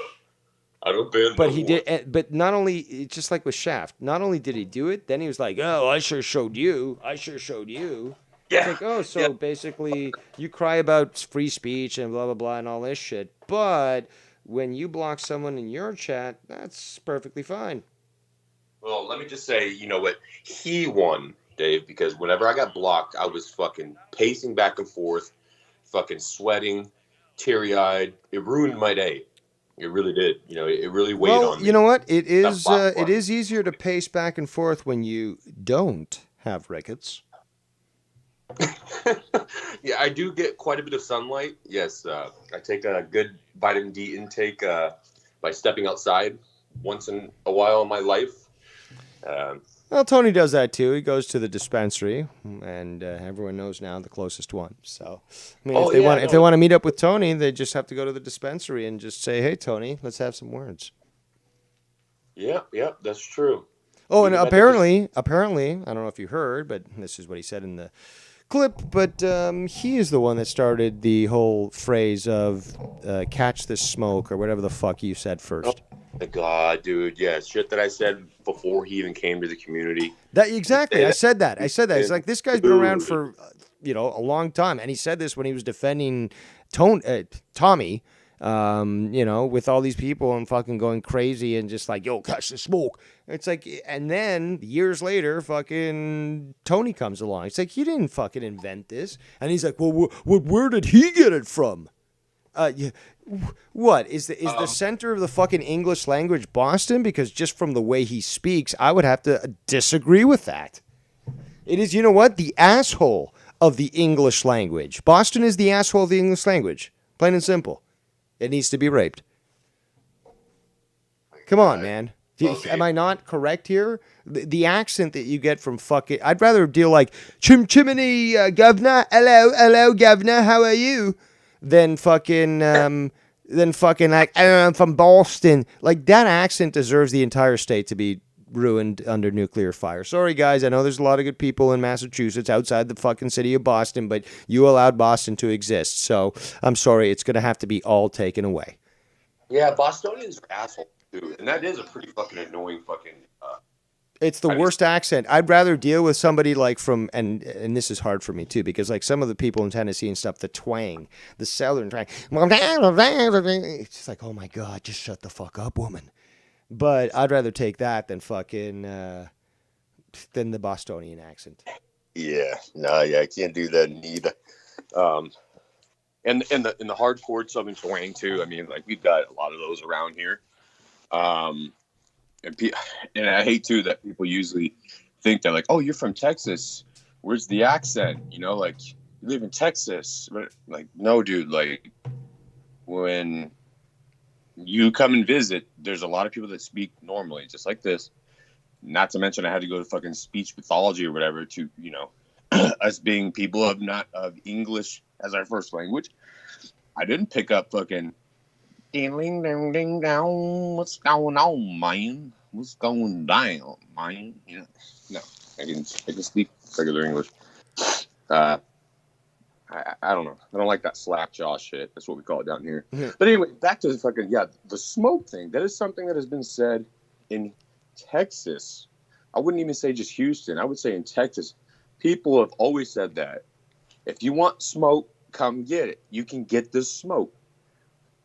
I don't ban. But he did. But not only, just like with Shaft, not only did he do it, then he was like, "Oh, I sure showed you. I sure showed you." Yeah. It's like, basically, you cry about free speech and blah blah blah and all this shit, but when you block someone in your chat, that's perfectly fine. Well, let me just say, you know what? He won, Dave, because whenever I got blocked, I was fucking pacing back and forth, fucking sweating, teary-eyed. It ruined my day. It really did. It really weighed on me. You know what? It is easier to pace back and forth when you don't have rickets. Yeah, I do get quite a bit of sunlight. Yes, I take a good vitamin D intake by stepping outside once in a while in my life. Well, Tony does that too. He goes to the dispensary, and everyone knows now the closest one. So, I mean, if they want to meet up with Tony, they just have to go to the dispensary and just say, "Hey, Tony, let's have some words." Yeah, that's true. Oh, and apparently, I don't know if you heard, but this is what he said in the clip. But he is the one that started the whole phrase of "catch this smoke" or whatever the fuck you said first. My God, dude, yeah, shit that I said before he even came to the community. Exactly, I said that. It's like, this guy's been around for, a long time, and he said this when he was defending Tommy, with all these people and fucking going crazy and just like, yo, catch the smoke. It's like, and then years later, fucking Tony comes along. It's like, you didn't fucking invent this, and he's like, well, where did he get it from? What is the center of the fucking English language Boston? Because just from the way he speaks, I would have to disagree with that. It is, the asshole of the English language. Boston is the asshole of the English language. Plain and simple. It needs to be raped. Come on, man. Am I not correct here? The accent that you get from fucking... I'd rather deal like, chimney, governor, hello, governor, how are you? Than fucking, like, I'm from Boston. Like, that accent deserves the entire state to be ruined under nuclear fire. Sorry, guys. I know there's a lot of good people in Massachusetts outside the fucking city of Boston, but you allowed Boston to exist. So, I'm sorry. It's going to have to be all taken away. Yeah, Bostonians are assholes, too. And that is a pretty fucking annoying fucking... It's the worst accent. I'd rather deal with somebody like from, and this is hard for me too, because like some of the people in Tennessee and stuff, the twang, the southern twang, it's just like, oh my God, just shut the fuck up, woman. But I'd rather take that than fucking, than the Bostonian accent. Yeah, I can't do that neither. And the hardcore southern twang too. I mean, like we've got a lot of those around here. And I hate too that people usually think that like, oh, you're from Texas. Where's the accent? You know, like you live in Texas. But like, no, dude. Like when you come and visit, there's a lot of people that speak normally, just like this. Not to mention, I had to go to fucking speech pathology or whatever to, you know, us being people of English as our first language. I didn't pick up fucking. Ding ding ding down. What's going on, man? What's going down, man? You know, no, I can speak regular English. I don't know. I don't like that slap jaw shit. That's what we call it down here. Mm-hmm. But anyway, back to the fucking the smoke thing. That is something that has been said in Texas. I wouldn't even say just Houston. I would say in Texas, people have always said that if you want smoke, come get it. You can get this smoke.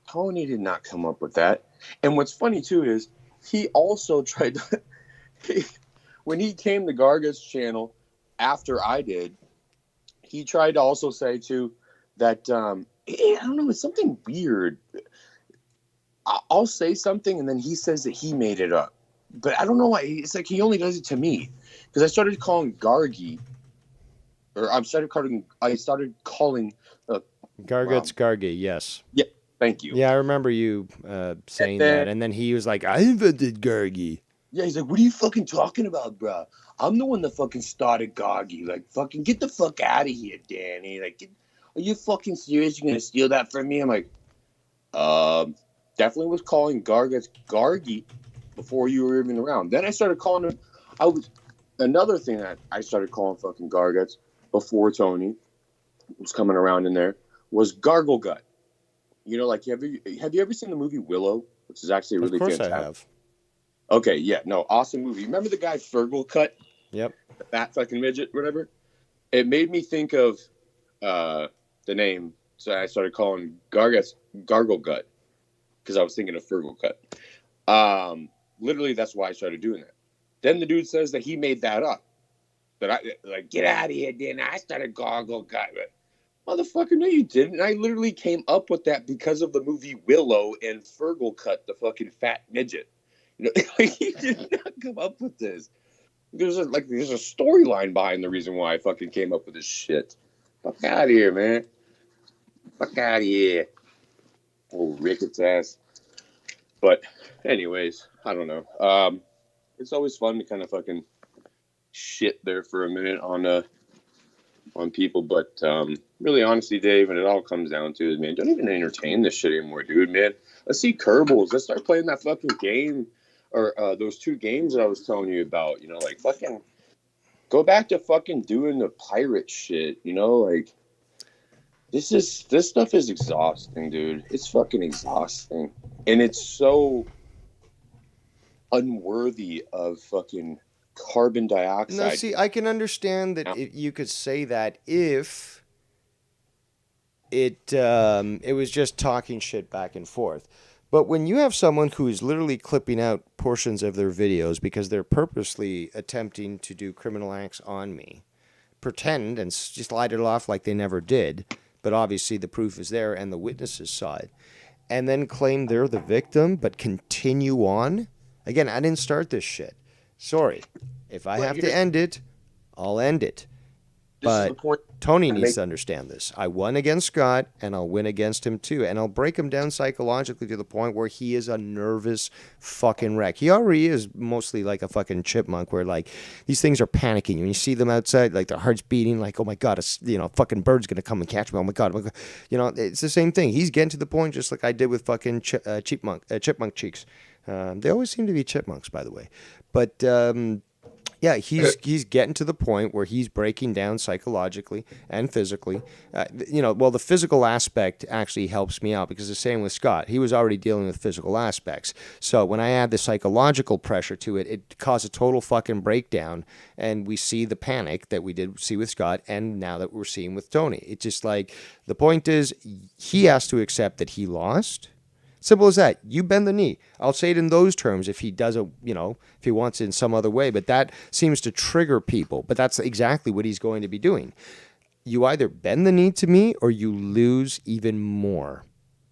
Tony did not come up with that. And what's funny, too, is he also tried to... when he came to Garga's channel after I did, he tried to also say, too, that... I don't know, it's something weird. I'll say something, and then he says that he made it up. But I don't know why. It's like he only does it to me. Because I started calling Gargi... Or I started calling... Gargut's Gargi, yes. Yeah. Thank you. Yeah, I remember you saying that. And then he was like, I invented Gargi. Yeah, he's like, what are you fucking talking about, bro? I'm the one that fucking started Gargi. Like, fucking get the fuck out of here, Danny. Like, are you fucking serious? You're going to steal that from me? I'm like, definitely was calling Gargut's Gargi before you were even around. Then I started calling him. Another thing that I started calling fucking Garguts before Tony was coming around in there was Gargle Gut. You know, like, have you ever seen the movie Willow, which is actually really fantastic? Of course I have. Okay, yeah, no, awesome movie. Remember the guy Fergal Cut? Yep. The fat fucking midget, whatever? It made me think of the name, so I started calling Gargle Gut, because I was thinking of Fergal Cut. Literally, that's why I started doing that. Then the dude says that he made that up. That I, like, get out of here, Dan. I started Gargle Gut. Motherfucker, no, you didn't. I literally came up with that because of the movie Willow and Fergal Cut, the fucking fat midget. You know, he did not come up with this. There's a storyline behind the reason why I fucking came up with this shit. Fuck out of here, man. Fuck out of here. Oh, Ricketts ass. But, anyways, I don't know. It's always fun to kind of fucking shit there for a minute on people, but really, honestly, Dave, and it all comes down to is, man, don't even entertain this shit anymore, dude, man. Let's see Kerbals. Let's start playing that fucking game, or those two games that I was telling you about, you know, like, fucking go back to fucking doing the pirate shit, you know, like, this stuff is exhausting, dude. It's fucking exhausting, and it's so unworthy of fucking carbon dioxide. No, see, I can understand that you could say that if it was just talking shit back and forth. But when you have someone who is literally clipping out portions of their videos because they're purposely attempting to do criminal acts on me, pretend and just light it off like they never did, but obviously the proof is there and the witnesses saw it, and then claim they're the victim but continue on. Again, I didn't start this shit. Sorry. If I have to end it, I'll end it. this is the But point. Tony I needs make- to understand this. I won against Scott, and I'll win against him too. And I'll break him down psychologically to the point where he is a nervous fucking wreck. He already is mostly like a fucking chipmunk, where like these things are panicking. When you see them outside, like their heart's beating, like, oh my God, a fucking bird's going to come and catch me. Oh my God. It's the same thing. He's getting to the point just like I did with fucking chipmunk cheeks. They always seem to be chipmunks, by the way. But yeah, he's getting to the point where he's breaking down psychologically and physically. The physical aspect actually helps me out because the same with Scott. He was already dealing with physical aspects. So when I add the psychological pressure to it, it caused a total fucking breakdown. And we see the panic that we did see with Scott and now that we're seeing with Tony. It's just like the point is he has to accept that he lost. Simple as that. You bend the knee. I'll say it in those terms if he does it, if he wants it in some other way. But that seems to trigger people. But that's exactly what he's going to be doing. You either bend the knee to me or you lose even more.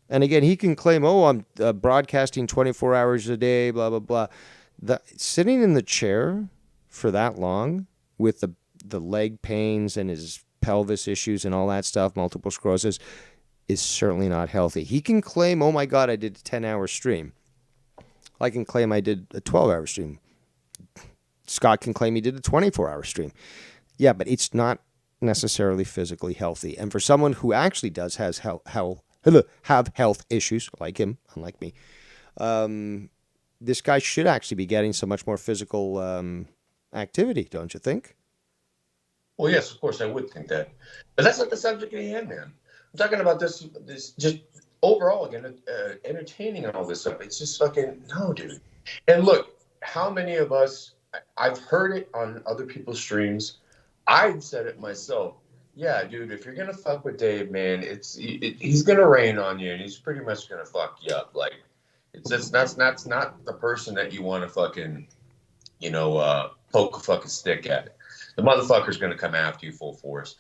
And again, he can claim, oh, I'm broadcasting 24 hours a day, blah, blah, blah. Sitting in the chair for that long with the leg pains and his pelvis issues and all that stuff, multiple sclerosis, is certainly not healthy. He can claim, oh my God, I did a 10-hour stream. I can claim I did a 12-hour stream. Scott can claim he did a 24-hour stream. Yeah, but it's not necessarily physically healthy. And for someone who actually does have health issues, like him, unlike me, this guy should actually be getting so much more physical activity, don't you think? Well, yes, of course, I would think that. But that's not the subject at hand, man. I'm talking about this just overall, again, entertaining and all this stuff. It's just fucking, no, dude. And look, how many of us, I've heard it on other people's streams. I've said it myself. Yeah, dude, if you're going to fuck with Dave, man, he's going to rain on you and he's pretty much going to fuck you up. Like, that's not the person that you want to fucking, poke a fucking stick at. The motherfucker's going to come after you full force.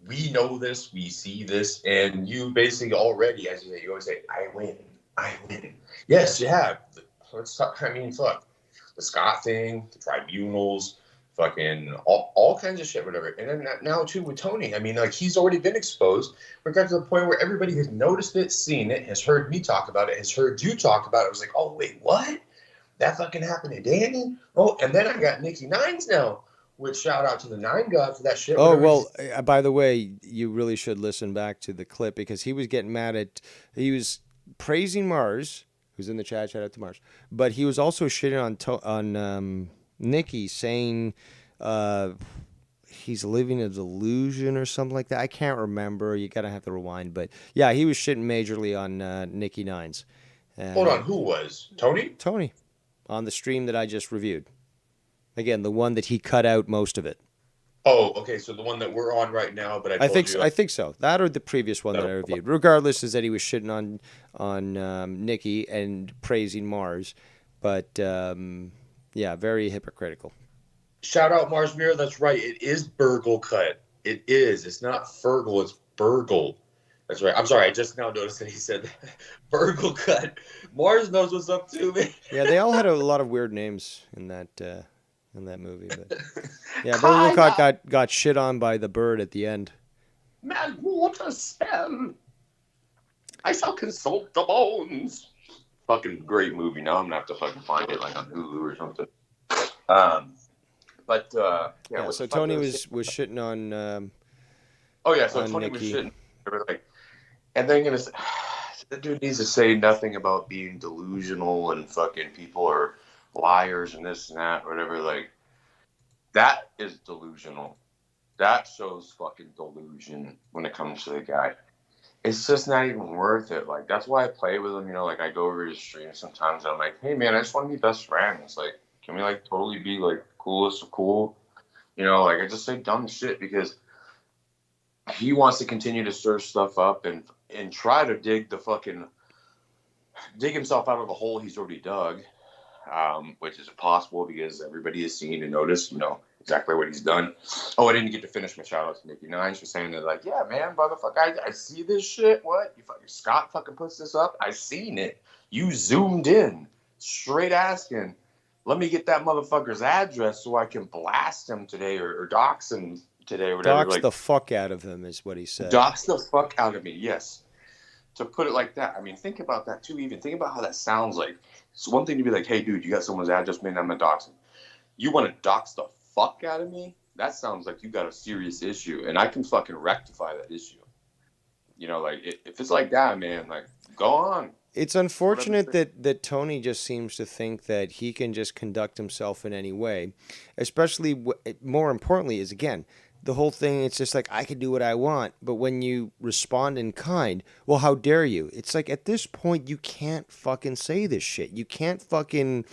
We know this, we see this, and you basically already, as you always say, I win. Yes, you have. Let's talk. I mean, fuck the Scott thing, the tribunals, fucking all kinds of shit, whatever. And then now too with Tony. I mean, like he's already been exposed. We got to the point where everybody has noticed it, seen it, has heard me talk about it, has heard you talk about it. I was like, oh wait, what? That fucking happened to Danny? Oh, and then I got Nikki Nines now. Which shout out to the Nine God for that shit. Oh, well, by the way, you really should listen back to the clip because he was getting mad he was praising Mars, who's in the chat, shout out to Mars, but he was also shitting on Nikki, saying he's living a delusion or something like that. I can't remember. You gotta have to rewind, but yeah, he was shitting majorly on Nikki Nines. Hold on, who was? Tony? Tony, on the stream that I just reviewed. Again, the one that he cut out most of it. Oh, okay. So the one that we're on right now, but I think so. That or the previous one that I reviewed. Regardless, is that he was shitting on Nikki and praising Mars, but yeah, very hypocritical. Shout out Mars Mirror. That's right. It is Burgle cut. It is. It's not Fergal. It's Burgle. That's right. I'm sorry. I just now noticed that he said that. Burgle cut. Mars knows what's up too, man. Yeah, they all had a lot of weird names in that movie, but yeah, Burgle got shit on by the bird at the end. Man, water spell. I shall consult the bones. Fucking great movie. Now I'm gonna have to fucking find it like on Hulu or something. Yeah. So Tony was shitting on. So Tony was shitting. And then gonna say, the dude needs to say nothing about being delusional and fucking people are liars and this and that, whatever. Like, that is delusional. That shows fucking delusion when it comes to the guy. It's just not even worth it. Like, that's why I play with him. Like, I go over his stream sometimes. I'm like, hey, man, I just want to be best friends. Like, can we, like, totally be, like, coolest of cool? Like, I just say dumb shit because he wants to continue to stir stuff up and try to dig himself out of the hole he's already dug. Which is impossible because everybody has seen and noticed, exactly what he's done. Oh, I didn't get to finish my shout out to Nikki Nines for saying that, like, yeah, man, motherfucker, I see this shit. What? Scott fucking puts this up? I seen it. You zoomed in, straight asking, let me get that motherfucker's address so I can blast him today or dox him today or whatever. Dox like, the fuck out of him is what he said. Dox the fuck out of me, yes. To put it like that, I mean, think about that too. Even think about how that sounds like. It's one thing to be like, hey, dude, you got someone's address, man, I'm gonna dox him. You want to dox the fuck out of me? That sounds like you got a serious issue, and I can fucking rectify that issue. You know, like, if it's like that, man, like, go on. It's unfortunate that Tony just seems to think that he can just conduct himself in any way. Especially, more importantly, is, again, the whole thing, it's just like, I can do what I want. But when you respond in kind, well, how dare you? It's like, at this point, you can't fucking say this shit. You can't fucking,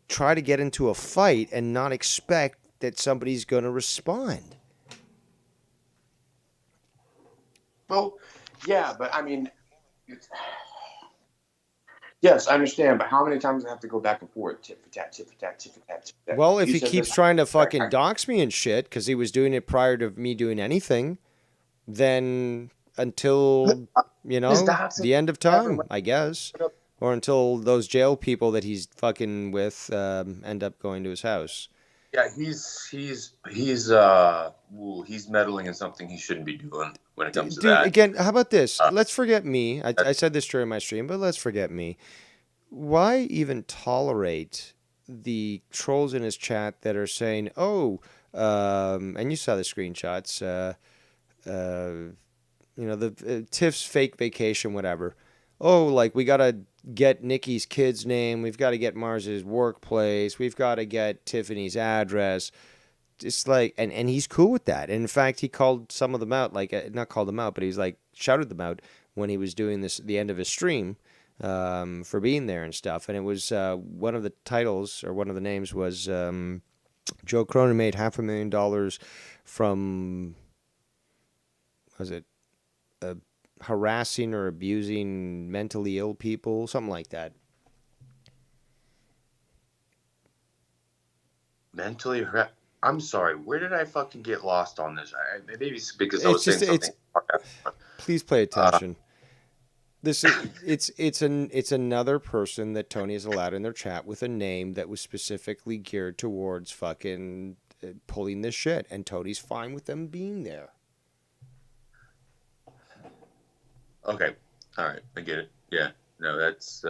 try to get into a fight and not expect that somebody's going to respond. Well, yeah, but I mean... Yes, I understand, but how many times do I have to go back and forth? Tit for tat, tit for tat, tit for tat, tit for tat. Well, if he keeps trying to fucking dox me and shit, because he was doing it prior to me doing anything, then until, the end of time, I guess. Or until those jail people that he's fucking with end up going to his house. Yeah, he's meddling in something he shouldn't be doing when it comes to that. Dude, again, how about this? Let's forget me. I said this during my stream, but let's forget me. Why even tolerate the trolls in his chat that are saying, and you saw the screenshots, the Tiff's fake vacation, whatever. Oh, like, we got to get Nikki's kid's name. We've got to get Mars's workplace. We've got to get Tiffany's address. Just like, and he's cool with that. And in fact, he called some of them out, like, not called them out, but he's like, shouted them out when he was doing this at the end of his stream for being there and stuff. And it was one of the titles, or one of the names was Joe Cronin made $500,000 from, was it, harassing or abusing mentally ill people, something like that. Mentally harassed? I'm sorry, where did I fucking get lost on this? Maybe it's because I was saying something. Please pay attention. It's another person that Tony has allowed in their chat with a name that was specifically geared towards fucking pulling this shit, and Tony's fine with them being there. Okay, all right, I get it. Yeah, no, that's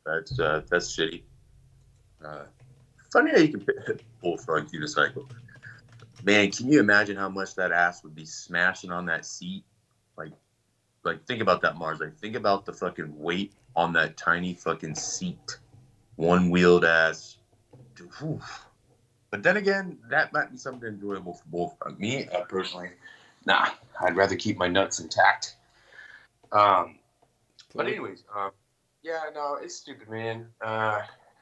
shitty. Funny how you can pull front unicycle. Man, can you imagine how much that ass would be smashing on that seat? Like think about that, Mars. Like, think about the fucking weight on that tiny fucking seat, one-wheeled ass. Whew. But then again, that might be something enjoyable for both. Me, personally, nah, I'd rather keep my nuts intact. But anyways, yeah, no, it's stupid, man.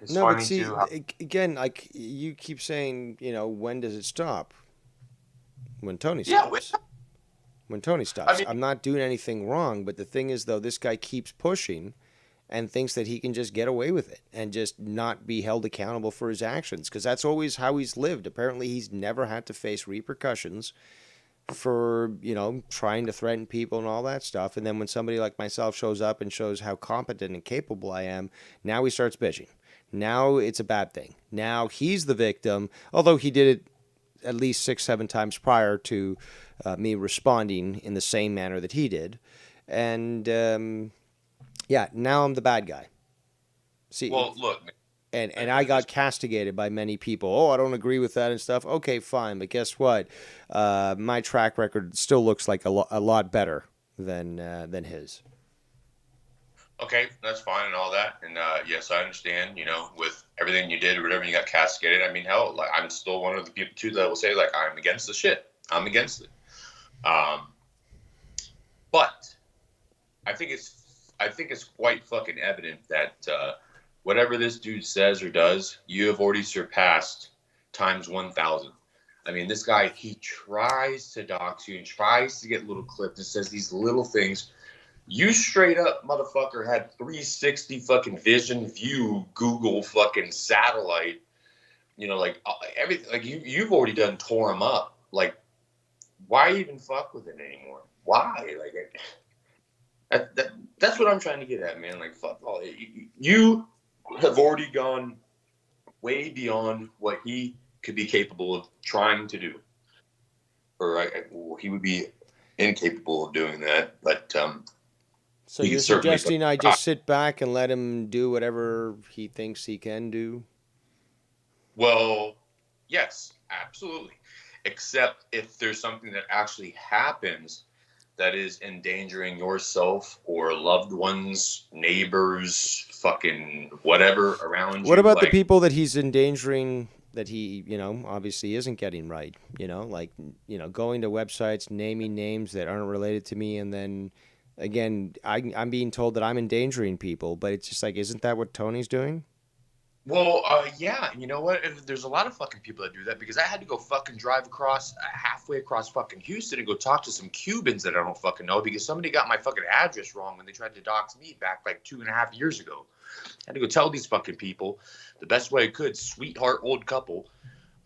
It's no, funny but see, too. Again, like, you keep saying, when does it stop? When Tony stops. When Tony stops. I mean, I'm not doing anything wrong, but the thing is, though, this guy keeps pushing and thinks that he can just get away with it and just not be held accountable for his actions, because that's always how he's lived. Apparently, he's never had to face repercussions for, trying to threaten people and all that stuff. And then when somebody like myself shows up and shows how competent and capable I am, now he starts bitching. Now it's a bad thing. Now he's the victim, although he did it at least 6-7 times prior to me responding in the same manner that he did. And, now I'm the bad guy. See, well, look, and I got castigated by many people. Oh, I don't agree with that and stuff. Okay, fine, but guess what? My track record still looks like a lot better than his. Okay, that's fine and all that. And yes, I understand, with everything you did or whatever, you got castigated. I mean, hell, like, I'm still one of the people, too, that will say, like, I'm against the shit. I'm against it. But I think it's quite fucking evident that whatever this dude says or does, you have already surpassed times 1,000. I mean, this guy, he tries to dox you and tries to get little clips and says these little things. You straight up, motherfucker, had 360 fucking vision view Google fucking satellite. Like everything. Like you've already tore him up. Like, why even fuck with it anymore? Why? Like, that's what I'm trying to get at, man. Like, fuck all. You have already gone way beyond what he could be capable of trying to do. Or well, he would be incapable of doing that. But so you're suggesting I just sit back and let him do whatever he thinks he can do? Well, yes, absolutely. Except if there's something that actually happens that is endangering yourself or loved ones, neighbors, fucking whatever around you. What about the people that he's endangering that he, obviously isn't getting right? Like, going to websites, naming names that aren't related to me, and then, again, I'm being told that I'm endangering people, but it's just like, isn't that what Tony's doing? Well, yeah, you know what? There's a lot of fucking people that do that because I had to go fucking drive halfway across fucking Houston and go talk to some Cubans that I don't fucking know because somebody got my fucking address wrong when they tried to dox me back like 2.5 years ago. I had to go tell these fucking people the best way I could, sweetheart old couple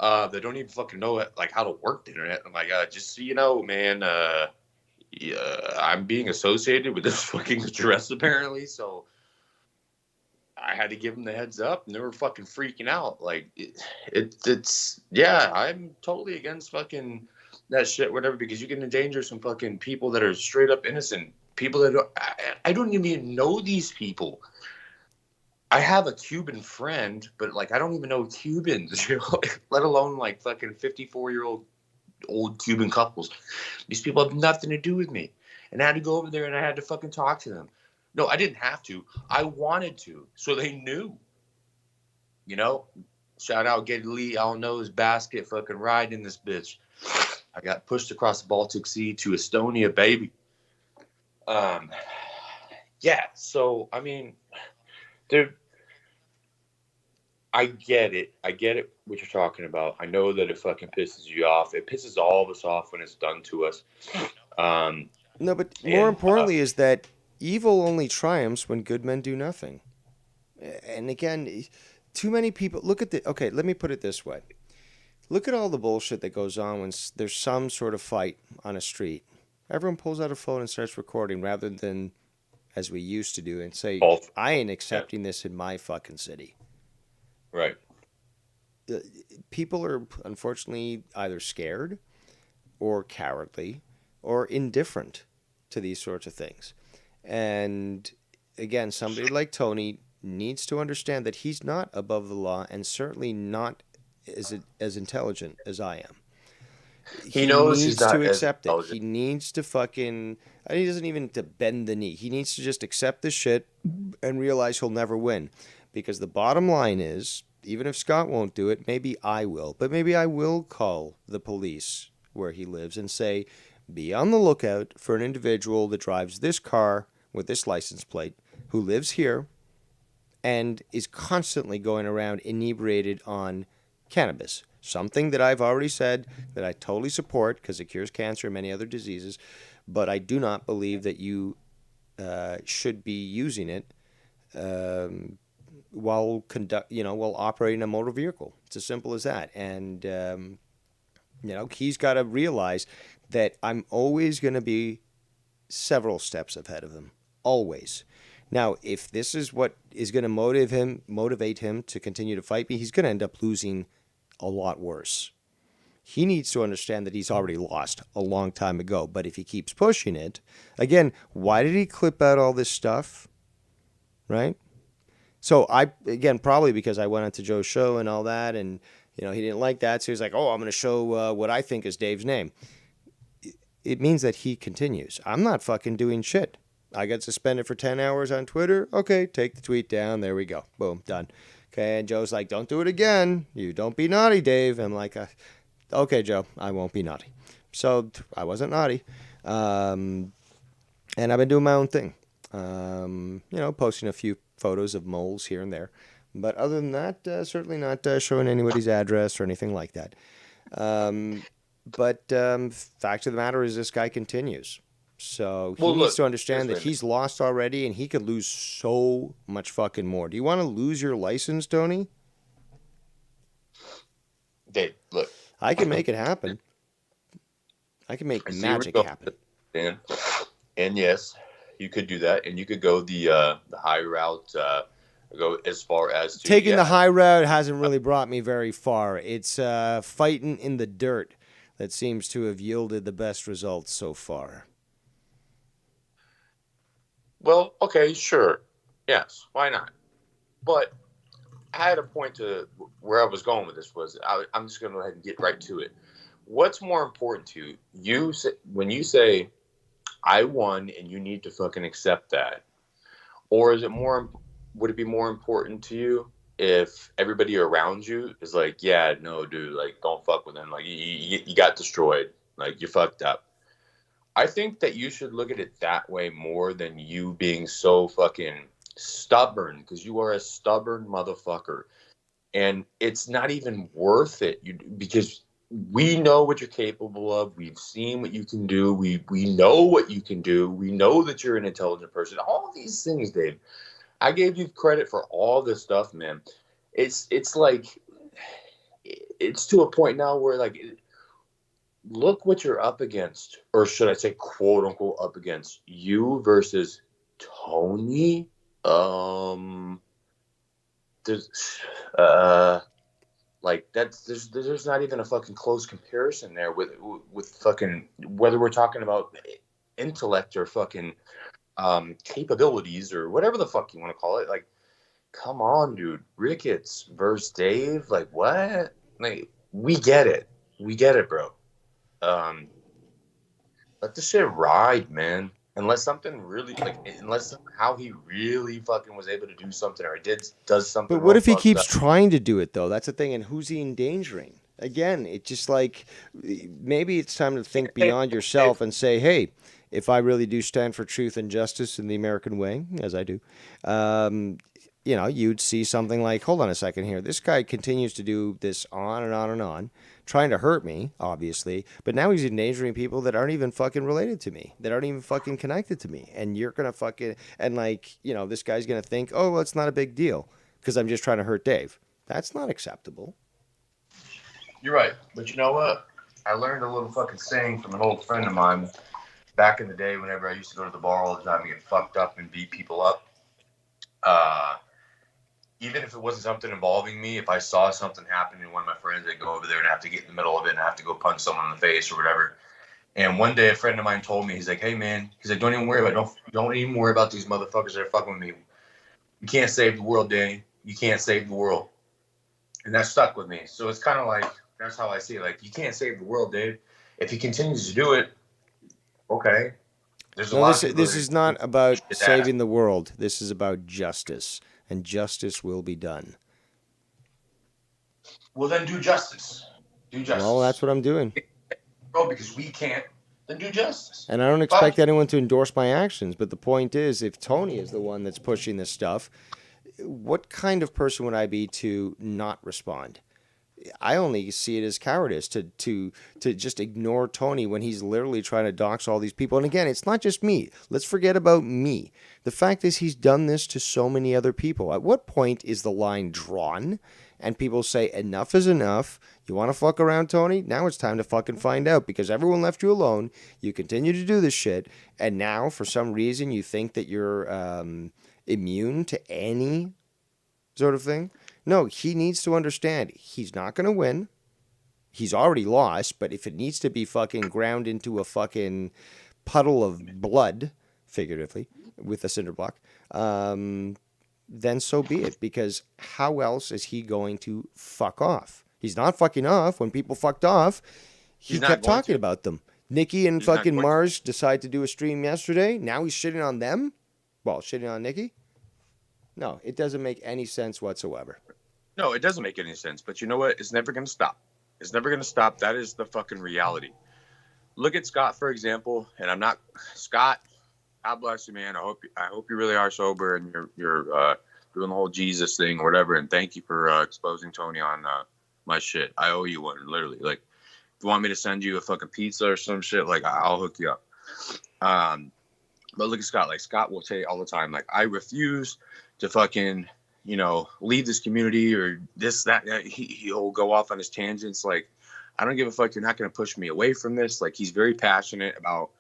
that don't even fucking know like how to work the internet. I'm like, just so you know, man, I'm being associated with this fucking address apparently, so I had to give them the heads up, and they were fucking freaking out. Like, it's yeah, I'm totally against fucking that shit, whatever, because you can endanger some fucking people that are straight up innocent. People that I don't even know these people. I have a Cuban friend, but like I don't even know Cubans, let alone like fucking 54-year-old old Cuban couples. These people have nothing to do with me, and I had to go over there and I had to fucking talk to them. No, I didn't have to. I wanted to, so they knew. Shout out Geddy Lee. I don't know his basket fucking riding this bitch. I got pushed across the Baltic Sea to Estonia, baby. Yeah. So I mean, dude, I get it. I get it. What you're talking about. I know that it fucking pisses you off. It pisses all of us off when it's done to us. No, but more importantly is that evil only triumphs when good men do nothing. And again, too many people look at okay, let me put it this way. Look at all the bullshit that goes on when there's some sort of fight on a street. Everyone pulls out a phone and starts recording rather than, as we used to do, and say, I ain't accepting this in my fucking city. Right. People are unfortunately either scared or cowardly or indifferent to these sorts of things. And again, somebody like Tony needs to understand that he's not above the law and certainly not as intelligent as I am. He knows needs he's not to accept it. intelligent. He needs to he doesn't even to bend the knee. He needs to just accept the shit and realize he'll never win. Because the bottom line is, even if Scott won't do it, maybe I will. But maybe I will call the police where he lives and say, be on the lookout for an individual that drives this car with this license plate, who lives here, and is constantly going around inebriated on cannabis. Something that I've already said that I totally support because it cures cancer and many other diseases, but I do not believe that you should be using it while operating a motor vehicle. It's as simple as that. And he's got to realize that I'm always going to be several steps ahead of him. Always. Now, if this is what is going to motivate him to continue to fight me, he's going to end up losing a lot worse. He needs to understand that he's already lost a long time ago. But if he keeps pushing it, again, why did he clip out all this stuff? Right? So probably because I went on to Joe's show and all that, and he didn't like that, so he was like, "Oh, I'm going to show what I think is Dave's name." It means that he continues. I'm not fucking doing shit. I got suspended for 10 hours on Twitter. Okay, take the tweet down. There we go. Boom, done. Okay, and Joe's like, "Don't do it again. You don't be naughty, Dave." I'm like, "Okay, Joe, I won't be naughty." So I wasn't naughty, and I've been doing my own thing. Posting a few photos of moles here and there. But other than that, certainly not showing anybody's address or anything like that. But fact of the matter is this guy continues. So he needs to understand that he's lost already and he could lose so much fucking more. Do you want to lose your license, Tony? Dave, look. I can make it happen. I can make magic happen. And yes, you could do that, and you could go the high route, go as far as to taking the high road hasn't really brought me very far. It's fighting in the dirt that seems to have yielded the best results so far. Well, okay, sure. Yes, why not? But I had a point to where I was going with this was I'm just going to go ahead and get right to it. What's more important to you when you say I won and you need to fucking accept that? Or is it would it be more important to you if everybody around you is like, yeah, no, dude, like, don't fuck with him. Like, you got destroyed. Like, you fucked up. I think that you should look at it that way more than you being so fucking stubborn, because you are a stubborn motherfucker. And it's not even worth it because we know what you're capable of. We've seen what you can do. We know what you can do. We know that you're an intelligent person. All these things, Dave. I gave you credit for all this stuff, man. It's like it's to a point now where, like, look what you're up against, or should I say, quote unquote, up against you versus Tony. There's like there's not even a fucking close comparison there with fucking, whether we're talking about intellect or fucking capabilities or whatever the fuck you want to call it. Like, come on, dude. Ricketts versus Dave. Like, what? Like, we get it, bro. Let the shit ride, man. Unless something really, like, unless how he really fucking was able to do something, or does something. But what if he keeps trying to do it, though? That's the thing. And who's he endangering? Again, it's just like, maybe it's time to think beyond yourself and say, hey, if I really do stand for truth and justice in the American way, as I do, you'd see something like, hold on a second here. This guy continues to do this on and on and on, trying to hurt me, obviously, but now he's endangering people that aren't even fucking related to me, that aren't even fucking connected to me. And you're going to fucking, and like, this guy's going to think, oh, well, it's not a big deal because I'm just trying to hurt Dave. That's not acceptable. You're right. But you know what? I learned a little fucking saying from an old friend of mine back in the day whenever I used to go to the bar all the time and get fucked up and beat people up. Even if it wasn't something involving me, if I saw something happen to one of my friends, I'd go over there and have to get in the middle of it and have to go punch someone in the face or whatever. And one day a friend of mine told me, he's like, hey man, he's like, don't even worry about these motherfuckers that are fucking with me. You can't save the world, Danny. You can't save the world. And that stuck with me. So it's kind of like, that's how I see it. Like, you can't save the world, Dave. If he continues to do it, okay. There's a lot. This is not about saving the world. This is about justice. And justice will be done. Well, then do justice. Do justice. Well, that's what I'm doing. Bro, because we can't, then do justice. And I don't expect anyone to endorse my actions, but the point is, if Tony is the one that's pushing this stuff, what kind of person would I be to not respond? I only see it as cowardice to just ignore Tony when he's literally trying to dox all these people. And again, it's not just me. Let's forget about me. The fact is, he's done this to so many other people. At what point is the line drawn and people say enough is enough? You want to fuck around, Tony? Now it's time to fucking find out, because everyone left you alone. You continue to do this shit, and now for some reason you think that you're immune to any sort of thing. No, he needs to understand he's not going to win. He's already lost, but if it needs to be fucking ground into a fucking puddle of blood, figuratively, with a cinder block, then so be it, because how else is he going to fuck off? He's not fucking off. When people fucked off, he kept talking about them. Nikki and fucking Mars decided to do a stream yesterday. Now he's shitting on them? Well, shitting on Nikki? No, it doesn't make any sense whatsoever. No, it doesn't make any sense. But you know what? It's never going to stop. It's never going to stop. That is the fucking reality. Look at Scott, for example. And I'm not Scott. God bless you, man. I hope you really are sober and you're doing the whole Jesus thing or whatever. And thank you for exposing Tony on my shit. I owe you one, literally. Like, if you want me to send you a fucking pizza or some shit, like, I'll hook you up. But look at Scott. Like, Scott will tell you all the time, like, I refuse to fucking, leave this community or this, that. He'll go off on his tangents. Like, I don't give a fuck. You're not going to push me away from this. Like, he's very passionate about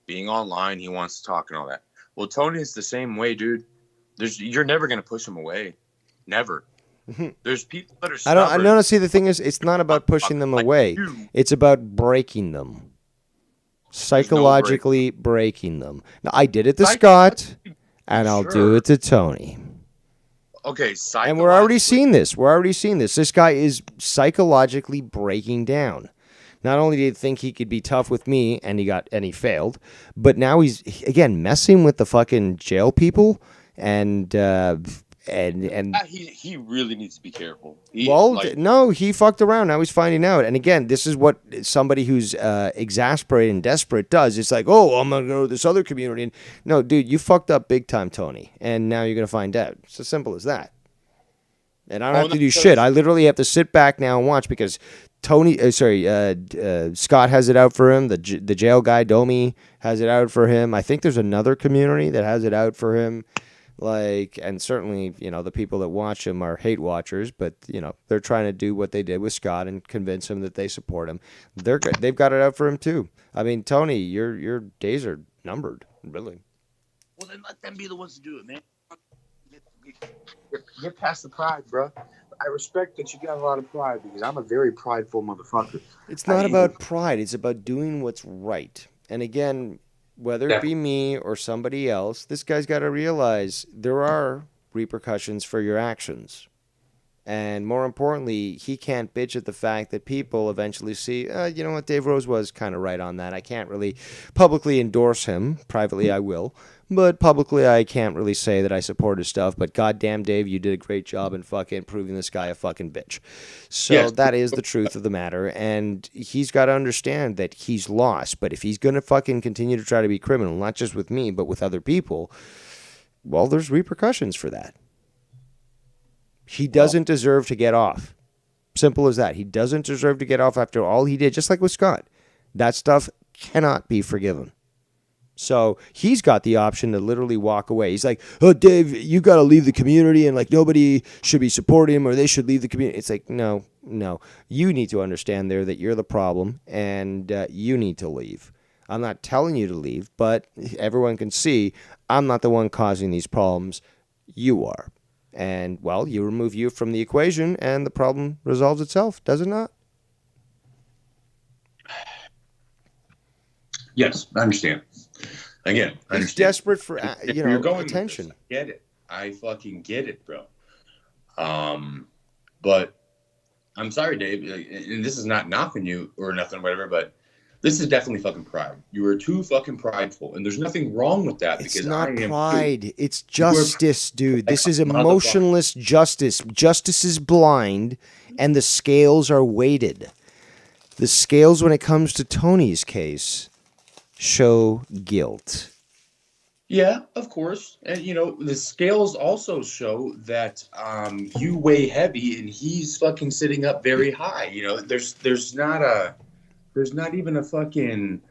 being online. He wants to talk and all that. Well, Tony is the same way, dude. You're never gonna push them away. Never. There's people that are I stubborn. don't see, the thing is, it's not about pushing them away. It's about breaking them. Psychologically breaking them. Now, I did it to Scott, and I'll do it to Tony. Okay, and we're already seeing this. This guy is psychologically breaking down. Not only did he think he could be tough with me, and he failed, but now he's again messing with the fucking jail people, and he really needs to be careful. No, he fucked around. Now he's finding out. And again, this is what somebody who's exasperated and desperate does. It's like, oh, I'm gonna go to this other community. And no, dude, you fucked up big time, Tony. And now you're gonna find out. It's as simple as that. And I don't have to do shit. I literally have to sit back now and watch because Scott has it out for him. The jail guy, Domi, has it out for him. I think there's another community that has it out for him. And certainly, the people that watch him are hate watchers, but, they're trying to do what they did with Scott and convince him that they support him. They've got it out for him, too. I mean, Tony, your days are numbered, really. Well, then let them be the ones to do it, man. Get past the pride, bro. I respect that you got a lot of pride because I'm a very prideful motherfucker. It's not about pride. It's about doing what's right. And again, whether it be me or somebody else, this guy's got to realize there are repercussions for your actions. And more importantly, he can't bitch at the fact that people eventually see, you know what, Dave Rose was kind of right on that. I can't really publicly endorse him. Privately, I will. But publicly, I can't really say that I support his stuff. But goddamn, Dave, you did a great job in fucking proving this guy a fucking bitch. So that is the truth of the matter. And he's got to understand that he's lost. But if he's going to fucking continue to try to be criminal, not just with me, but with other people, well, there's repercussions for that. He doesn't deserve to get off. Simple as that. He doesn't deserve to get off after all he did, just like with Scott. That stuff cannot be forgiven. So he's got the option to literally walk away. He's like, oh, Dave, you got to leave the community and nobody should be supporting him or they should leave the community. It's like, no. You need to understand there that you're the problem and you need to leave. I'm not telling you to leave, but everyone can see I'm not the one causing these problems. You are. And, well, you remove you from the equation and the problem resolves itself, does it not? Yes, I understand. Again, I understand. He's desperate for, you're going attention. I get it. I fucking get it, bro. But I'm sorry, Dave, and this is not knocking you or nothing, whatever, but this is definitely fucking pride. You are too fucking prideful, and there's nothing wrong with that. It's not pride. It's justice, dude. This is emotionless justice. Justice is blind, and the scales are weighted. The scales, when it comes to Tony's case, show guilt. Yeah, of course. And, the scales also show that you weigh heavy, and he's fucking sitting up very high. There's not even a fucking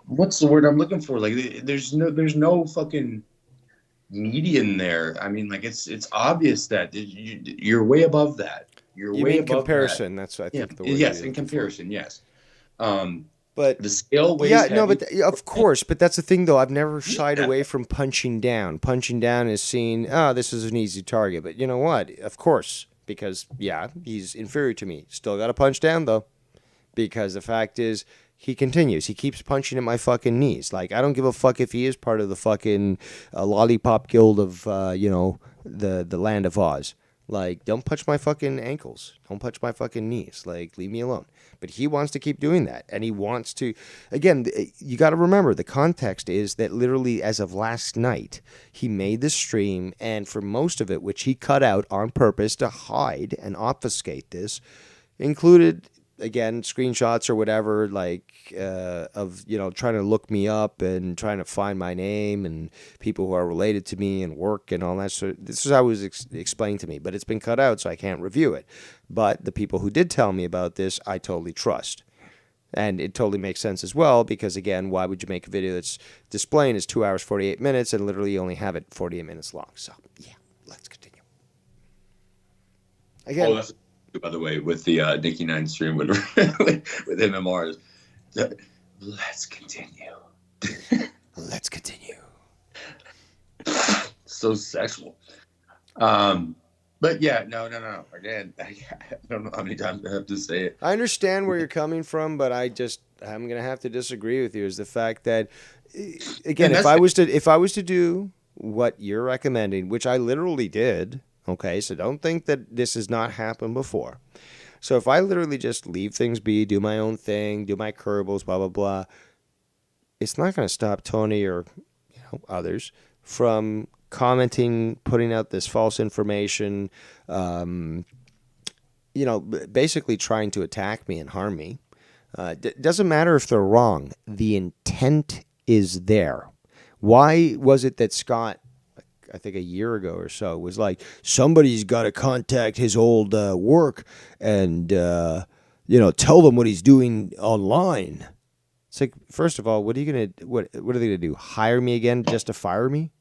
what's the word I'm looking for? There's no fucking median there. I mean, it's obvious that you're way above that. You're way above comparison. That. That's what I think the word. Yes, in comparison, yes. But the scale weighs heavy. but of course. But that's the thing, though. I've never shied away from punching down. Punching down is seen. This is an easy target. But you know what? Of course. Because, he's inferior to me. Still got to punch down, though. Because the fact is, he continues. He keeps punching at my fucking knees. I don't give a fuck if he is part of the fucking lollipop guild of, the land of Oz. Don't punch my fucking ankles. Don't punch my fucking knees. Leave me alone. But he wants to keep doing that. And he wants to... Again, you got to remember, the context is that literally as of last night, he made the stream, and for most of it, which he cut out on purpose to hide and obfuscate this, included... Again, screenshots or whatever, of, trying to look me up and trying to find my name and people who are related to me and work and all that. So this is how it was explained to me, but it's been cut out, so I can't review it. But the people who did tell me about this, I totally trust. And it totally makes sense as well, because again, why would you make a video that's displaying as 2 hours, 48 minutes and literally only have it 48 minutes long? So, yeah, let's continue. Again, by the way, with the Nikki 9 stream with MMRs. Let's continue. Let's continue. so sexual. But yeah, no. Again, I don't know how many times I have to say it. I understand where you're coming from, but I'm gonna have to disagree with you. Is the fact that, again, if I was to do what you're recommending, which I literally did, okay, so don't think that this has not happened before. So if I literally just leave things be, do my own thing, do my Kerbals, blah blah blah, it's not going to stop Tony or others from commenting, putting out this false information, basically trying to attack me and harm me. Doesn't matter if they're wrong. The intent is there. Why was it that Scott, I think a year ago or so, was like, somebody's got to contact his old work and, tell them what he's doing online? It's like, first of all, what are they going to do? Hire me again just to fire me?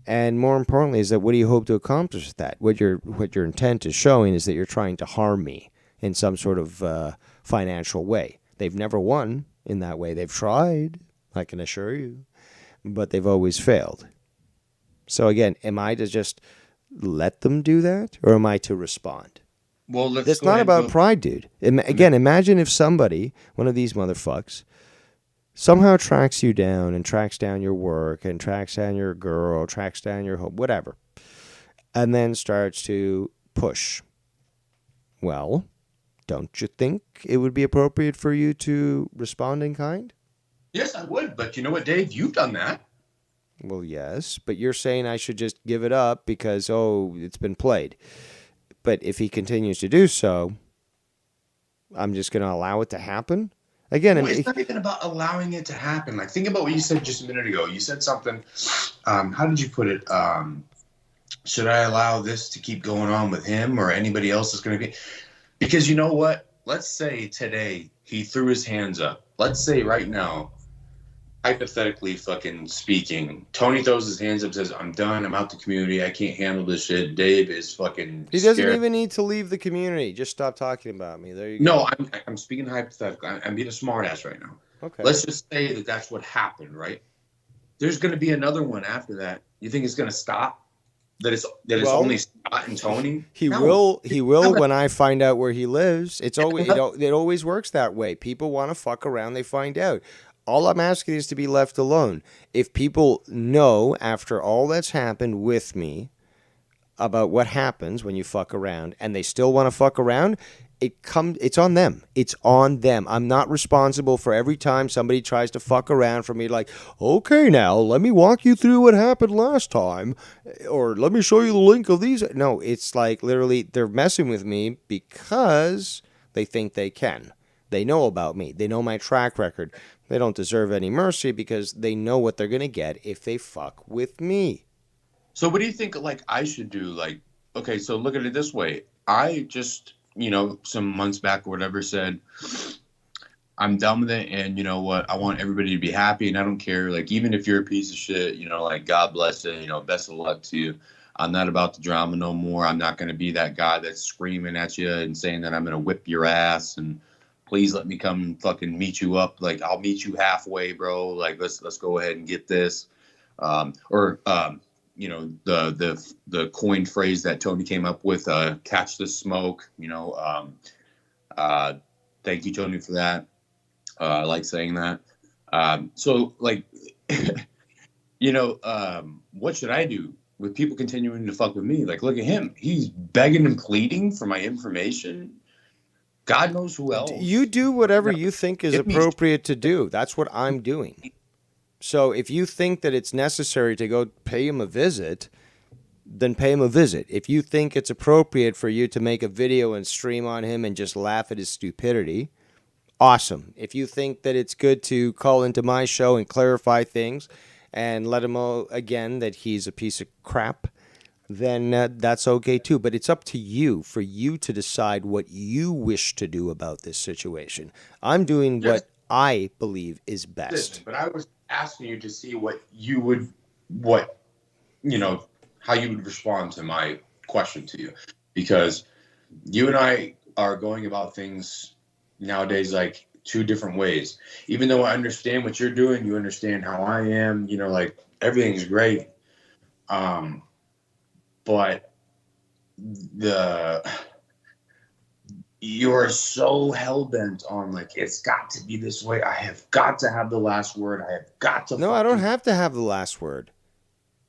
And more importantly, is that what do you hope to accomplish with that? What your intent is showing is that you're trying to harm me in some sort of financial way. They've never won in that way. They've tried, I can assure you, but they've always failed. So again, am I to just let them do that, or am I to respond? Well, it's not about pride, dude. Again, imagine if somebody, one of these motherfucks, somehow tracks you down and tracks down your work and tracks down your girl, tracks down your home, whatever, and then starts to push. Well, don't you think it would be appropriate for you to respond in kind? Yes, I would. But you know what, Dave? You've done that. Well, yes, but you're saying I should just give it up because, it's been played. But if he continues to do so, I'm just going to allow it to happen? Again, it's not even about allowing it to happen. Like, think about what you said just a minute ago. You said something. How did you put it? Should I allow this to keep going on with him or anybody else is going to be? Because you know what? Let's say today he threw his hands up. Let's say right now, hypothetically fucking speaking, Tony throws his hands up and says, I'm done. I'm out the community. I can't handle this shit. Dave is fucking He doesn't even need to leave the community. Just stop talking about me. There you go. No, I'm speaking hypothetically. I'm being a smart ass right now. Okay. Let's just say that that's what happened, right? There's going to be another one after that. You think it's going to stop? That it's only Scott and Tony? He will when I find out where he lives. It's always it always works that way. People want to fuck around, they find out. All I'm asking is to be left alone. If people know after all that's happened with me about what happens when you fuck around and they still want to fuck around, it's on them. It's on them. I'm not responsible for every time somebody tries to fuck around for me like, okay, now let me walk you through what happened last time or let me show you the link of these. No, it's like literally they're messing with me because they think they can. They know about me. They know my track record. They don't deserve any mercy because they know what they're going to get if they fuck with me. So what do you think, I should do? Okay, so look at it this way. I just, some months back or whatever said, I'm done with it, and you know what? I want everybody to be happy, and I don't care. Even if you're a piece of shit, God bless it, best of luck to you. I'm not about the drama no more. I'm not going to be that guy that's screaming at you and saying that I'm going to whip your ass and please let me come fucking meet you up. I'll meet you halfway, bro. Let's go ahead and get this. The coined phrase that Tony came up with, catch the smoke, thank you, Tony, for that. I like saying that. What should I do with people continuing to fuck with me? Look at him. He's begging and pleading for my information. God knows who else. You do whatever you think is appropriate to do. That's what I'm doing. So if you think that it's necessary to go pay him a visit, then pay him a visit. If you think it's appropriate for you to make a video and stream on him and just laugh at his stupidity, awesome. If you think that it's good to call into my show and clarify things and let him know again that he's a piece of crap, then that's okay too. But it's up to you, for you to decide what you wish to do about this situation. I'm doing what I believe is best. But I was asking you to see how you would respond to my question to you. Because you and I are going about things nowadays two different ways. Even though I understand what you're doing, you understand how I am, everything's great. but you're so hell-bent on, like, it's got to be this way. I have got to have the last word. I have got to. No, I don't have to have the last word.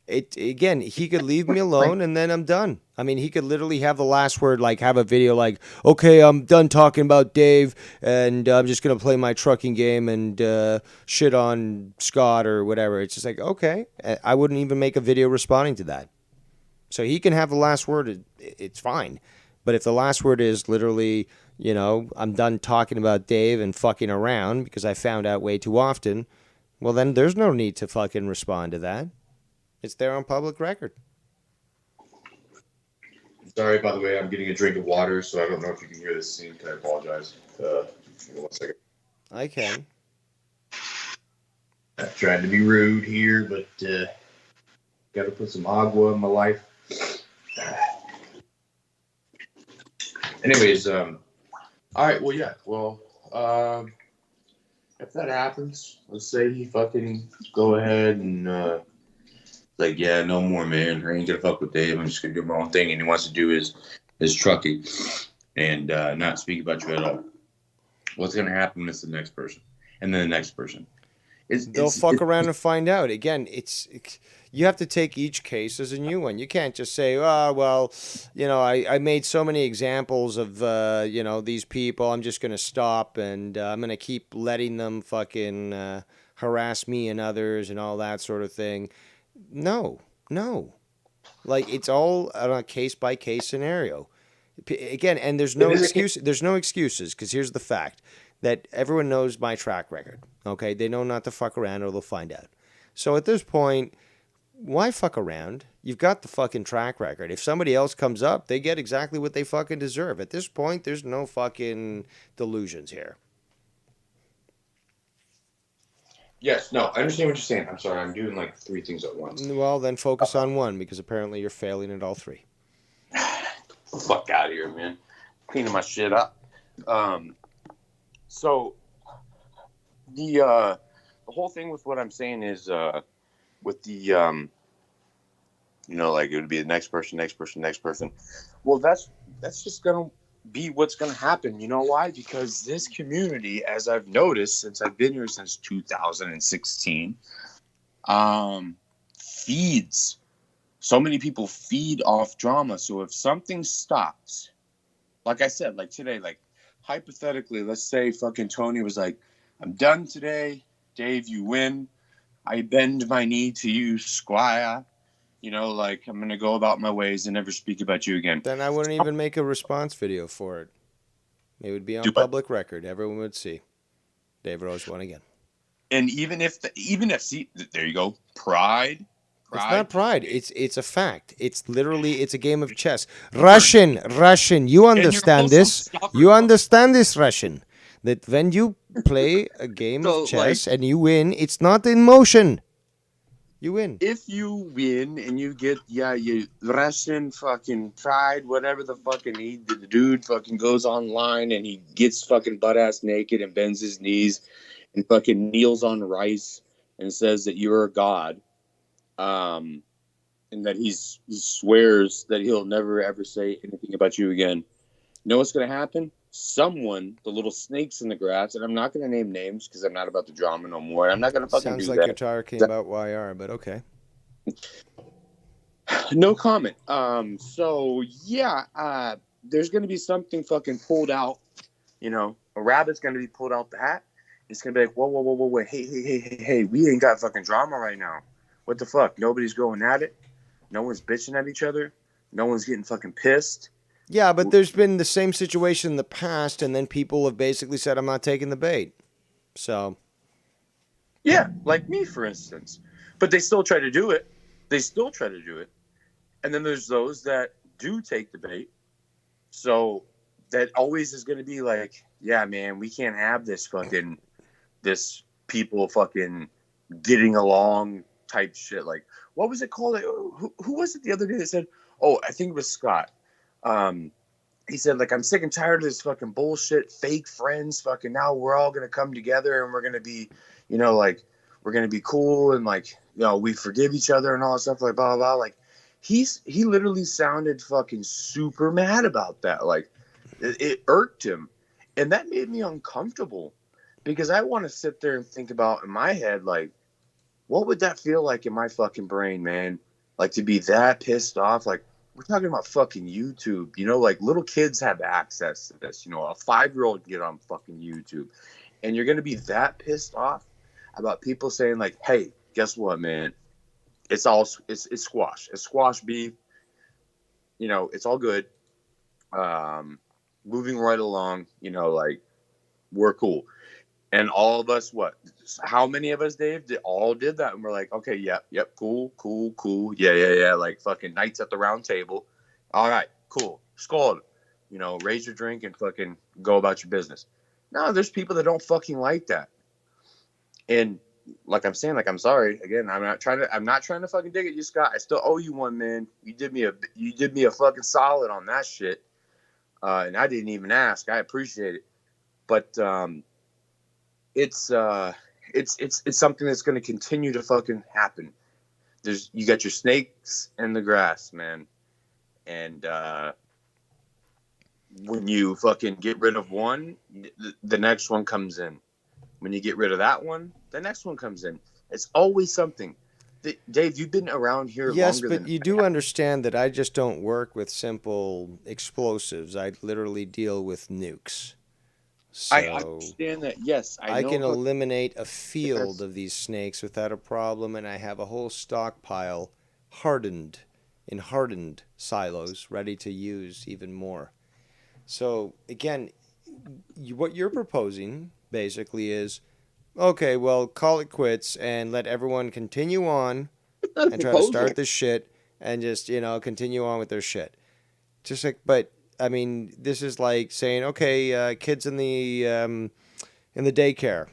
Again, he could leave me alone and then I'm done. I mean, he could literally have the last word, like have a video like, okay, I'm done talking about Dave and I'm just going to play my trucking game and shit on Scott or whatever. It's just like, okay, I wouldn't even make a video responding to that. So he can have the last word. It's fine. But if the last word is literally, I'm done talking about Dave and fucking around because I found out way too often, well, then there's no need to fucking respond to that. It's there on public record. Sorry, by the way, I'm getting a drink of water, so I don't know if you can hear this scene. I apologize. Give me 1 second. I can. Not trying to be rude here, but got to put some agua in my life. Anyways, all right, well, yeah, well, if that happens, let's say he fucking go ahead and like, yeah, no more, man. I ain't gonna fuck with Dave. I'm just gonna do my own thing, and he wants to do his trucking and not speak about you at all. What's gonna happen is the next person, and then the next person. They'll fuck around and find out. Again, you have to take each case as a new one. You can't just say, oh, well, I made so many examples of, these people. I'm just going to stop and I'm going to keep letting them fucking harass me and others and all that sort of thing. No. Like, it's all on a case-by-case scenario. Again, and there's no excuse. There's no excuses because here's the fact. That everyone knows my track record, okay? They know not to fuck around or they'll find out. So at this point, why fuck around? You've got the fucking track record. If somebody else comes up, they get exactly what they fucking deserve. At this point, there's no fucking delusions here. Yes, no, I understand what you're saying. I'm sorry, I'm doing like 3 things at once. Well, then focus on one because apparently you're failing at all 3. Fuck out of here, man. Cleaning my shit up. So the whole thing with what I'm saying is with the like it would be the next person. Well, that's just gonna be what's gonna happen. You know why? Because this community, as I've noticed since I've been here since 2016, feeds. So many people feed off drama. So if something stops, like I said, like today, like hypothetically, let's say fucking Tony was like, I'm done today. Dave, you win. I bend my knee to you, Squire. Like, I'm going to go about my ways and never speak about you again. Then I wouldn't even make a response video for it. It would be on public record. Everyone would see. Dave Rose won again. And even if see, there you go, pride. It's not pride. It's a fact. It's literally, it's a game of chess. Russian. You understand this. You understand this, Russian. That when you play a game of chess and you win, it's not in motion. You win. If you win and you get, you Russian fucking pride, whatever the fucking the dude fucking goes online and he gets fucking butt-ass naked and bends his knees and fucking kneels on rice and says that you're a god. And that he swears that he'll never ever say anything about you again. You know what's going to happen? Someone, the little snakes in the grass, and I'm not going to name names because I'm not about the drama no more. I'm not going to fucking Sounds do like that. you're talking about YR, but okay. No comment. So yeah, there's going to be something fucking pulled out. A rabbit's going to be pulled out the hat. It's going to be like, whoa, hey, we ain't got fucking drama right now. What the fuck? Nobody's going at it. No one's bitching at each other. No one's getting fucking pissed. Yeah, but there's been the same situation in the past, and then people have basically said, I'm not taking the bait. So. Yeah, like me, for instance. But they still try to do it. And then there's those that do take the bait. So that always is going to be like, yeah, man, we can't have this people fucking getting along type shit. Like, what was it called? Who was it the other day that said, oh, I think it was Scott. He said, like, I'm sick and tired of this fucking bullshit, fake friends. Fucking now we're all going to come together and we're going to be, like, we're going to be cool and, like, we forgive each other and all that stuff, like, blah, blah, blah. Like, he literally sounded fucking super mad about that. Like, it irked him. And that made me uncomfortable because I want to sit there and think about in my head, like, what would that feel like in my fucking brain, man? Like, to be that pissed off. Like, we're talking about fucking YouTube. You know, like, little kids have access to this. You know, a 5-year-old can get on fucking YouTube. And you're going to be that pissed off about people saying, like, hey, guess what, man? It's squash. It's squash beef. You know, it's all good. Moving right along, you know, like, we're cool. And all of us, how many of us, Dave, all did that? And we're like, okay, yep, cool. Yeah. Like fucking knights at the round table. All right, cool. Skål. You know, raise your drink and fucking go about your business. No, there's people that don't fucking like that. And like I'm saying, like, I'm sorry. Again, I'm not trying to fucking dig at you, Scott. I still owe you one, man. You did me a fucking solid on that shit. And I didn't even ask. I appreciate it. But it's something that's going to continue to fucking happen. You got your snakes in the grass, man. And when you fucking get rid of one, the next one comes in. When you get rid of that one, the next one comes in. It's always something. Dave, you've been around here longer than... Yes, but you do understand that I just don't work with simple explosives. I literally deal with nukes. So I understand that, yes. I can eliminate a field of these snakes without a problem, and I have a whole stockpile hardened silos ready to use even more. So, again, what you're proposing basically is, okay, well, call it quits and let everyone continue on and try to start this shit and just, you know, continue on with their shit. Just like, but, I mean, this is like saying, okay, kids in the daycare,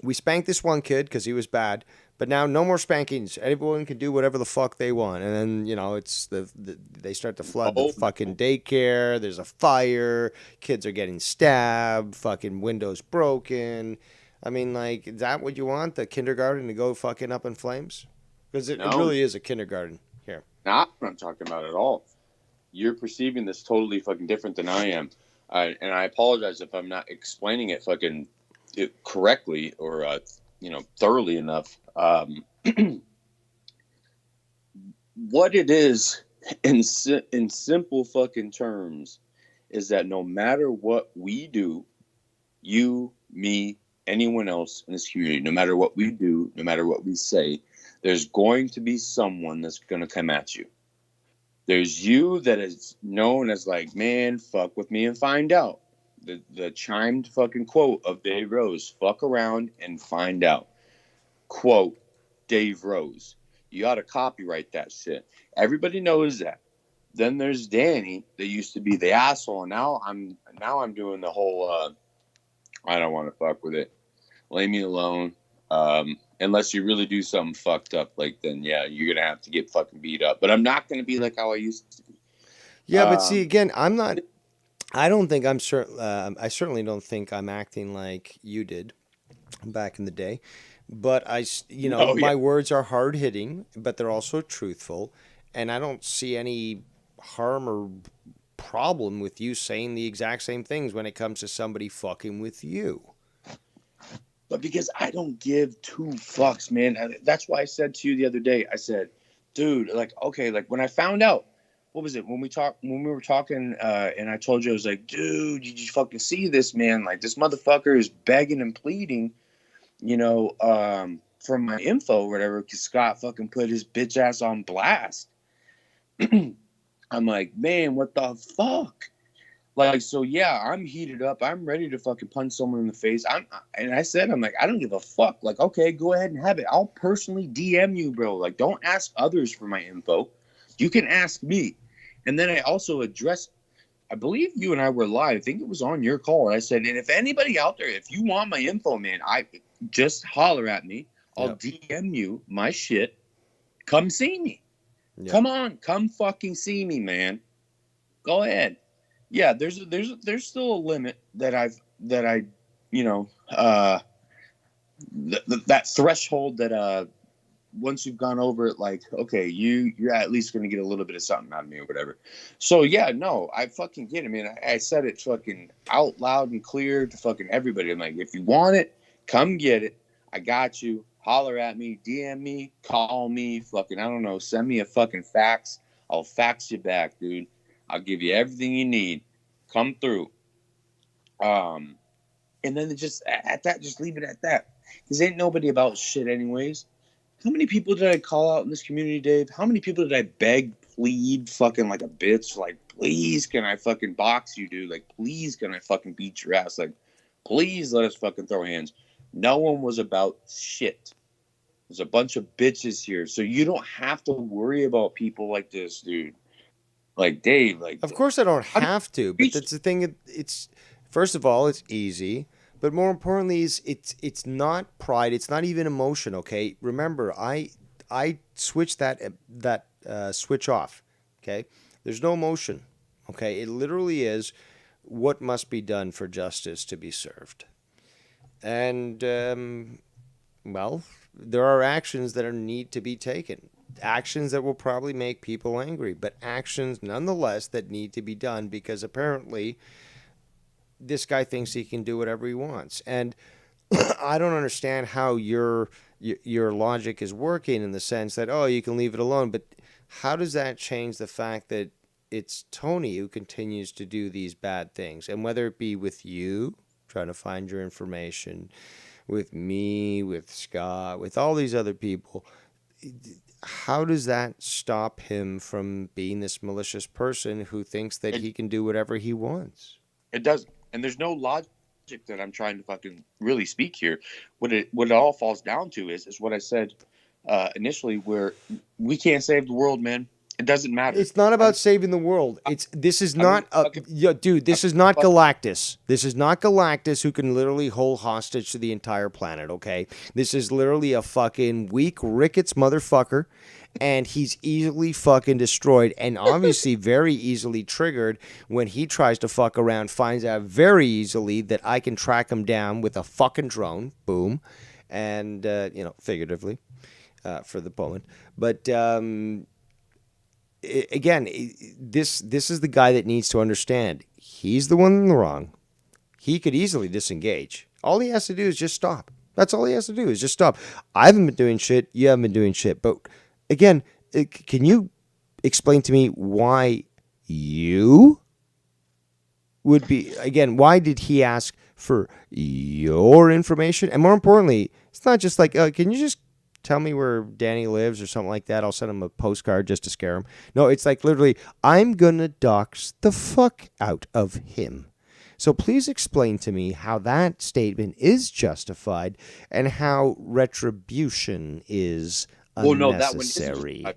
we spanked this one kid because he was bad, but now no more spankings. Everyone can do whatever the fuck they want. And then, you know, it's they start to flood the fucking daycare. There's a fire. Kids are getting stabbed. Fucking windows broken. I mean, like, is that what you want? The kindergarten to go fucking up in flames? Because it really is a kindergarten here. Not what I'm talking about at all. You're perceiving this totally fucking different than I am. And I apologize if I'm not explaining it fucking correctly or, you know, thoroughly enough. What it is in simple fucking terms is that no matter what we do, you, me, anyone else in this community, no matter what we do, no matter what we say, there's going to be someone that's going to come at you. There's you that is known as like, man, fuck with me and find out. The chimed fucking quote of Dave Rose, fuck around and find out. Quote, Dave Rose. You ought to copyright that shit. Everybody knows that. Then there's Danny that used to be the asshole, and now I'm doing the whole I don't want to fuck with it. Leave me alone. Unless you really do something fucked up, like, then yeah, you're gonna have to get fucking beat up. But I'm not gonna be like how I used to be. Yeah, but see, again, I'm not. I don't think I'm certain. I certainly don't think I'm acting like you did back in the day. But my words are hard hitting, but they're also truthful, and I don't see any harm or problem with you saying the exact same things when it comes to somebody fucking with you. But because I don't give two fucks, man. That's why I said to you the other day, I said, dude, like, okay, like when I found out, what was it? When we were talking, and I told you, I was like, dude, did you fucking see this, man? Like, this motherfucker is begging and pleading, you know, for my info or whatever, because Scott fucking put his bitch ass on blast. I'm like, man, what the fuck? Like, so yeah, I'm heated up. I'm ready to fucking punch someone in the face. And I said, I'm like, I don't give a fuck. Like, okay, go ahead and have it. I'll personally DM you, bro. Like, don't ask others for my info. You can ask me. And then I also addressed, I believe you and I were live. I think it was on your call. And I said, and if anybody out there, if you want my info, man, I just holler at me. I'll DM you my shit. Come see me. Yep. Come on, come fucking see me, man. Go ahead. Yeah, there's still a limit that I you know, that threshold that once you've gone over it, like, okay, you're at least going to get a little bit of something out of me or whatever. So yeah, no, I fucking get it, man. I said it fucking out loud and clear to fucking everybody. I'm like, if you want it, come get it. I got you. Holler at me, DM me, call me, fucking, I don't know, send me a fucking fax. I'll fax you back, dude. I'll give you everything you need. Come through. And then just at that, just leave it at that. Because ain't nobody about shit anyways. How many people did I call out in this community, Dave? How many people did I beg, plead, fucking like a bitch? Like, please, can I fucking box you, dude? Like, please, can I fucking beat your ass? Like, please let us fucking throw hands. No one was about shit. There's a bunch of bitches here. So you don't have to worry about people like this, dude. Like, Dave, like... Of course I don't have to, but that's the thing. It's first of all, it's easy. But more importantly, it's not pride. It's not even emotion. Okay, remember, I switched that switch off. Okay, there's no emotion. Okay, it literally is what must be done for justice to be served. And well, there are actions that need to be taken. Actions that will probably make people angry, but actions nonetheless that need to be done because apparently this guy thinks he can do whatever he wants. And I don't understand how your logic is working in the sense that, oh, you can leave it alone. But how does that change the fact that it's Tony who continues to do these bad things? And whether it be with you, trying to find your information, with me, with Scott, with all these other people, how does that stop him from being this malicious person who thinks that he can do whatever he wants? It doesn't. And there's no logic that I'm trying to fucking really speak here. What it all falls down to is what I said initially, where we can't save the world, man. It doesn't matter. It's not about saving the world. This is not Galactus. This is not Galactus who can literally hold hostage to the entire planet, okay? This is literally a fucking weak rickets motherfucker, and he's easily fucking destroyed and obviously very easily triggered when he tries to fuck around, finds out very easily that I can track him down with a fucking drone, boom, and, figuratively for the moment. But, again, this is the guy that needs to understand. He's the one in the wrong. He could easily disengage. All he has to do is just stop. That's all he has to do is just stop. I haven't been doing shit. You haven't been doing shit. But again, can you explain to me why you would be, again, why did he ask for your information? And more importantly, it's not just like, can you just tell me where Danny lives or something like that? I'll send him a postcard just to scare him. No, it's like literally, I'm going to dox the fuck out of him. So please explain to me how that statement is justified and how retribution is unnecessary. Well, no, that one isn't.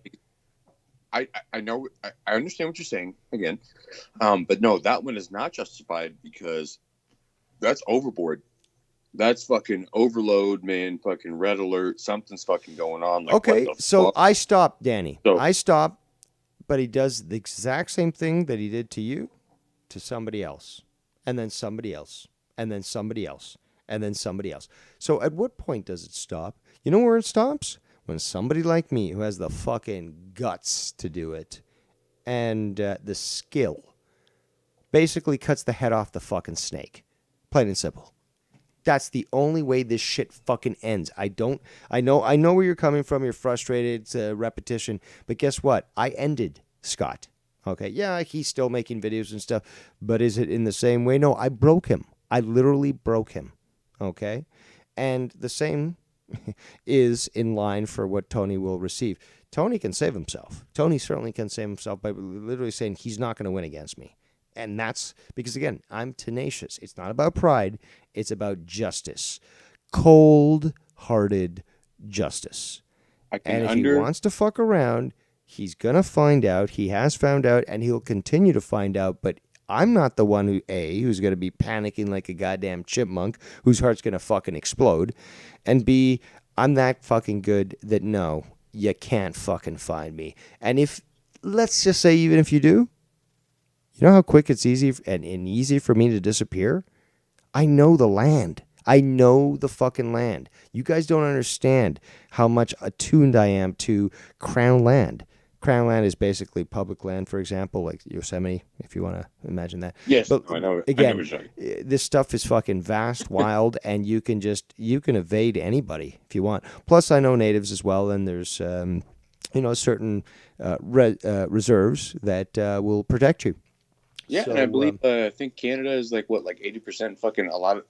I know, I understand what you're saying again. But no, that one is not justified because that's overboard. That's fucking overload, man. Fucking red alert. Something's fucking going on. Like, okay, so fuck? I stopped, Danny. I stopped, but he does the exact same thing that he did to you, to somebody else, and then somebody else, and then somebody else, and then somebody else. So at what point does it stop? You know where it stops? When somebody like me, who has the fucking guts to do it, and the skill, basically cuts the head off the fucking snake. Plain and simple. That's the only way this shit fucking ends. I know where you're coming from. You're frustrated. It's a repetition. But guess what? I ended Scott. Okay. Yeah, he's still making videos and stuff. But is it in the same way? No, I broke him. I literally broke him. Okay. And the same is in line for what Tony will receive. Tony can save himself. Tony certainly can save himself by literally saying he's not going to win against me. And that's because, again, I'm tenacious. It's not about pride. It's about justice. Cold-hearted justice. And if he wants to fuck around, he's going to find out. He has found out, and he'll continue to find out. But I'm not the one who's going to be panicking like a goddamn chipmunk whose heart's going to fucking explode. And B, I'm that fucking good that, no, you can't fucking find me. And if, let's just say, even if you do, you know how quick it's easy and easy for me to disappear? I know the land. I know the fucking land. You guys don't understand how much attuned I am to Crown land. Crown land is basically public land, for example, like Yosemite, if you want to imagine that. Yes, but I know. Again, I know what you're saying. this stuff is fucking vast, wild, and you can evade anybody if you want. Plus, I know natives as well, and there's certain reserves that will protect you. Yeah, So, and I believe I think Canada is like 80% fucking a lot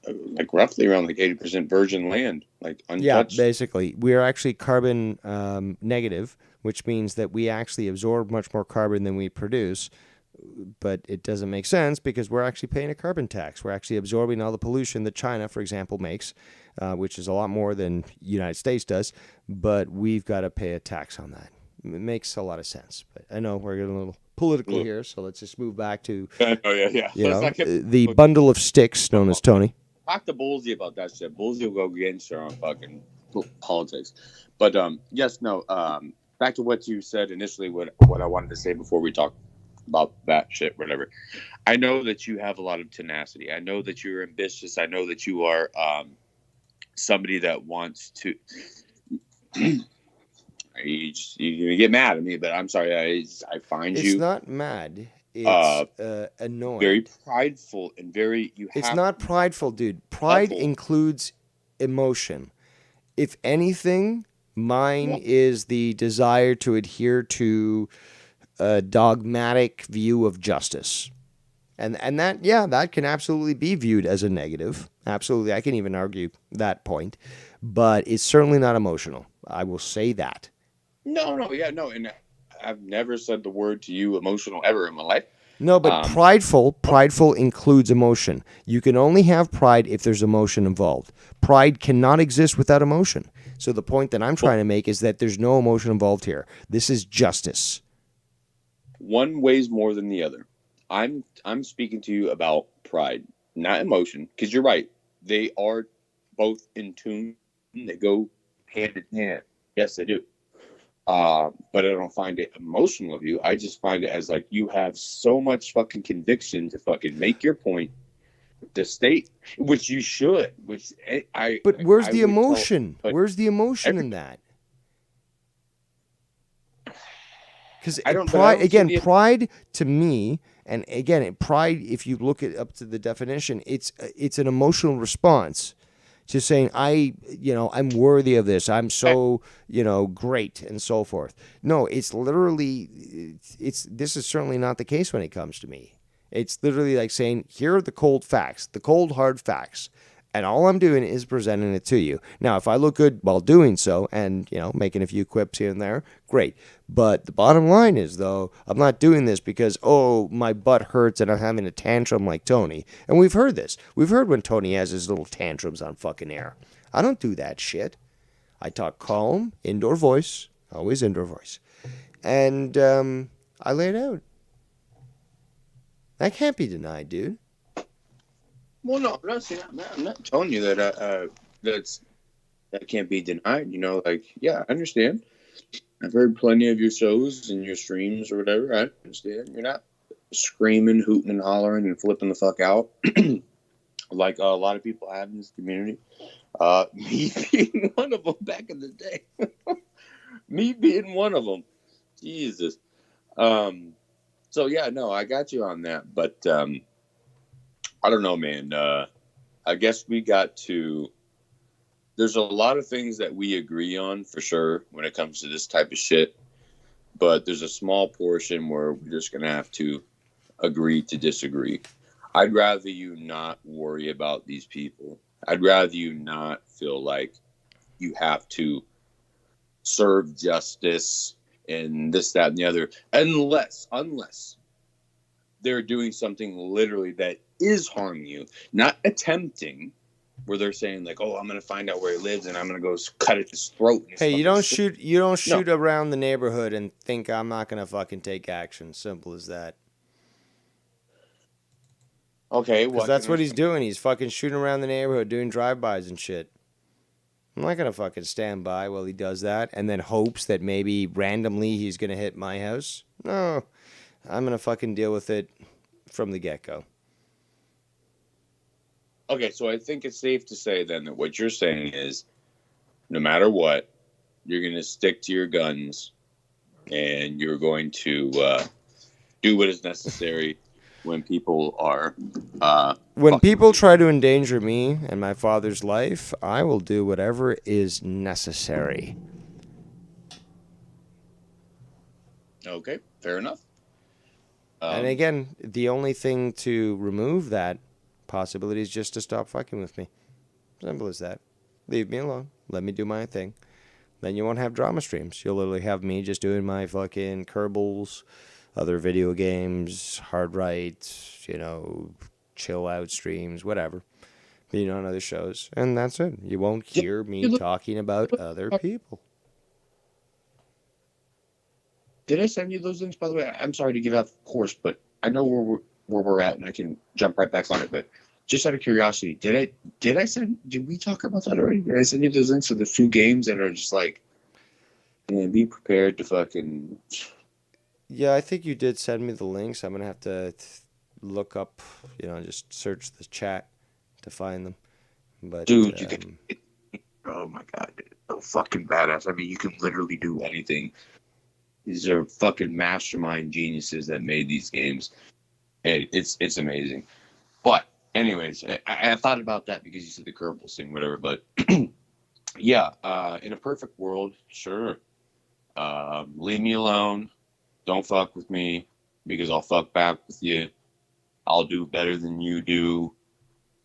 like roughly around like 80% virgin land, like untouched. Yeah, basically, we are actually carbon negative, which means that we actually absorb much more carbon than we produce. But it doesn't make sense because we're actually paying a carbon tax. We're actually absorbing all the pollution that China, for example, makes, which is a lot more than the United States does. But we've got to pay a tax on that. It makes a lot of sense. But I know we're getting a little political here, so let's just move back to the bundle of sticks known as Tony. Talk to Bullsy about that shit. Bullsy will go against her on fucking politics. But back to what you said initially, what I wanted to say before we talk about that shit, whatever. I know that you have a lot of tenacity. I know that you're ambitious. I know that you are somebody that wants to. You're gonna get mad at me, but I'm sorry. I find it's not mad. It's annoyed. Very prideful and very. It's not prideful, dude. Pride includes emotion. If anything, mine is the desire to adhere to a dogmatic view of justice. And that can absolutely be viewed as a negative. Absolutely. I can even argue that point. But it's certainly not emotional. I will say that. No. And I've never said the word to you emotional ever in my life. No, but prideful includes emotion. You can only have pride if there's emotion involved. Pride cannot exist without emotion. So the point that I'm trying to make is that there's no emotion involved here. This is justice. One weighs more than the other. I'm speaking to you about pride, not emotion, because you're right. They are both in tune. They go hand in hand. Yes, they do. But I don't find it emotional of you. I just find it as like you have so much fucking conviction to fucking make your point, to state, which you should. Which I. But where's the emotion? Where's the emotion in that? Because pride to me, and again, pride. If you look it up to the definition, it's an emotional response to saying I'm worthy of this. I'm so great and so forth. No, it's literally this is certainly not the case when it comes to me. It's literally like saying, here are the cold facts, the cold hard facts. And all I'm doing is presenting it to you. Now, if I look good while doing so and, making a few quips here and there, great. But the bottom line is, though, I'm not doing this because, my butt hurts and I'm having a tantrum like Tony. And we've heard this. We've heard when Tony has his little tantrums on fucking air. I don't do that shit. I talk calm, indoor voice, always indoor voice. And I lay it out. That can't be denied, dude. Well, no, I'm not telling you that that can't be denied. I understand. I've heard plenty of your shows and your streams or whatever. I understand. You're not screaming, hooting, and hollering and flipping the fuck out like a lot of people have in this community. Me being one of them back in the day. Me being one of them. Jesus. So, I got you on that. But I don't know, man. I guess there's a lot of things that we agree on for sure when it comes to this type of shit. But there's a small portion where we're just going to have to agree to disagree. I'd rather you not worry about these people. I'd rather you not feel like you have to serve justice and this, that, and the other. Unless they're doing something literally that is harming you, not attempting, where they're saying like, I'm going to find out where he lives and I'm going to go cut at his throat. Hey, you don't shoot around the neighborhood and think I'm not going to fucking take action. Simple as that. Okay, because that's what he's doing. He's fucking shooting around the neighborhood, doing drive-bys and shit. I'm not going to fucking stand by while he does that and then hopes that maybe randomly he's going to hit my house. No, I'm going to fucking deal with it from the get-go. Okay, so I think it's safe to say then that what you're saying is, no matter what, you're going to stick to your guns, and you're going to do what is necessary when people are. When people try to endanger me and my father's life, I will do whatever is necessary. Okay, fair enough. And again, the only thing to remove that possibility is just to stop fucking with me. Simple as that. Leave me alone. Let me do my thing. Then you won't have drama streams. You'll literally have me just doing my fucking Kerbals, other video games, hard rights, chill out streams, whatever. Being on other shows. And that's it. You won't hear me talking about other people. Did I send you those links, by the way? I'm sorry to get off course, but I know where we're at, and I can jump right back on it. But just out of curiosity, did we talk about that already? Did I send you those links for the 2 games that are just like, man, be prepared to fucking... Yeah, I think you did send me the links. I'm going to have to look up, just search the chat to find them. But dude, you can... Oh my God, dude. So fucking badass. I mean, you can literally do anything. These are fucking mastermind geniuses that made these games. And it's amazing. But anyways, I thought about that because you said the Kerbal thing, whatever. But yeah, in a perfect world, sure. Leave me alone. Don't fuck with me because I'll fuck back with you. I'll do better than you do.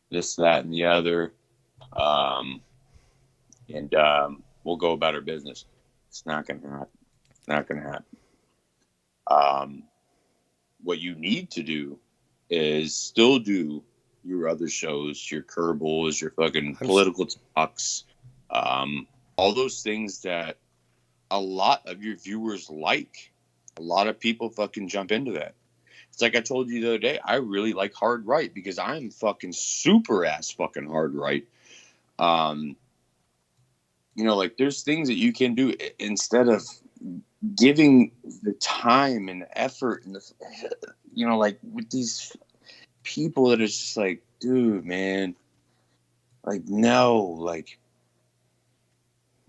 This, that, and the other. And we'll go about our business. It's not going to happen. Not going to happen. What you need to do is still do your other shows, your Kerbals, your fucking political talks, all those things that a lot of your viewers like. A lot of people fucking jump into that. It's like I told you the other day, I really like hard right because I'm fucking super ass fucking hard right. Like there's things that you can do instead of giving the time and effort and like with these people that are just like, dude, man, like, no, like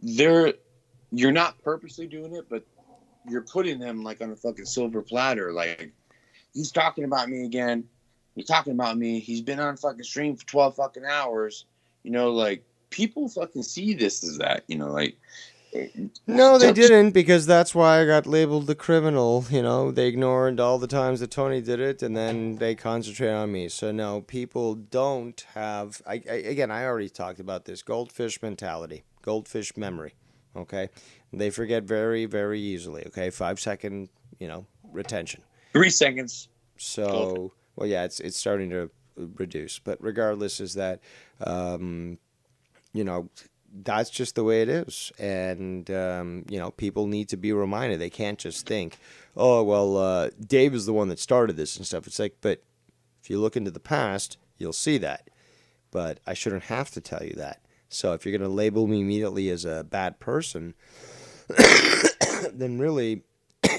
you're not purposely doing it, but you're putting them like on a fucking silver platter. Like, he's talking about me again. He's talking about me. He's been on fucking stream for 12 fucking hours. Like people fucking see this as that, like. No, they didn't, because that's why I got labeled the criminal. They ignored all the times that Tony did it, and then they concentrate on me. So no, people don't have. Again, I already talked about this goldfish mentality, goldfish memory. Okay, they forget very, very easily. Okay, 5-second, retention. 3 seconds. So well, yeah, it's starting to reduce, but regardless, is that that's just the way it is. And, people need to be reminded. They can't just think, oh, well, Dave is the one that started this and stuff. It's like, but if you look into the past, you'll see that. But I shouldn't have to tell you that. So if you're going to label me immediately as a bad person, then really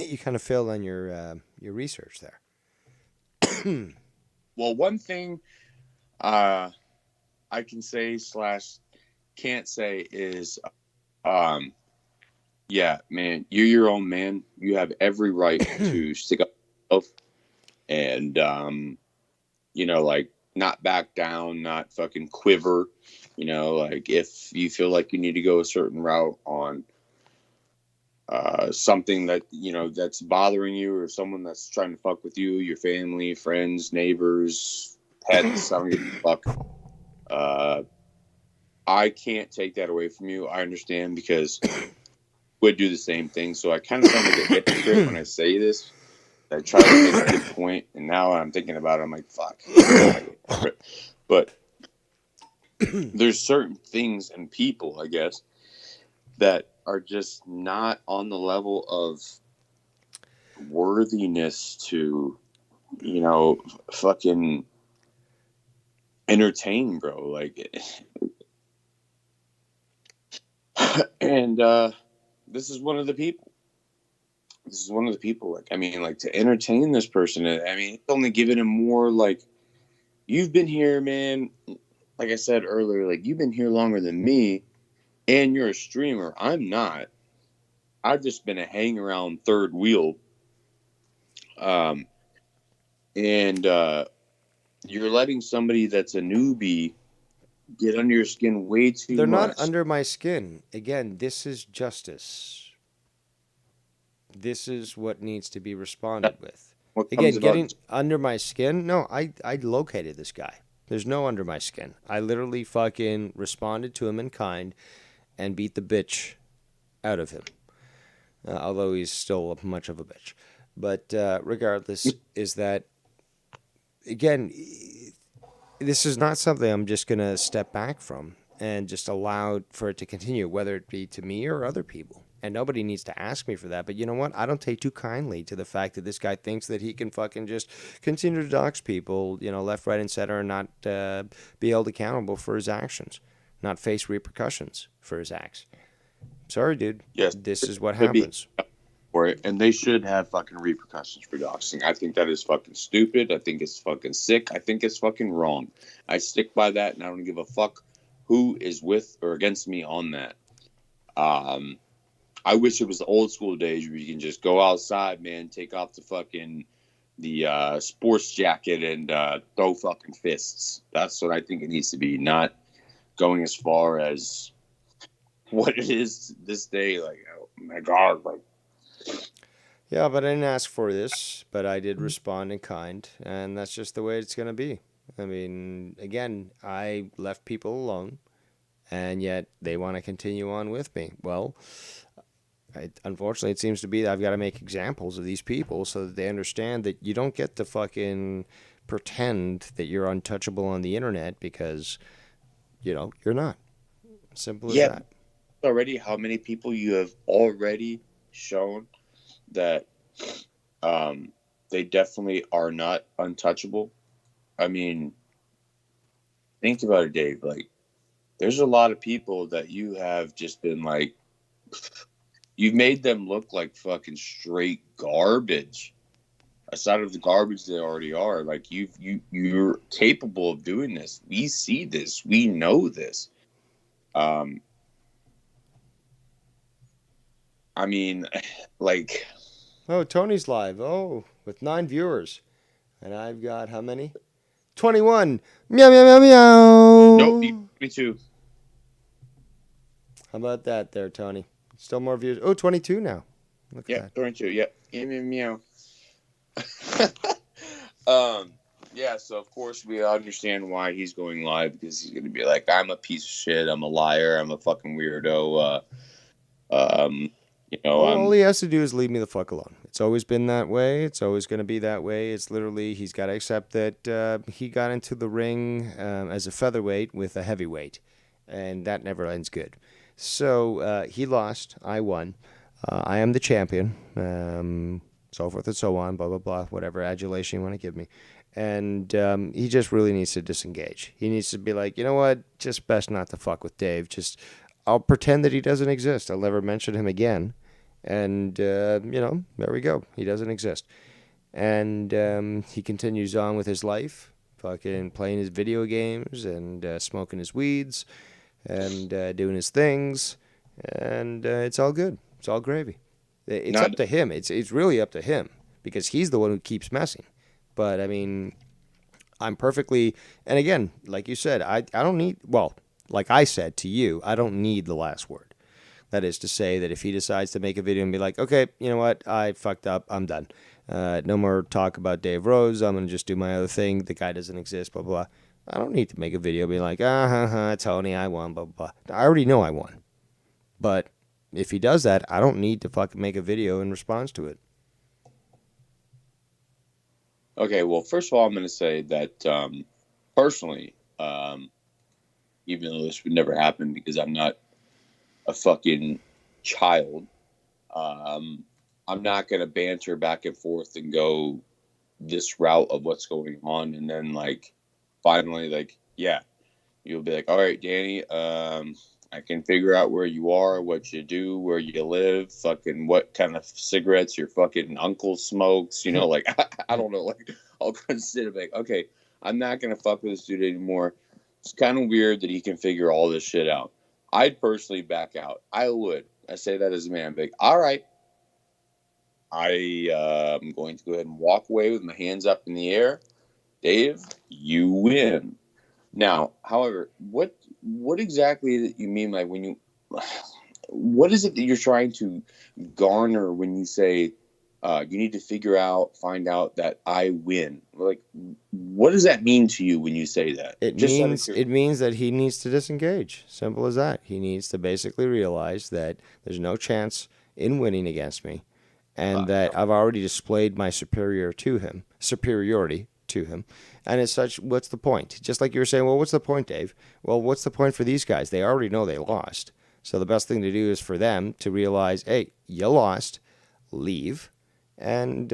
you kind of failed on your research there. Well, one thing I can say / can't say is, yeah, man, you're your own man. You have every right to stick up for yourself and, like, not back down, not fucking quiver. Like, if you feel like you need to go a certain route on something that, that's bothering you, or someone that's trying to fuck with you, your family, friends, neighbors, pets, I don't give a fuck. I can't take that away from you. I understand, because would do the same thing. So I kind of sound like a hypocrite when I say this. I try to make a good point, and now I'm thinking about it, I'm like, fuck. But there's certain things and people, I guess, that are just not on the level of worthiness to, fucking entertain, bro. Like, and this is one of the people. Like, I mean, like, to entertain this person, I mean, it's only giving him more, like, you've been here, man. like I said earlier, like you've been here longer than me, and you're a streamer. I'm not. I've just been a hang around third wheel. And you're letting somebody that's a newbie get under your skin way too They're much. not under my skin. Again, this is justice. This is what needs to be responded with. Again, getting under my skin? No, I located this guy. There's no under my skin. I literally fucking responded to him in kind and beat the bitch out of him. Although he's still much of a bitch. But regardless, is that, again, this is not something I'm just going to step back from and just allow for it to continue, whether it be to me or other people. And nobody needs to ask me for that. But you know what? I don't take too kindly to the fact that this guy thinks that he can fucking just continue to dox people, left, right, and center, and not be held accountable for his actions, not face repercussions for his acts. Sorry, dude. Yes. This is what happens. For it, and they should have fucking repercussions for doxing. I think that is fucking stupid. I think it's fucking sick. I think it's fucking wrong. I stick by that, and I don't give a fuck who is with or against me on that. I wish it was the old school days where you can just go outside, man, take off the sports jacket and throw fucking fists. That's what I think it needs to be, not going as far as what it is this day. Like, oh my God, like. Yeah, but I didn't ask for this, but I did respond in kind, and that's just the way it's going to be. I mean, again, I left people alone, and yet they want to continue on with me. Well, unfortunately, it seems to be that I've got to make examples of these people so that they understand that you don't get to fucking pretend that you're untouchable on the internet because, you're not. Simple as that. Already, how many people you have already shown that they definitely are not untouchable. I mean, think about it, Dave. Like, there's a lot of people that you have just been like, you've made them look like fucking straight garbage. Aside of the garbage they already are, like you're capable of doing this. We see this. We know this. I mean, like. Oh, Tony's live. Oh, with 9 viewers. And I've got how many? 21. Meow, meow, meow, meow. Nope, me too. How about that there, Tony? Still more views. Oh, 22 now. Look at that. 22. Yeah. Meow, meow. Yeah, so of course we understand why he's going live, because he's going to be like, I'm a piece of shit. I'm a liar. I'm a fucking weirdo. All he has to do is leave me the fuck alone. It's always been that way. It's always going to be that way. It's literally, he's got to accept that he got into the ring as a featherweight with a heavyweight, and that never ends good. So he lost. I won. I am the champion. So forth and so on, blah, blah, blah, whatever adulation you want to give me. And he just really needs to disengage. He needs to be like, you know what? Just best not to fuck with Dave. I'll pretend that he doesn't exist. I'll never mention him again. And, there we go. He doesn't exist. And he continues on with his life, fucking playing his video games and smoking his weeds and doing his things. And it's all good. It's all gravy. It's up to him. It's really up to him, because he's the one who keeps messing. But, I mean, I'm perfectly... And again, like you said, I don't need... Well, like I said to you, I don't need the last word. That is to say that if he decides to make a video and be like, okay, you know what, I fucked up, I'm done. No more talk about Dave Rose, I'm going to just do my other thing, the guy doesn't exist, blah, blah, blah. I don't need to make a video being like, Tony, I won, blah, blah, blah. I already know I won. But if he does that, I don't need to fucking make a video in response to it. Okay, well, first of all, I'm going to say that personally, even though this would never happen because I'm not a fucking child, I'm not going to banter back and forth and go this route of what's going on. And then, like, finally, like, yeah, you'll be like, all right, Danny, I can figure out where you are, what you do, where you live, fucking what kind of cigarettes your fucking uncle smokes, like, I don't know, like, I'll consider, like, okay, I'm not going to fuck with this dude anymore. It's kind of weird that he can figure all this shit out. I'd personally back out. I would. I say that as a man. Big. All right. I am going to go ahead and walk away with my hands up in the air. Dave, you win. Now, however, what exactly that you mean, like when you, what is it that you're trying to garner when you say you need to find out that I win? Like, what does that mean to you when you say that? It means that he needs to disengage. Simple as that. He needs to basically realize that there's no chance in winning against me, and that I've already displayed my superiority to him. And as such, what's the point? Just like you were saying, well, what's the point, Dave? Well, what's the point for these guys? They already know they lost. So the best thing to do is for them to realize, hey, you lost, leave, and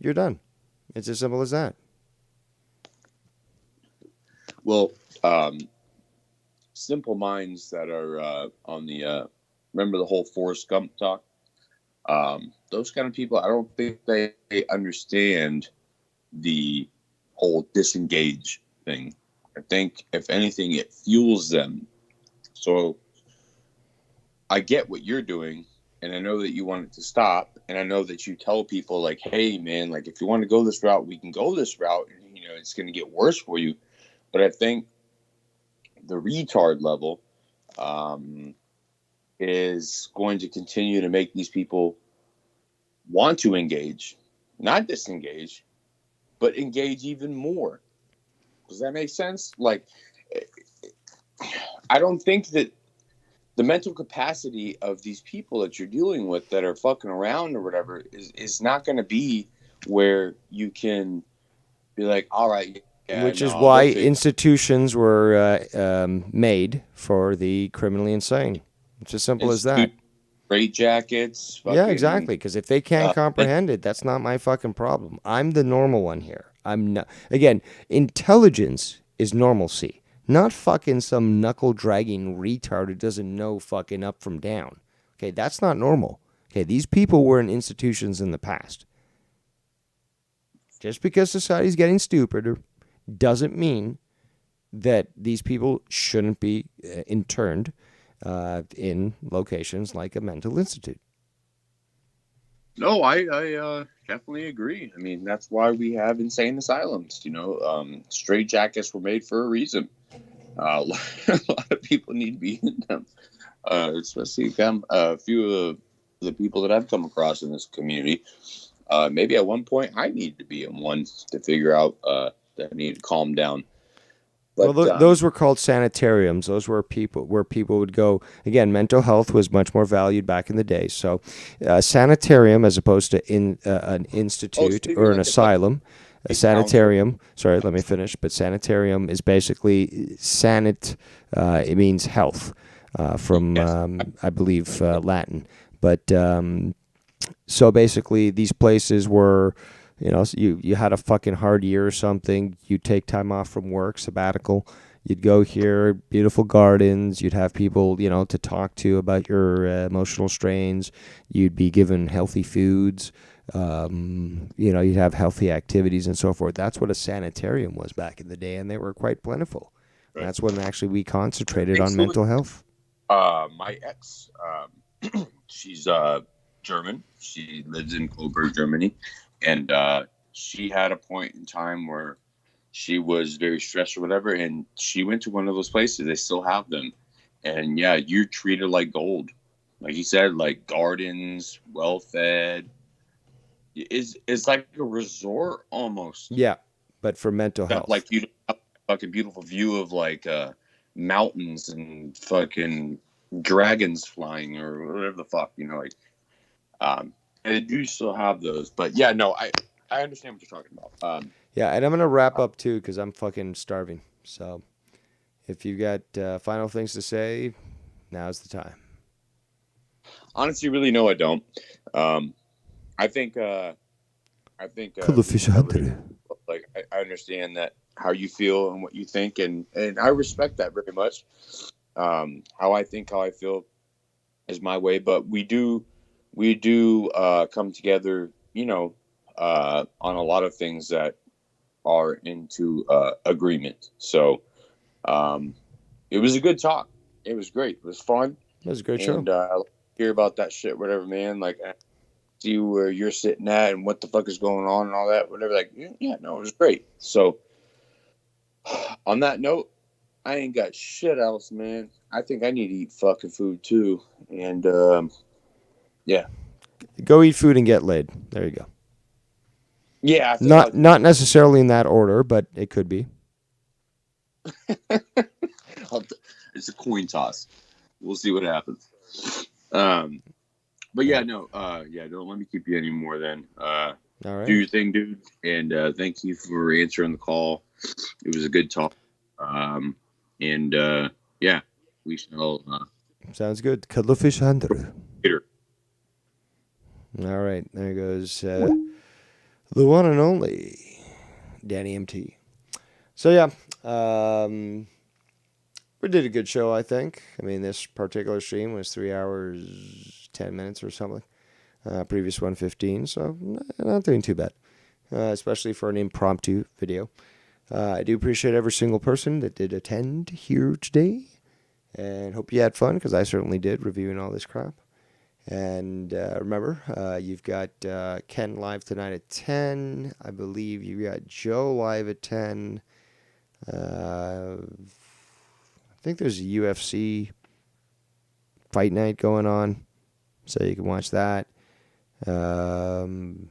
you're done. It's as simple as that. Well, simple minds that are on the, remember the whole Forrest Gump talk? Those kind of people, I don't think they understand the whole disengage thing. I think, if anything, it fuels them. So I get what you're doing, and I know that you want it to stop, and I know that you tell people, like, hey, man, like, if you want to go this route, we can go this route, and, you know, it's going to get worse for you. But I think the retard level is going to continue to make these people want to engage, not disengage, but engage even more. Does that make sense? Like, I don't think that the mental capacity of these people that you're dealing with that are fucking around or whatever is not going to be where you can be like, all right. Yeah, which is why institutions were made for the criminally insane. It's as simple as that. Straight jackets. Yeah, exactly. Because if they can't comprehend it, that's not my fucking problem. I'm the normal one here. I'm not. Again, intelligence is normalcy, not fucking some knuckle dragging retard who doesn't know fucking up from down. Okay, that's not normal. Okay, these people were in institutions in the past. Just because society's getting stupider doesn't mean that these people shouldn't be interned in locations like a mental institute. No, I definitely agree. I mean, that's why we have insane asylums. You know, straight jackets were made for a reason. A lot of people need to be in them, especially a few of the people that I've come across in this community. Maybe at one point I needed to be in one to figure out that I need to calm down. But, well, those were called sanitariums. Those were people where people would go. Again, mental health was much more valued back in the day. So, sanitarium as opposed to an institute or an asylum. A sanitarium. Sorry, let me finish. But sanitarium is basically it means health from I believe Latin. But so basically, these places were. You know, so you had a fucking hard year or something. You'd take time off from work, sabbatical. You'd go here, beautiful gardens. You'd have people, you know, to talk to about your emotional strains. You'd be given healthy foods. You know, you'd have healthy activities and so forth. That's what a sanitarium was back in the day, and they were quite plentiful. Right. That's when actually we concentrated on mental health. My ex, she's German. She lives in Coburg, Germany. And she had a point in time where she was very stressed or whatever, and she went to one of those places. They still have them. And, yeah, you're treated like gold. Like you said, like gardens, well-fed. It's like a resort almost. Yeah, but for mental health. Like you have a fucking beautiful view of, like, mountains and fucking dragons flying or whatever the fuck, you know, like they do still have those, but yeah, no, I understand what you're talking about. Yeah, and I'm gonna wrap up too because I'm fucking starving. So, if you got final things to say, now's the time. Honestly, really, no, I don't. I think like I understand that how you feel and what you think, and I respect that very much. How I think, how I feel is my way, but we do come together, you know, on a lot of things that are into agreement. So It was a good talk. It was great. It was fun. It was a great And show. I hear about that shit, whatever, man. Like, see where you're sitting at and what the fuck is going on and all that, whatever. Like, yeah, no, it was great. So, on that note, I ain't got shit else, man. I think I need to eat fucking food too. And yeah, Go eat food and get laid. There you go. yeah. I think Not necessarily in that order, but it could be. it's a coin toss. We'll see what happens. But yeah, no, don't let me keep you anymore then. All right. Do your thing, dude. And thank you for answering the call. It was a good talk. And yeah, we shall Sounds good. Cuddlefish Andrew. later. All right. There goes the one and only Danny MT. So yeah, we did a good show, I think. I mean, this particular stream was 3 hours, 10 minutes or something. Previous 1:15, so not doing too bad, especially for an impromptu video. I do appreciate every single person that did attend here today, and hope you had fun, because I certainly did, reviewing all this crap. And remember, you've got Ken live tonight at 10. I believe you've got Joe live at 10. I think there's a UFC fight night going on, so you can watch that. I don't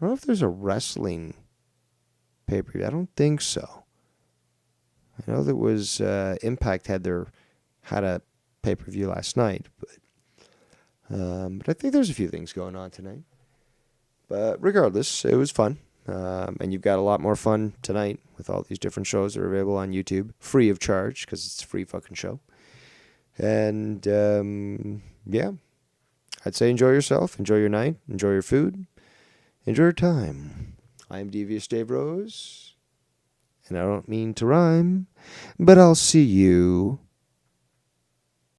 know if there's a wrestling pay-per-view. I don't think so. I know there was Impact had a pay-per-view last night, but I think there's a few things going on tonight. But regardless, it was fun. And you've got a lot more fun tonight with all these different shows that are available on YouTube, free of charge, because it's a free fucking show. And yeah, I'd say enjoy yourself, enjoy your night, enjoy your food, enjoy your time. I'm Devious Dave Rose, and I don't mean to rhyme, but I'll see you